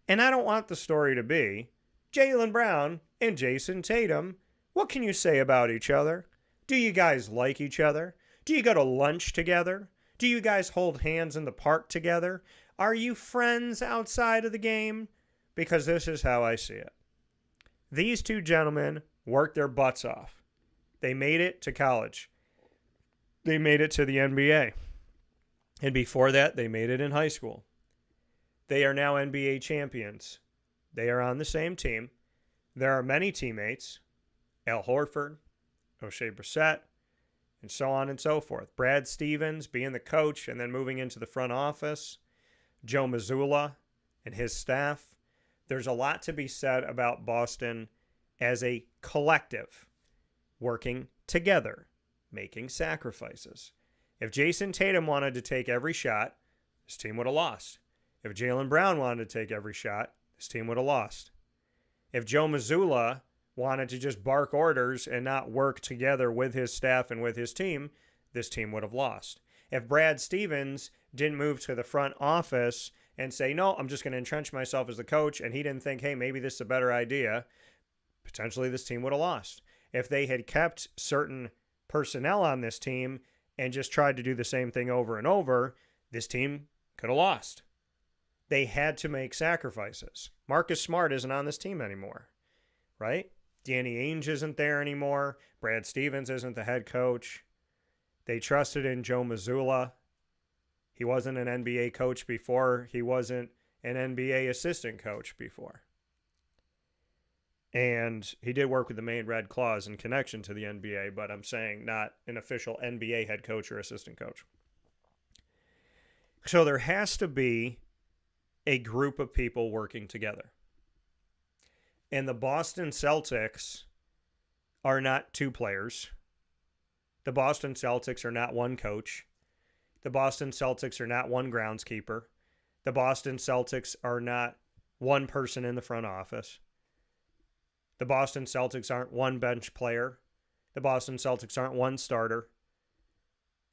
H: And I don't want the story to be Jaylen Brown and Jason Tatum. What can you say about each other? Do you guys like each other? Do you go to lunch together? Do you guys hold hands in the park together? Are you friends outside of the game? Because this is how I see it. These two gentlemen worked their butts off. They made it to college. They made it to the NBA. And before that, they made it in high school. They are now NBA champions. They are on the same team. There are many teammates, Al Horford, O'Shea Brissett, and so on and so forth. Brad Stevens being the coach and then moving into the front office. Joe Mazzulla and his staff. There's a lot to be said about Boston as a collective, working together, making sacrifices. If Jason Tatum wanted to take every shot, his team would have lost. If Jaylen Brown wanted to take every shot, his team would have lost. If Joe Mazzulla wanted to just bark orders and not work together with his staff and with his team, this team would have lost. If Brad Stevens didn't move to the front office and say, no, I'm just going to entrench myself as the coach, and he didn't think, hey, maybe this is a better idea, potentially this team would have lost. If they had kept certain personnel on this team and just tried to do the same thing over and over, this team could have lost. They had to make sacrifices. Marcus Smart isn't on this team anymore, right? Danny Ainge isn't there anymore. Brad Stevens isn't the head coach. They trusted in Joe Mazzulla. He wasn't an NBA coach before. He wasn't an NBA assistant coach before. And he did work with the Maine Red Claws in connection to the NBA, but I'm saying not an official NBA head coach or assistant coach. So there has to be a group of people working together. And the Boston Celtics are not two players. The Boston Celtics are not one coach. The Boston Celtics are not one groundskeeper. The Boston Celtics are not one person in the front office. The Boston Celtics aren't one bench player. The Boston Celtics aren't one starter.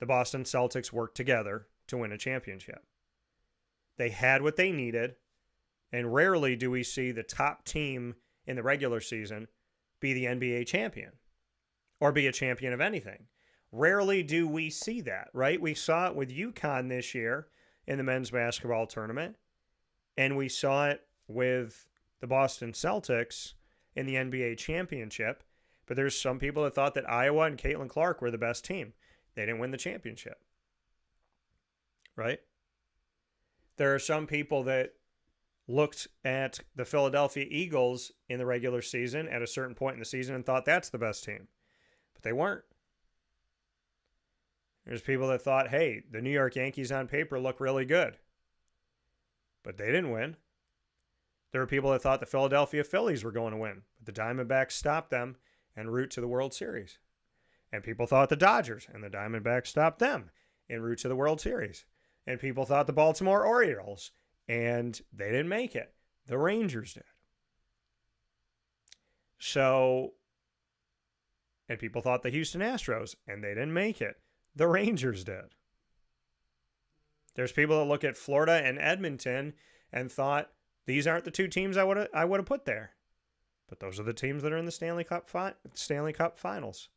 H: The Boston Celtics work together to win a championship. They had what they needed, and rarely do we see the top team in the regular season be the NBA champion or be a champion of anything. Rarely do we see that, right? We saw it with UConn this year in the men's basketball tournament, and we saw it with the Boston Celtics in the NBA championship, but there's some people that thought that Iowa and Caitlin Clark were the best team. They didn't win the championship, right? There are some people that looked at the Philadelphia Eagles in the regular season at a certain point in the season and thought that's the best team, but they weren't. There's people that thought, hey, the New York Yankees on paper look really good, but they didn't win. There were people that thought the Philadelphia Phillies were going to win, but the Diamondbacks stopped them en route to the World Series. And people thought the Dodgers and the Diamondbacks stopped them en route to the World Series. And people thought the Baltimore Orioles, and they didn't make it. The Rangers did. So, and people thought the Houston Astros, and they didn't make it. The Rangers did. There's people that look at Florida and Edmonton and thought, these aren't the two teams I would have put there. But those are the teams that are in the Stanley Cup Finals.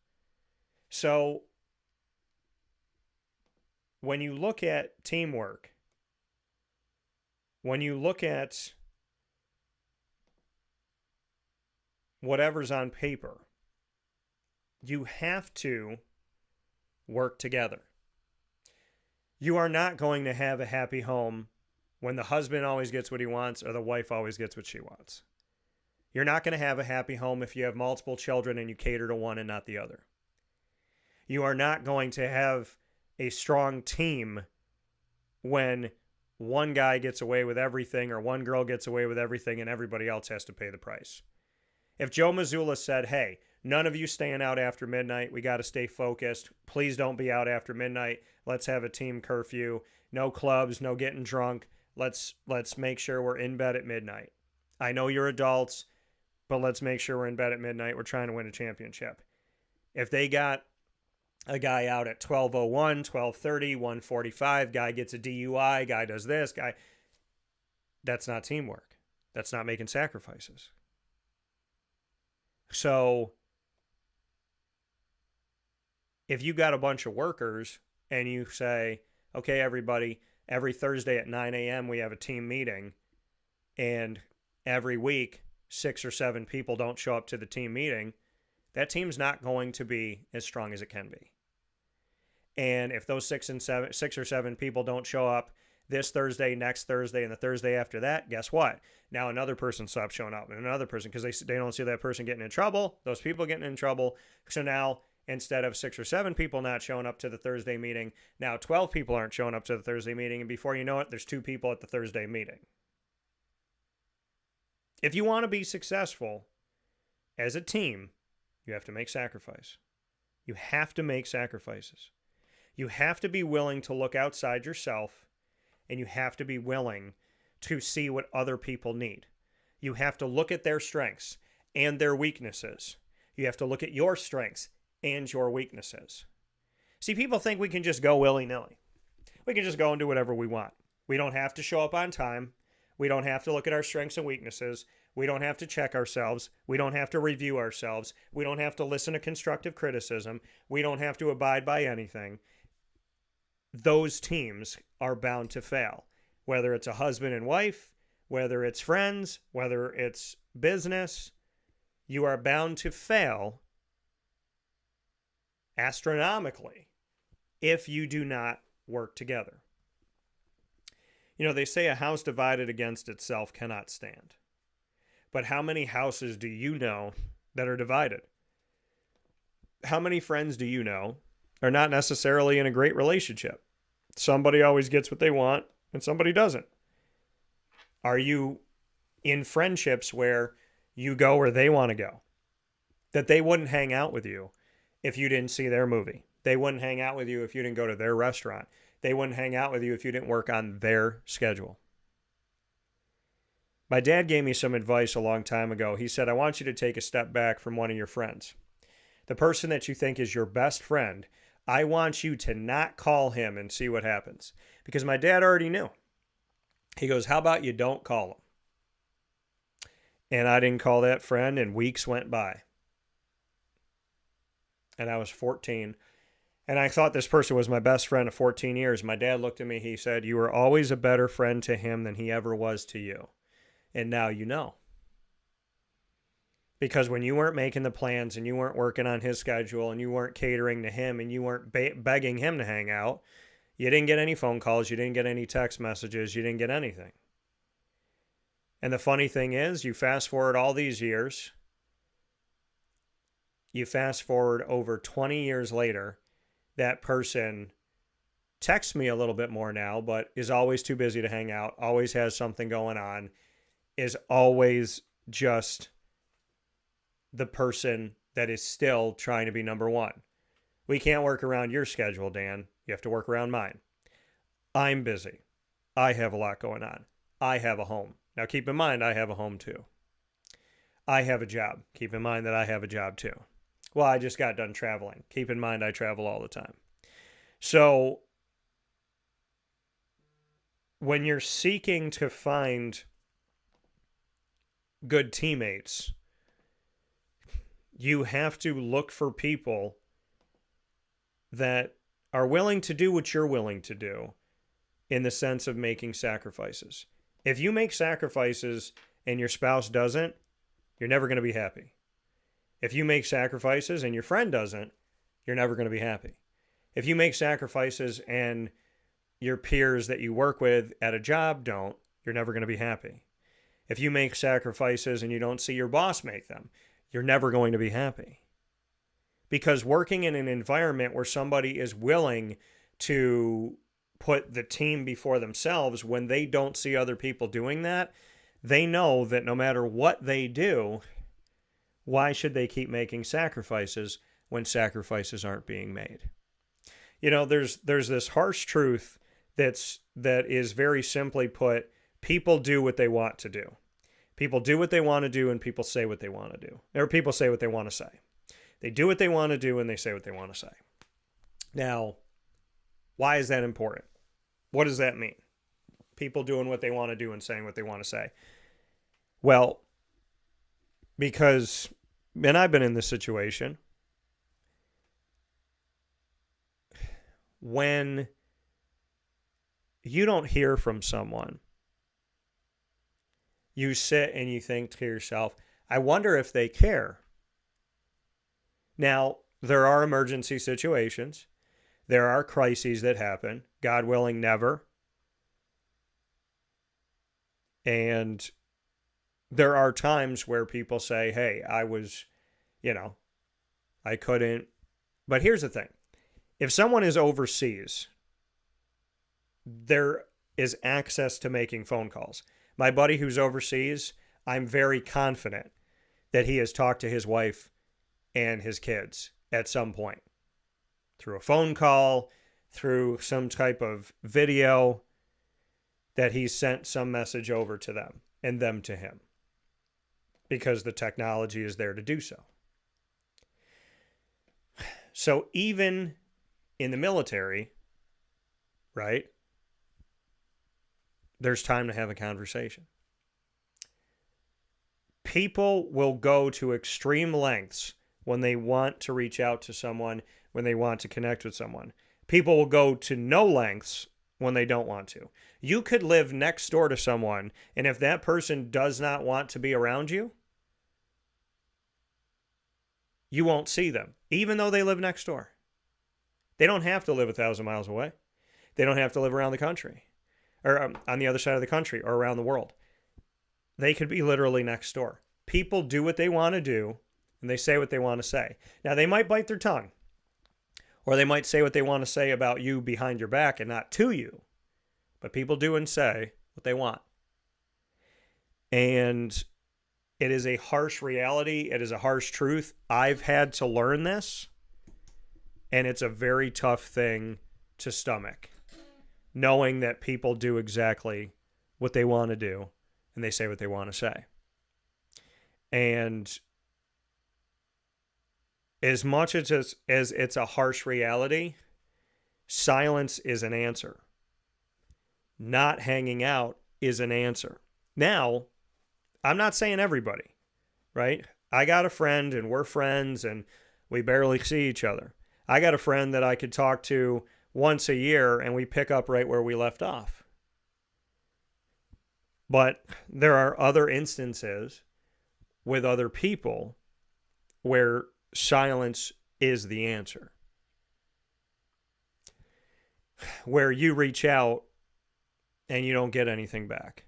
H: So, when you look at teamwork, when you look at whatever's on paper. You have to work together. You are not going to have a happy home when the husband always gets what he wants or the wife always gets what she wants. You're not going to have a happy home if you have multiple children and you cater to one and not the other. You are not going to have a strong team when one guy gets away with everything or one girl gets away with everything and everybody else has to pay the price. If Joe Mazzulla said, hey, none of you staying out after midnight, we got to stay focused. Please don't be out after midnight. Let's have a team curfew. No clubs, no getting drunk. Let's make sure we're in bed at midnight. I know you're adults, but let's make sure we're in bed at midnight. We're trying to win a championship. If they got a guy out at 12:01, 12:30, 1:45, guy gets a DUI, guy does this, guy, that's not teamwork. That's not making sacrifices. So if you got a bunch of workers and you say, okay, everybody, every Thursday at 9 a.m. we have a team meeting, and every week 6 or 7 people don't show up to the team meeting, that team's not going to be as strong as it can be. And if those 6 or 7 people don't show up this Thursday, next Thursday, and the Thursday after that, guess what? Now another person stops showing up, and another person, because they don't see that person getting in trouble, those people getting in trouble. So now, instead of 6 or 7 people not showing up to the Thursday meeting, now 12 people aren't showing up to the Thursday meeting, and before you know it, there's 2 people at the Thursday meeting. If you want to be successful as a team, you have to make sacrifice. You have to make sacrifices. You have to be willing to look outside yourself, and you have to be willing to see what other people need. You have to look at their strengths and their weaknesses. You have to look at your strengths and your weaknesses. See, people think we can just go willy-nilly. We can just go and do whatever we want. We don't have to show up on time. We don't have to look at our strengths and weaknesses. We don't have to check ourselves. We don't have to review ourselves. We don't have to listen to constructive criticism. We don't have to abide by anything. Those teams are bound to fail. Whether it's a husband and wife, whether it's friends, whether it's business, you are bound to fail astronomically if you do not work together. You know, they say a house divided against itself cannot stand. But how many houses do you know that are divided? How many friends do you know are not necessarily in a great relationship? Somebody always gets what they want and somebody doesn't. Are you in friendships where you go where they want to go? That they wouldn't hang out with you if you didn't see their movie. They wouldn't hang out with you if you didn't go to their restaurant. They wouldn't hang out with you if you didn't work on their schedule. My dad gave me some advice a long time ago. He said, I want you to take a step back from one of your friends. The person that you think is your best friend, I want you to not call him and see what happens. Because my dad already knew. He goes, how about you don't call him? And I didn't call that friend, and weeks went by. And I was 14. And I thought this person was my best friend of 14 years. My dad looked at me. He said, you were always a better friend to him than he ever was to you. And now you know. Because when you weren't making the plans and you weren't working on his schedule and you weren't catering to him and you weren't begging him to hang out, you didn't get any phone calls, you didn't get any text messages, you didn't get anything. And the funny thing is, you fast forward all these years, you fast forward over 20 years later, that person texts me a little bit more now, but is always too busy to hang out, always has something going on, is always just the person that is still trying to be number one. We can't work around your schedule, Dan. You have to work around mine. I'm busy. I have a lot going on. I have a home. Now keep in mind, I have a home too. I have a job. Keep in mind that I have a job too. Well, I just got done traveling. Keep in mind, I travel all the time. So when you're seeking to find good teammates, you have to look for people that are willing to do what you're willing to do in the sense of making sacrifices. If you make sacrifices and your spouse doesn't, you're never going to be happy. If you make sacrifices and your friend doesn't, you're never going to be happy. If you make sacrifices and your peers that you work with at a job don't, you're never going to be happy. If you make sacrifices and you don't see your boss make them, you're never going to be happy. Because working in an environment where somebody is willing to put the team before themselves, when they don't see other people doing that, they know that no matter what they do, why should they keep making sacrifices when sacrifices aren't being made? You know, there's this harsh truth that is very simply put, people do what they want to do. People do what they want to do, and people say what they want to do. Or people say what they want to say. They do what they want to do, and they say what they want to say. Now, why is that important? What does that mean? People doing what they want to do and saying what they want to say. Well, because, and I've been in this situation, when you don't hear from someone, you sit and you think to yourself, I wonder if they care. Now, there are emergency situations. There are crises that happen. God willing, never. And there are times where people say, hey, I couldn't. But here's the thing. If someone is overseas, there is access to making phone calls. My buddy who's overseas, I'm very confident that he has talked to his wife and his kids at some point. Through a phone call, through some type of video, that he sent some message over to them and them to him. Because the technology is there to do so. So even in the military, right, there's time to have a conversation. People will go to extreme lengths when they want to reach out to someone, when they want to connect with someone. People will go to no lengths when they don't want to. You could live next door to someone, and if that person does not want to be around you, you won't see them, even though they live next door. They don't have to live 1,000 miles away. They don't have to live around the country, or on the other side of the country, or around the world. They could be literally next door. People do what they want to do, and they say what they want to say. Now, they might bite their tongue, or they might say what they want to say about you behind your back and not to you. But people do and say what they want. And it is a harsh reality. It is a harsh truth. I've had to learn this, and it's a very tough thing to stomach, knowing that people do exactly what they want to do, and they say what they want to say. And as much as it's a harsh reality, silence is an answer. Not hanging out is an answer. Now, I'm not saying everybody, right? I got a friend and we're friends and we barely see each other. I got a friend that I could talk to once a year and we pick up right where we left off. But there are other instances with other people where silence is the answer. Where you reach out and you don't get anything back.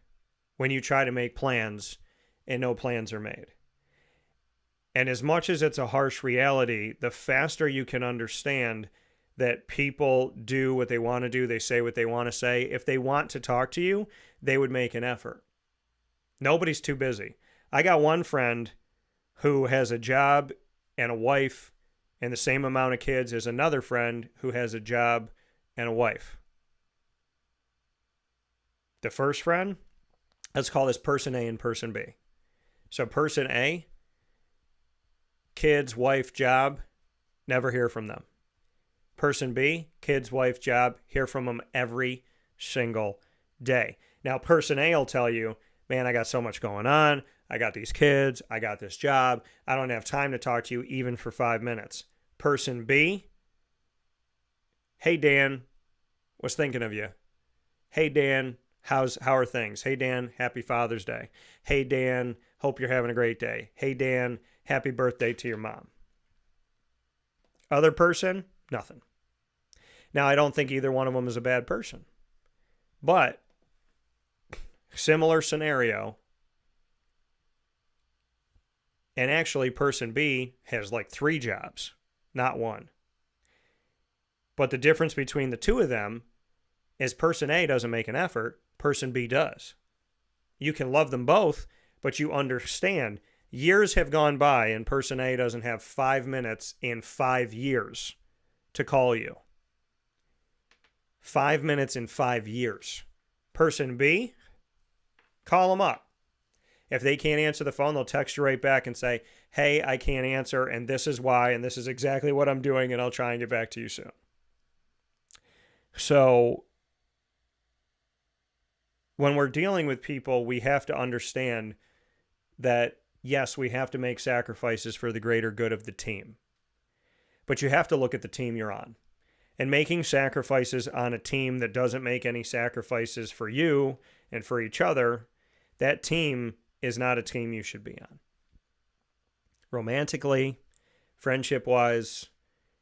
H: When you try to make plans and no plans are made. And as much as it's a harsh reality, the faster you can understand that people do what they want to do, they say what they want to say. If they want to talk to you, they would make an effort. Nobody's too busy. I got one friend who has a job and a wife and the same amount of kids as another friend who has a job and a wife. The first friend, let's call this person A and person B. So person A, kids, wife, job, never hear from them. Person B, kids, wife, job, hear from them every single day. Now, person A will tell you, man, I got so much going on. I got these kids. I got this job. I don't have time to talk to you even for 5 minutes. Person B, hey, Dan, was thinking of you. Hey, Dan, How are things? Hey, Dan, happy Father's Day. Hey, Dan, hope you're having a great day. Hey, Dan, happy birthday to your mom. Other person, nothing. Now, I don't think either one of them is a bad person. But, similar scenario. And actually, person B has like 3 jobs, not 1. But the difference between the 2 of them is person A doesn't make an effort, person B does. You can love them both, but you understand years have gone by and person A doesn't have 5 minutes in 5 years to call you. 5 minutes in 5 years. Person B, call them up. If they can't answer the phone, they'll text you right back and say, hey, I can't answer, and this is why, and this is exactly what I'm doing, and I'll try and get back to you soon. So, when we're dealing with people, we have to understand that, yes, we have to make sacrifices for the greater good of the team. But you have to look at the team you're on. And making sacrifices on a team that doesn't make any sacrifices for you and for each other, that team is not a team you should be on. Romantically, friendship-wise,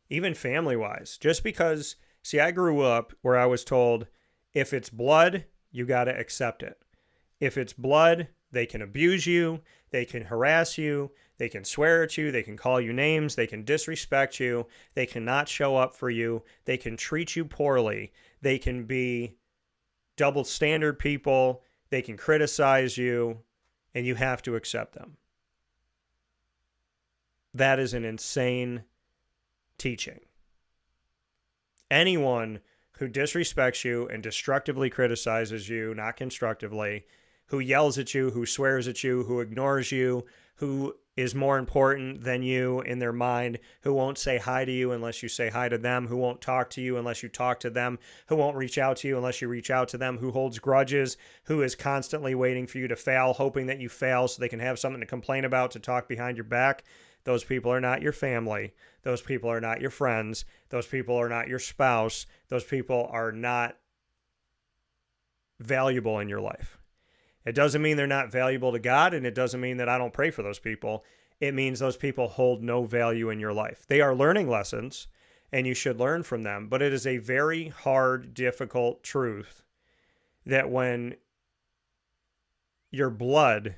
H: even family-wise. Just because, see, I grew up where I was told, if it's blood, you got to accept it. If it's blood, they can abuse you, they can harass you, they can swear at you, they can call you names, they can disrespect you, they cannot show up for you, they can treat you poorly, they can be double standard people, they can criticize you, and you have to accept them. That is an insane teaching. Anyone who disrespects you and destructively criticizes you, not constructively, who yells at you, who swears at you, who ignores you, who is more important than you in their mind, who won't say hi to you unless you say hi to them, who won't talk to you unless you talk to them, who won't reach out to you unless you reach out to them, who holds grudges, who is constantly waiting for you to fail, hoping that you fail so they can have something to complain about, to talk behind your back. Those people are not your family. Those people are not your friends. Those people are not your spouse. Those people are not valuable in your life. It doesn't mean they're not valuable to God, and it doesn't mean that I don't pray for those people. It means those people hold no value in your life. They are learning lessons, and you should learn from them, but it is a very hard, difficult truth that when your blood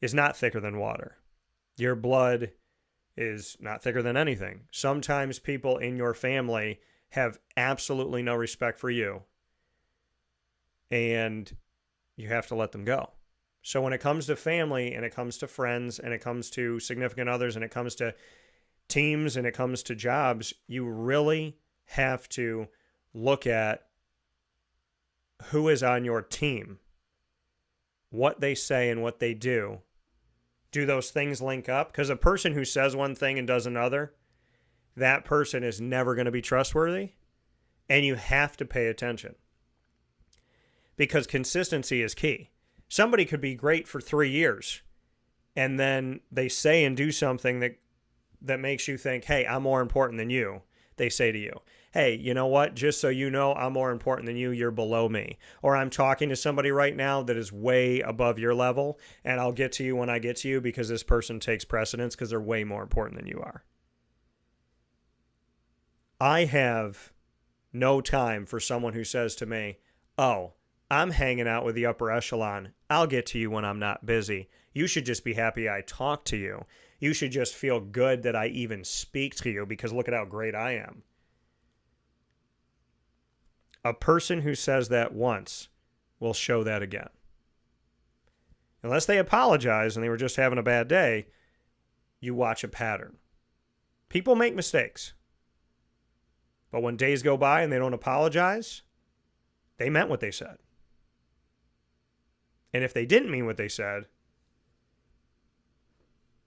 H: is not thicker than water, your blood is not thicker than anything. Sometimes people in your family have absolutely no respect for you, and you have to let them go. So when it comes to family and it comes to friends and it comes to significant others and it comes to teams and it comes to jobs, you really have to look at who is on your team, what they say and what they do. Do those things link up? Because a person who says one thing and does another, that person is never going to be trustworthy, and you have to pay attention. Because consistency is key. Somebody could be great for 3 years, and then they say and do something that makes you think, hey, I'm more important than you. They say to you, hey, you know what? Just so you know, I'm more important than you. You're below me. Or I'm talking to somebody right now that is way above your level, and I'll get to you when I get to you because this person takes precedence because they're way more important than you are. I have no time for someone who says to me, oh, I'm hanging out with the upper echelon. I'll get to you when I'm not busy. You should just be happy I talk to you. You should just feel good that I even speak to you because look at how great I am. A person who says that once will show that again. Unless they apologize and they were just having a bad day, you watch a pattern. People make mistakes. But when days go by and they don't apologize, they meant what they said. And if they didn't mean what they said,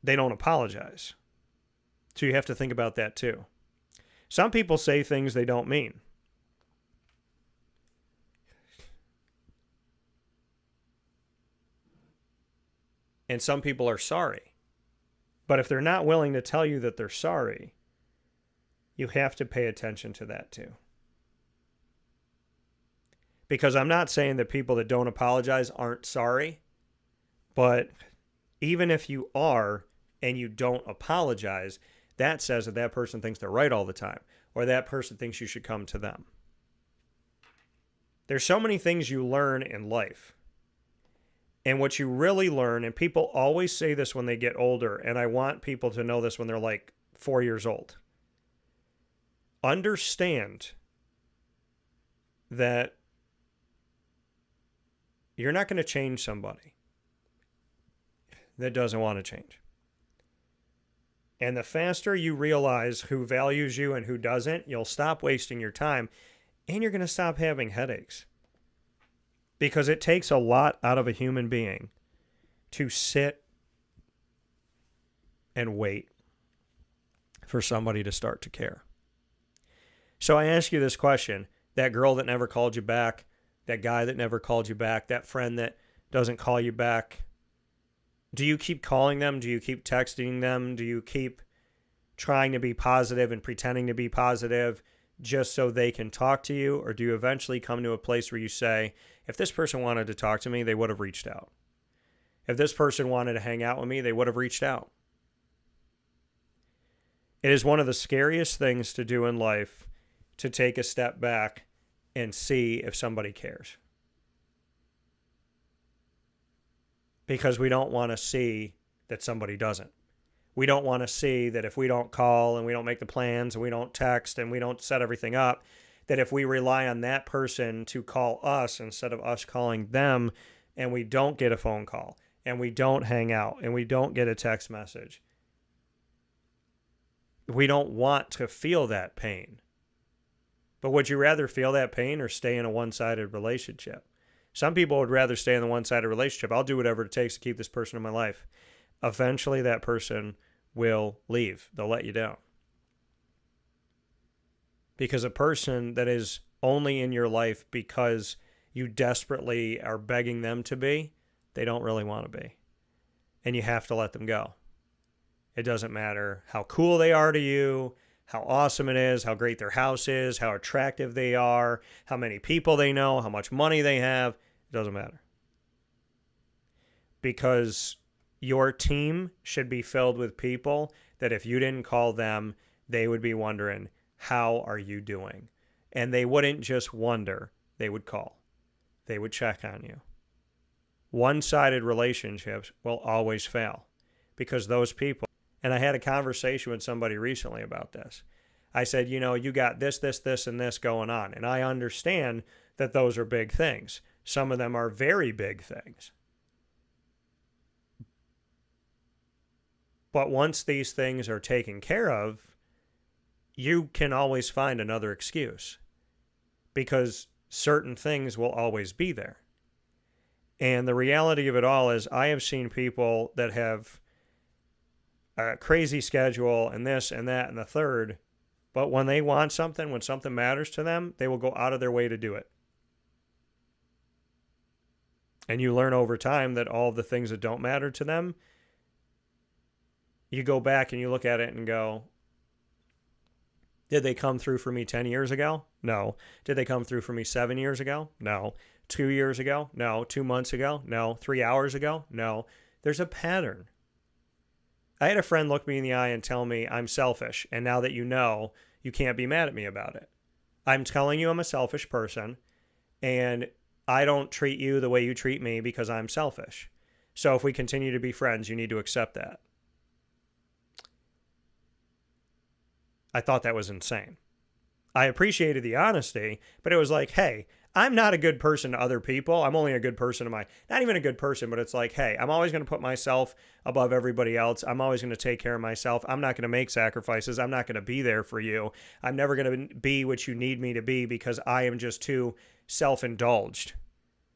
H: they don't apologize. So you have to think about that too. Some people say things they don't mean. And some people are sorry. But if they're not willing to tell you that they're sorry, you have to pay attention to that too. Because I'm not saying that people that don't apologize aren't sorry, but even if you are and you don't apologize, that says that that person thinks they're right all the time, or that person thinks you should come to them. There's so many things you learn in life. And what you really learn, and people always say this when they get older, and I want people to know this when they're like 4 years old. Understand that you're not going to change somebody that doesn't want to change. And the faster you realize who values you and who doesn't, you'll stop wasting your time, and you're going to stop having headaches. Because it takes a lot out of a human being to sit and wait for somebody to start to care. So I ask you this question. That girl that never called you back, that guy that never called you back, that friend that doesn't call you back, do you keep calling them? Do you keep texting them? Do you keep trying to be positive and pretending to be positive just so they can talk to you? Or do you eventually come to a place where you say, if this person wanted to talk to me, they would have reached out. If this person wanted to hang out with me, they would have reached out. It is one of the scariest things to do in life to take a step back and see if somebody cares. Because we don't want to see that somebody doesn't. We don't want to see that if we don't call and we don't make the plans and we don't text and we don't set everything up, that if we rely on that person to call us instead of us calling them, and we don't get a phone call and we don't hang out and we don't get a text message, we don't want to feel that pain. But would you rather feel that pain or stay in a one-sided relationship? Some people would rather stay in the one-sided relationship. I'll do whatever it takes to keep this person in my life. Eventually that person will leave. They'll let you down. Because a person that is only in your life because you desperately are begging them to be, they don't really want to be. And you have to let them go. It doesn't matter how cool they are to you, how awesome it is, how great their house is, how attractive they are, how many people they know, how much money they have. It doesn't matter. Because your team should be filled with people that if you didn't call them, they would be wondering, how are you doing? And they wouldn't just wonder, they would call. They would check on you. One-sided relationships will always fail because those people, and I had a conversation with somebody recently about this. I said, you got this, and this going on. And I understand that those are big things. Some of them are very big things. But once these things are taken care of, you can always find another excuse because certain things will always be there. And the reality of it all is I have seen people that have a crazy schedule and this and that and the third, but when they want something, when something matters to them, they will go out of their way to do it. And you learn over time that all of the things that don't matter to them, you go back and you look at it and go, did they come through for me 10 years ago? No. Did they come through for me 7 years ago? No. 2 years ago? No. 2 months ago? No. 3 hours ago? No. There's a pattern. I had a friend look me in the eye and tell me I'm selfish, and now that you know, you can't be mad at me about it. I'm telling you I'm a selfish person, and I don't treat you the way you treat me because I'm selfish. So if we continue to be friends, you need to accept that. I thought that was insane. I appreciated the honesty, but it was like, hey, I'm not a good person to other people. I'm only a good person to not even a good person, but it's like, hey, I'm always going to put myself above everybody else. I'm always going to take care of myself. I'm not going to make sacrifices. I'm not going to be there for you. I'm never going to be what you need me to be because I am just too self-indulged.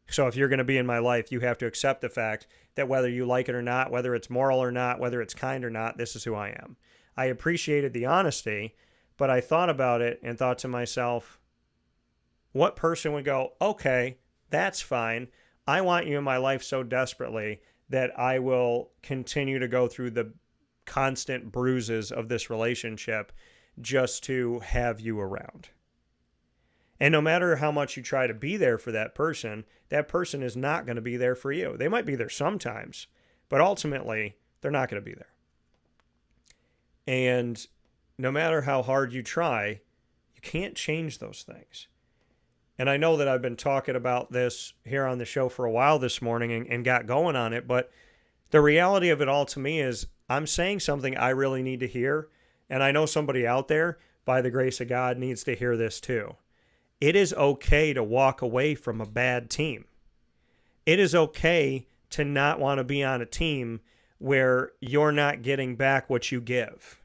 H: So if you're going to be in my life, you have to accept the fact that whether you like it or not, whether it's moral or not, whether it's kind or not, this is who I am. I appreciated the honesty, but I thought about it and thought to myself, what person would go, okay, that's fine. I want you in my life so desperately that I will continue to go through the constant bruises of this relationship just to have you around. And no matter how much you try to be there for that person is not going to be there for you. They might be there sometimes, but ultimately, they're not going to be there. And no matter how hard you try, you can't change those things. And I know that I've been talking about this here on the show for a while this morning and got going on it, but the reality of it all to me is I'm saying something I really need to hear, and I know somebody out there, by the grace of God, needs to hear this too. It is okay to walk away from a bad team. It is okay to not want to be on a team where you're not getting back what you give.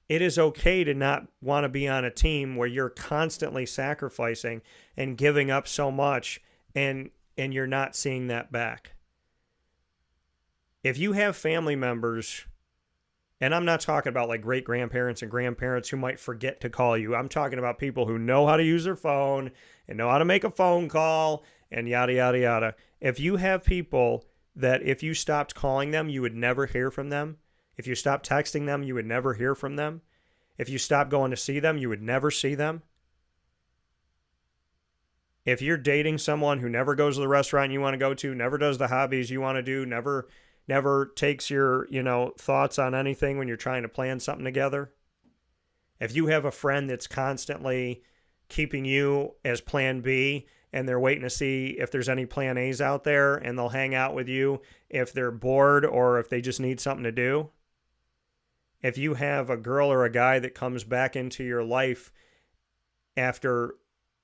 H: It is okay to not want to be on a team where you're constantly sacrificing and giving up so much and you're not seeing that back. If you have family members, and I'm not talking about like great-grandparents and grandparents who might forget to call you. I'm talking about people who know how to use their phone and know how to make a phone call and yada, yada, yada. If you have people that if you stopped calling them, you would never hear from them. If you stopped texting them, you would never hear from them. If you stopped going to see them, you would never see them. If you're dating someone who never goes to the restaurant you want to go to, never does the hobbies you want to do, never takes your, thoughts on anything when you're trying to plan something together. If you have a friend that's constantly keeping you as plan B and they're waiting to see if there's any plan A's out there and they'll hang out with you if they're bored or if they just need something to do. If you have a girl or a guy that comes back into your life after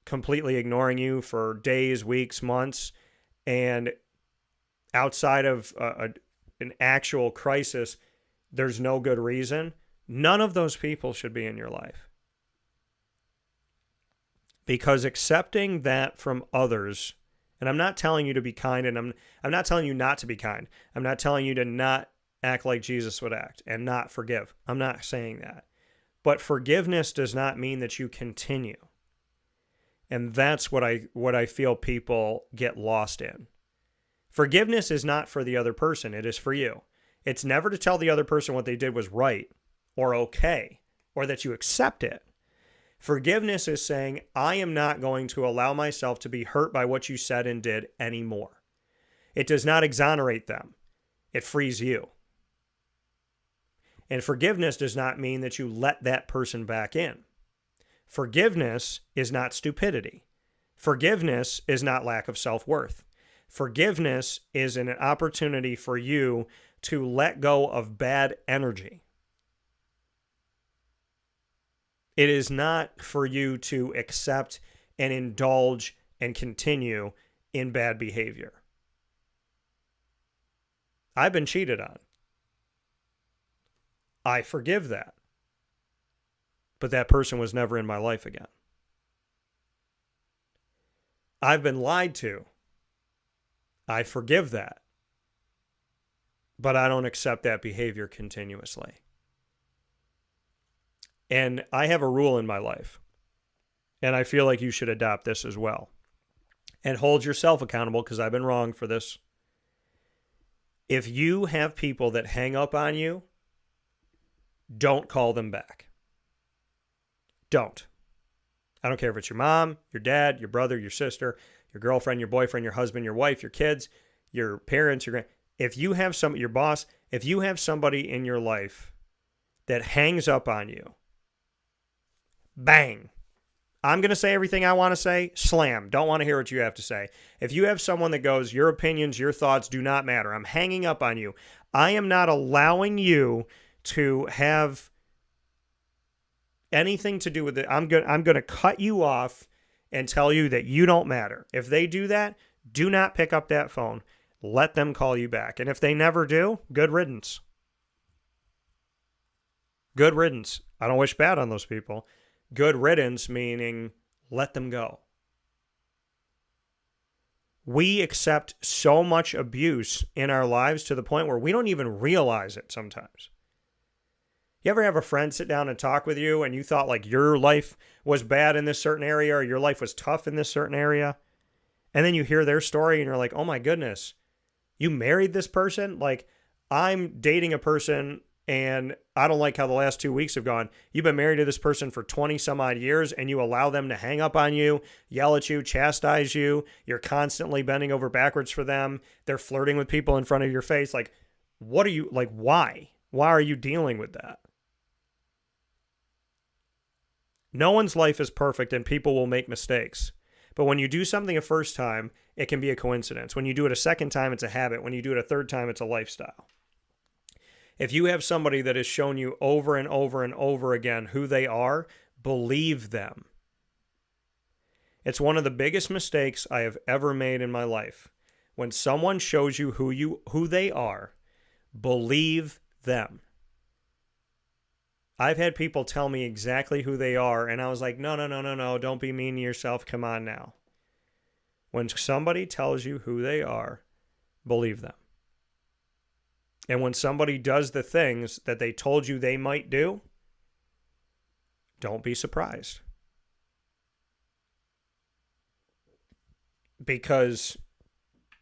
H: completely ignoring you for days, weeks, months, and outside of an actual crisis, there's no good reason, none of those people should be in your life. Because accepting that from others, and I'm not telling you to be kind, and I'm not telling you not to be kind. I'm not telling you to not act like Jesus would act and not forgive. I'm not saying that. But forgiveness does not mean that you continue. And that's what I feel people get lost in. Forgiveness is not for the other person. It is for you. It's never to tell the other person what they did was right or okay or that you accept it. Forgiveness is saying, I am not going to allow myself to be hurt by what you said and did anymore. It does not exonerate them. It frees you. And forgiveness does not mean that you let that person back in. Forgiveness is not stupidity. Forgiveness is not lack of self-worth. Forgiveness is an opportunity for you to let go of bad energy. It is not for you to accept and indulge and continue in bad behavior. I've been cheated on. I forgive that. But that person was never in my life again. I've been lied to. I forgive that. But I don't accept that behavior continuously. And I have a rule in my life. And I feel like you should adopt this as well. And hold yourself accountable because I've been wrong for this. If you have people that hang up on you, don't call them back. Don't. I don't care if it's your mom, your dad, your brother, your sister, your girlfriend, your boyfriend, your husband, your wife, your kids, your parents, if you have your boss, if you have somebody in your life that hangs up on you, bang. I'm going to say everything I want to say, slam. Don't want to hear what you have to say. If you have someone that goes, your opinions, your thoughts do not matter, I'm hanging up on you. I am not allowing you to have anything to do with it. I'm going to cut you off and tell you that you don't matter. If they do that, do not pick up that phone. Let them call you back. And if they never do, good riddance. Good riddance. I don't wish bad on those people. Good riddance meaning let them go. We accept so much abuse in our lives to the point where we don't even realize it sometimes. You ever have a friend sit down and talk with you and you thought like your life was bad in this certain area or your life was tough in this certain area? And then you hear their story and you're like, oh my goodness, you married this person? Like, I'm dating a person And I don't like how the last 2 weeks have gone. You've been married to this person for 20 some odd years and you allow them to hang up on you, yell at you, chastise you. You're constantly bending over backwards for them. They're flirting with people in front of your face. Like, what are you, like, why? Why are you dealing with that? No one's life is perfect and people will make mistakes. But when you do something a first time, it can be a coincidence. When you do it a second time, it's a habit. When you do it a third time, it's a lifestyle. If you have somebody that has shown you over and over and over again who they are, believe them. It's one of the biggest mistakes I have ever made in my life. When someone shows you who they are, believe them. I've had people tell me exactly who they are, and I was like, no, don't be mean to yourself. Come on now. When somebody tells you who they are, believe them. And when somebody does the things that they told you they might do, don't be surprised. Because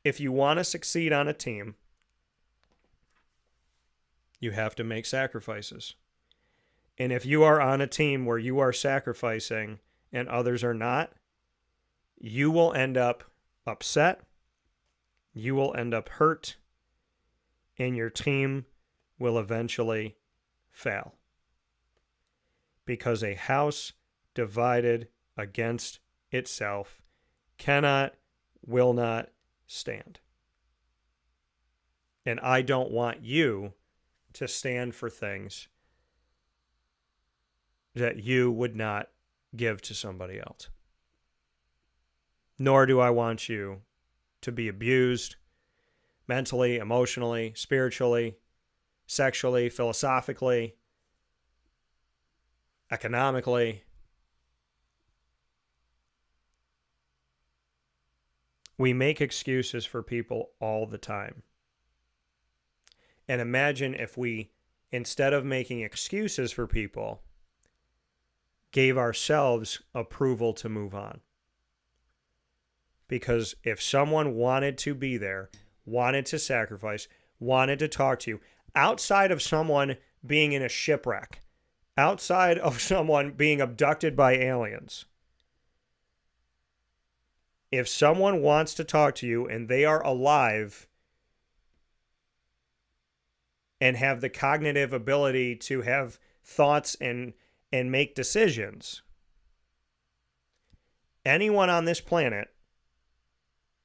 H: if you want to succeed on a team, you have to make sacrifices. And if you are on a team where you are sacrificing and others are not, you will end up upset, you will end up hurt, and your team will eventually fail. Because a house divided against itself cannot, will not stand. And I don't want you to stand for things that you would not give to somebody else. Nor do I want you to be abused mentally, emotionally, spiritually, sexually, philosophically, economically. We make excuses for people all the time. And imagine if we, instead of making excuses for people, gave ourselves approval to move on. Because if someone wanted to be there, wanted to sacrifice, wanted to talk to you, outside of someone being in a shipwreck, outside of someone being abducted by aliens, if someone wants to talk to you and they are alive and have the cognitive ability to have thoughts and make decisions, anyone on this planet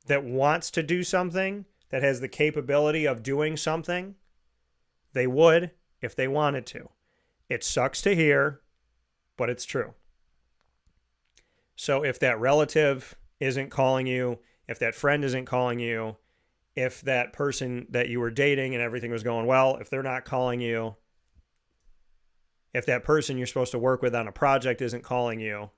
H: that wants to do something, that has the capability of doing something, they would if they wanted to. It sucks to hear, but it's true. So if that relative isn't calling you, if that friend isn't calling you, if that person that you were dating and everything was going well, if they're not calling you, if that person you're supposed to work with on a project isn't calling you,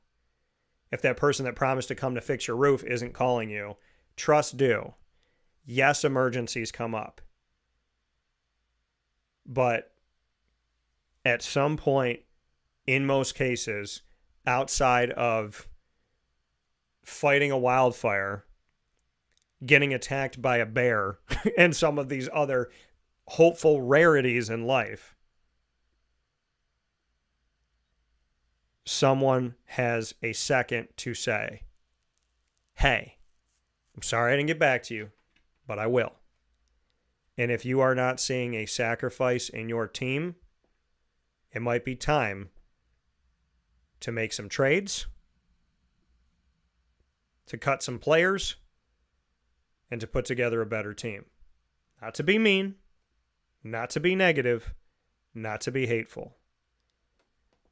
H: if that person that promised to come to fix your roof isn't calling you, trust due. Yes, emergencies come up. But at some point, in most cases, outside of fighting a wildfire, getting attacked by a bear, and some of these other hopeful rarities in life, someone has a second to say, hey, I'm sorry I didn't get back to you, but I will. And if you are not seeing a sacrifice in your team, it might be time to make some trades, to cut some players, and to put together a better team. Not to be mean, not to be negative, not to be hateful.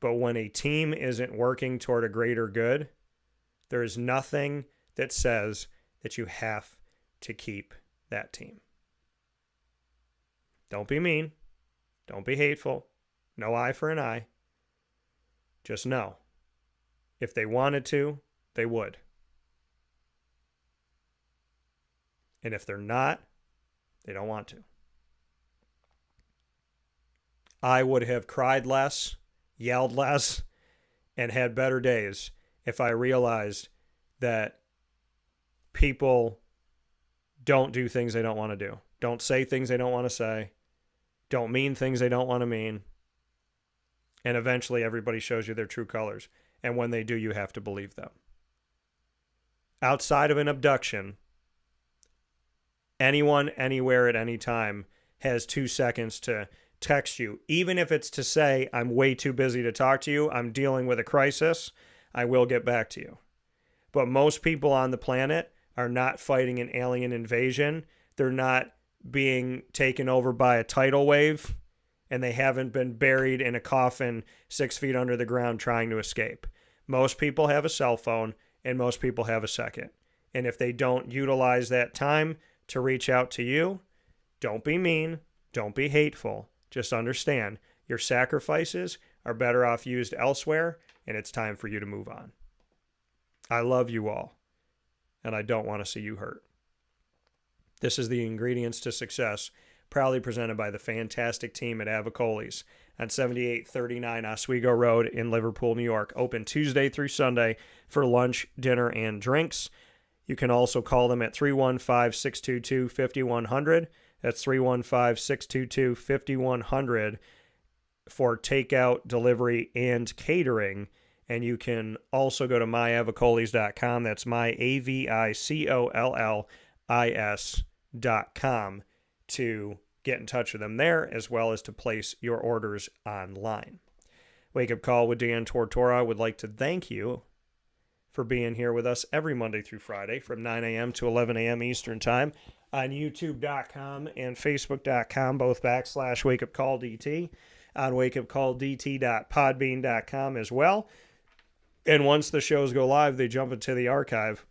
H: But when a team isn't working toward a greater good, there is nothing that says that you have to keep that team. Don't be mean. Don't be hateful. No eye for an eye. Just know, if they wanted to, they would. And if they're not, they don't want to. I would have cried less, yelled less, and had better days if I realized that people don't do things they don't want to do. Don't say things they don't want to say. don't mean things they don't want to mean. And eventually everybody shows you their true colors. And when they do, you have to believe them. Outside of an abduction, anyone, anywhere, at any time has 2 seconds to text you. Even if it's to say, I'm way too busy to talk to you, I'm dealing with a crisis, I will get back to you. But most people on the planet are not fighting an alien invasion. They're not being taken over by a tidal wave, and they haven't been buried in a coffin 6 feet under the ground trying to escape. Most people have a cell phone, and most people have a second. And if they don't utilize that time to reach out to you, don't be mean, don't be hateful. Just understand your sacrifices are better off used elsewhere, and it's time for you to move on. I love you all, and I don't want to see you hurt. This is the Ingredients to Success, proudly presented by the fantastic team at Avicolli's on 7839 Oswego Road in Liverpool, New York. Open Tuesday through Sunday for lunch, dinner, and drinks. You can also call them at 315-622-5100. That's 315-622-5100 for takeout, delivery, and catering. And you can also go to myavicollis.com. That's myavicollis.com to get in touch with them there, as well as to place your orders online. Wake Up Call with Dan Tortora would like to thank you for being here with us every Monday through Friday from 9 a.m. to 11 a.m. Eastern Time on youtube.com and facebook.com, both /wakeupcalldt, on wakeupcalldt.podbean.com as well. And once the shows go live, they jump into the archive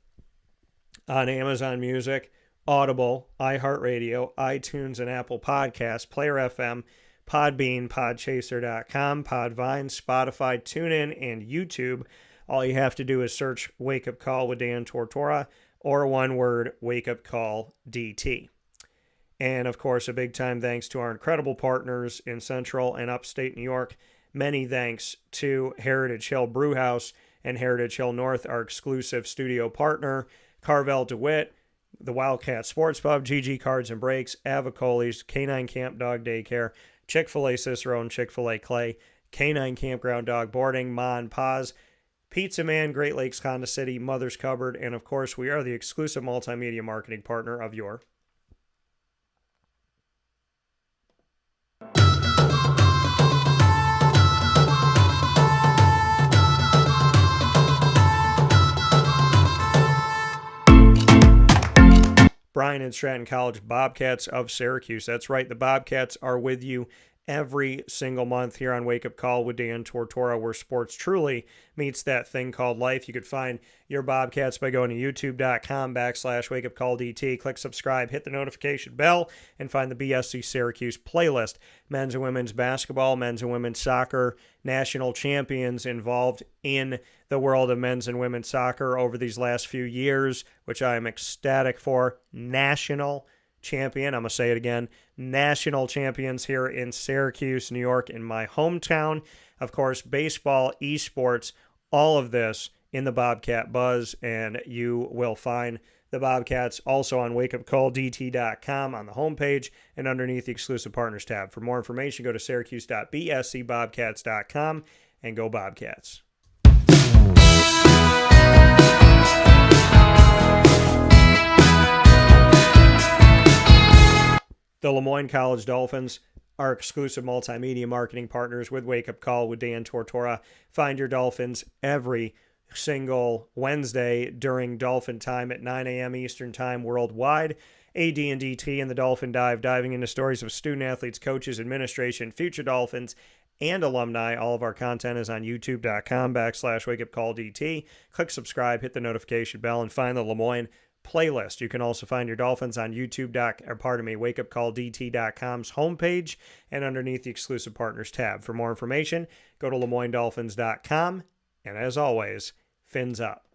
H: on Amazon Music, Audible, iHeartRadio, iTunes, and Apple Podcasts, Player FM, Podbean, Podchaser.com, Podvine, Spotify, TuneIn, and YouTube. All you have to do is search Wake Up Call with Dan Tortora, or one word, Wake Up Call DT. And, of course, a big-time thanks to our incredible partners in Central and Upstate New York. Many thanks to Heritage Hill Brewhouse and Heritage Hill North, our exclusive studio partner, Carvel DeWitt, the Wildcat Sports Pub, GG Cards and Breaks, Avicolli's, Canine Camp Dog Daycare, Chick-fil-A Cicero and Chick-fil-A Clay, Canine Campground Dog Boarding, Ma and Pa's, Pizza Man, Great Lakes Honda City, Mother's Cupboard, and of course we are the exclusive multimedia marketing partner of your Bryan and Stratton College Bobcats of Syracuse. That's right, the Bobcats are with you every single month here on Wake Up Call with Dan Tortora, where sports truly meets that thing called life. You could find your Bobcats by going to youtube.com/wakeupcalldt. Click subscribe, hit the notification bell, and find the BSC Syracuse playlist. Men's and women's basketball, men's and women's soccer, national champions involved in the world of men's and women's soccer over these last few years, which I am ecstatic for. National champion, I'm going to say it again, national champions here in Syracuse, New York, in my hometown. Of course, baseball, esports, all of this in the Bobcat Buzz, and you will find the Bobcats also on wakeupcalldt.com on the homepage and underneath the exclusive partners tab. For more information, go to syracuse.bscbobcats.com and go Bobcats. The Lemoyne College Dolphins are exclusive multimedia marketing partners with Wake Up Call with Dan Tortora. Find your Dolphins every single Wednesday during Dolphin Time at 9 a.m. Eastern Time worldwide. AD&DT and the Dolphin Dive, diving into stories of student athletes, coaches, administration, future Dolphins, and alumni. All of our content is on youtube.com/wakeupcalldt. Click subscribe, hit the notification bell, and find the Lemoyne playlist. You can also find your Dolphins on wakeupcalldt.com's homepage and underneath the exclusive partners tab. For more information, go to LeMoyneDolphins.com. And as always, fins up.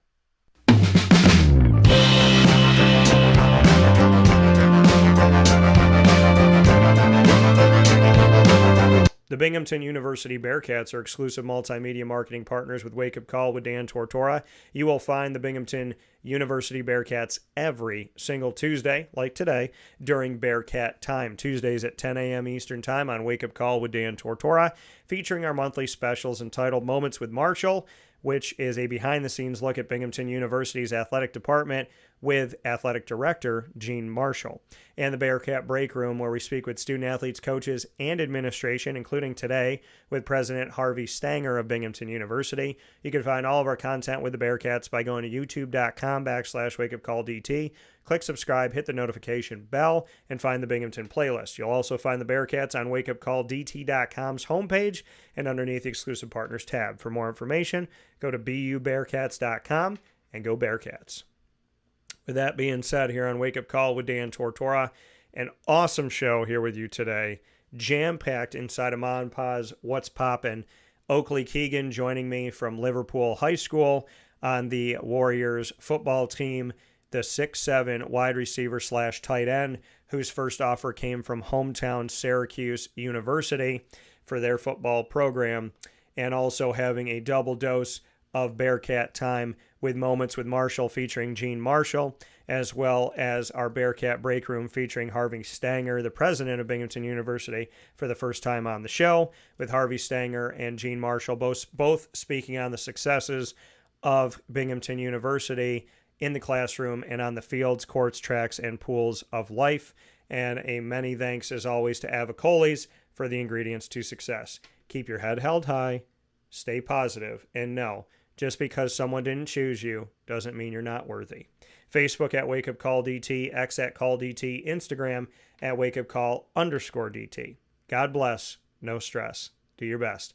A: The Binghamton University Bearcats are exclusive multimedia marketing partners with Wake Up Call with Dan Tortora. You will find the Binghamton University Bearcats every single Tuesday, like today, during Bearcat Time. Tuesdays at 10 a.m. Eastern Time on Wake Up Call with Dan Tortora, featuring our monthly specials entitled Moments with Marshall, which is a behind-the-scenes look at Binghamton University's athletic department with athletic director Gene Marshall, and the Bearcat Breakroom, where we speak with student-athletes, coaches, and administration, including today with President Harvey Stenger of Binghamton University. You can find all of our content with the Bearcats by going to youtube.com/wakeupcalldt. Click subscribe, hit the notification bell, and find the Binghamton playlist. You'll also find the Bearcats on wakeupcalldt.com's homepage and underneath the exclusive partners tab. For more information, go to bubearcats.com and go Bearcats. With that being said, here on Wake Up Call with Dan Tortora, an awesome show here with you today, jam-packed inside of Ma and Pa's What's Poppin'. Oakley Keegan joining me from Liverpool High School on the Warriors football team, the 6'7" wide receiver / tight end, whose first offer came from hometown Syracuse University for their football program, and also having a double dose of Bearcat time with Moments with Marshall featuring Gene Marshall, as well as our Bearcat Breakroom featuring Harvey Stenger, the president of Binghamton University, for the first time on the show, with Harvey Stenger and Gene Marshall both speaking on the successes of Binghamton University in the classroom and on the fields, courts, tracks, and pools of life. And a many thanks, as always, to Avicolli's for the ingredients to success. Keep your head held high, stay positive, and know, just because someone didn't choose you doesn't mean you're not worthy. Facebook at Wake Up Call DT, X at Call DT, Instagram at Wake Up Call _DT. God bless, no stress. Do your best.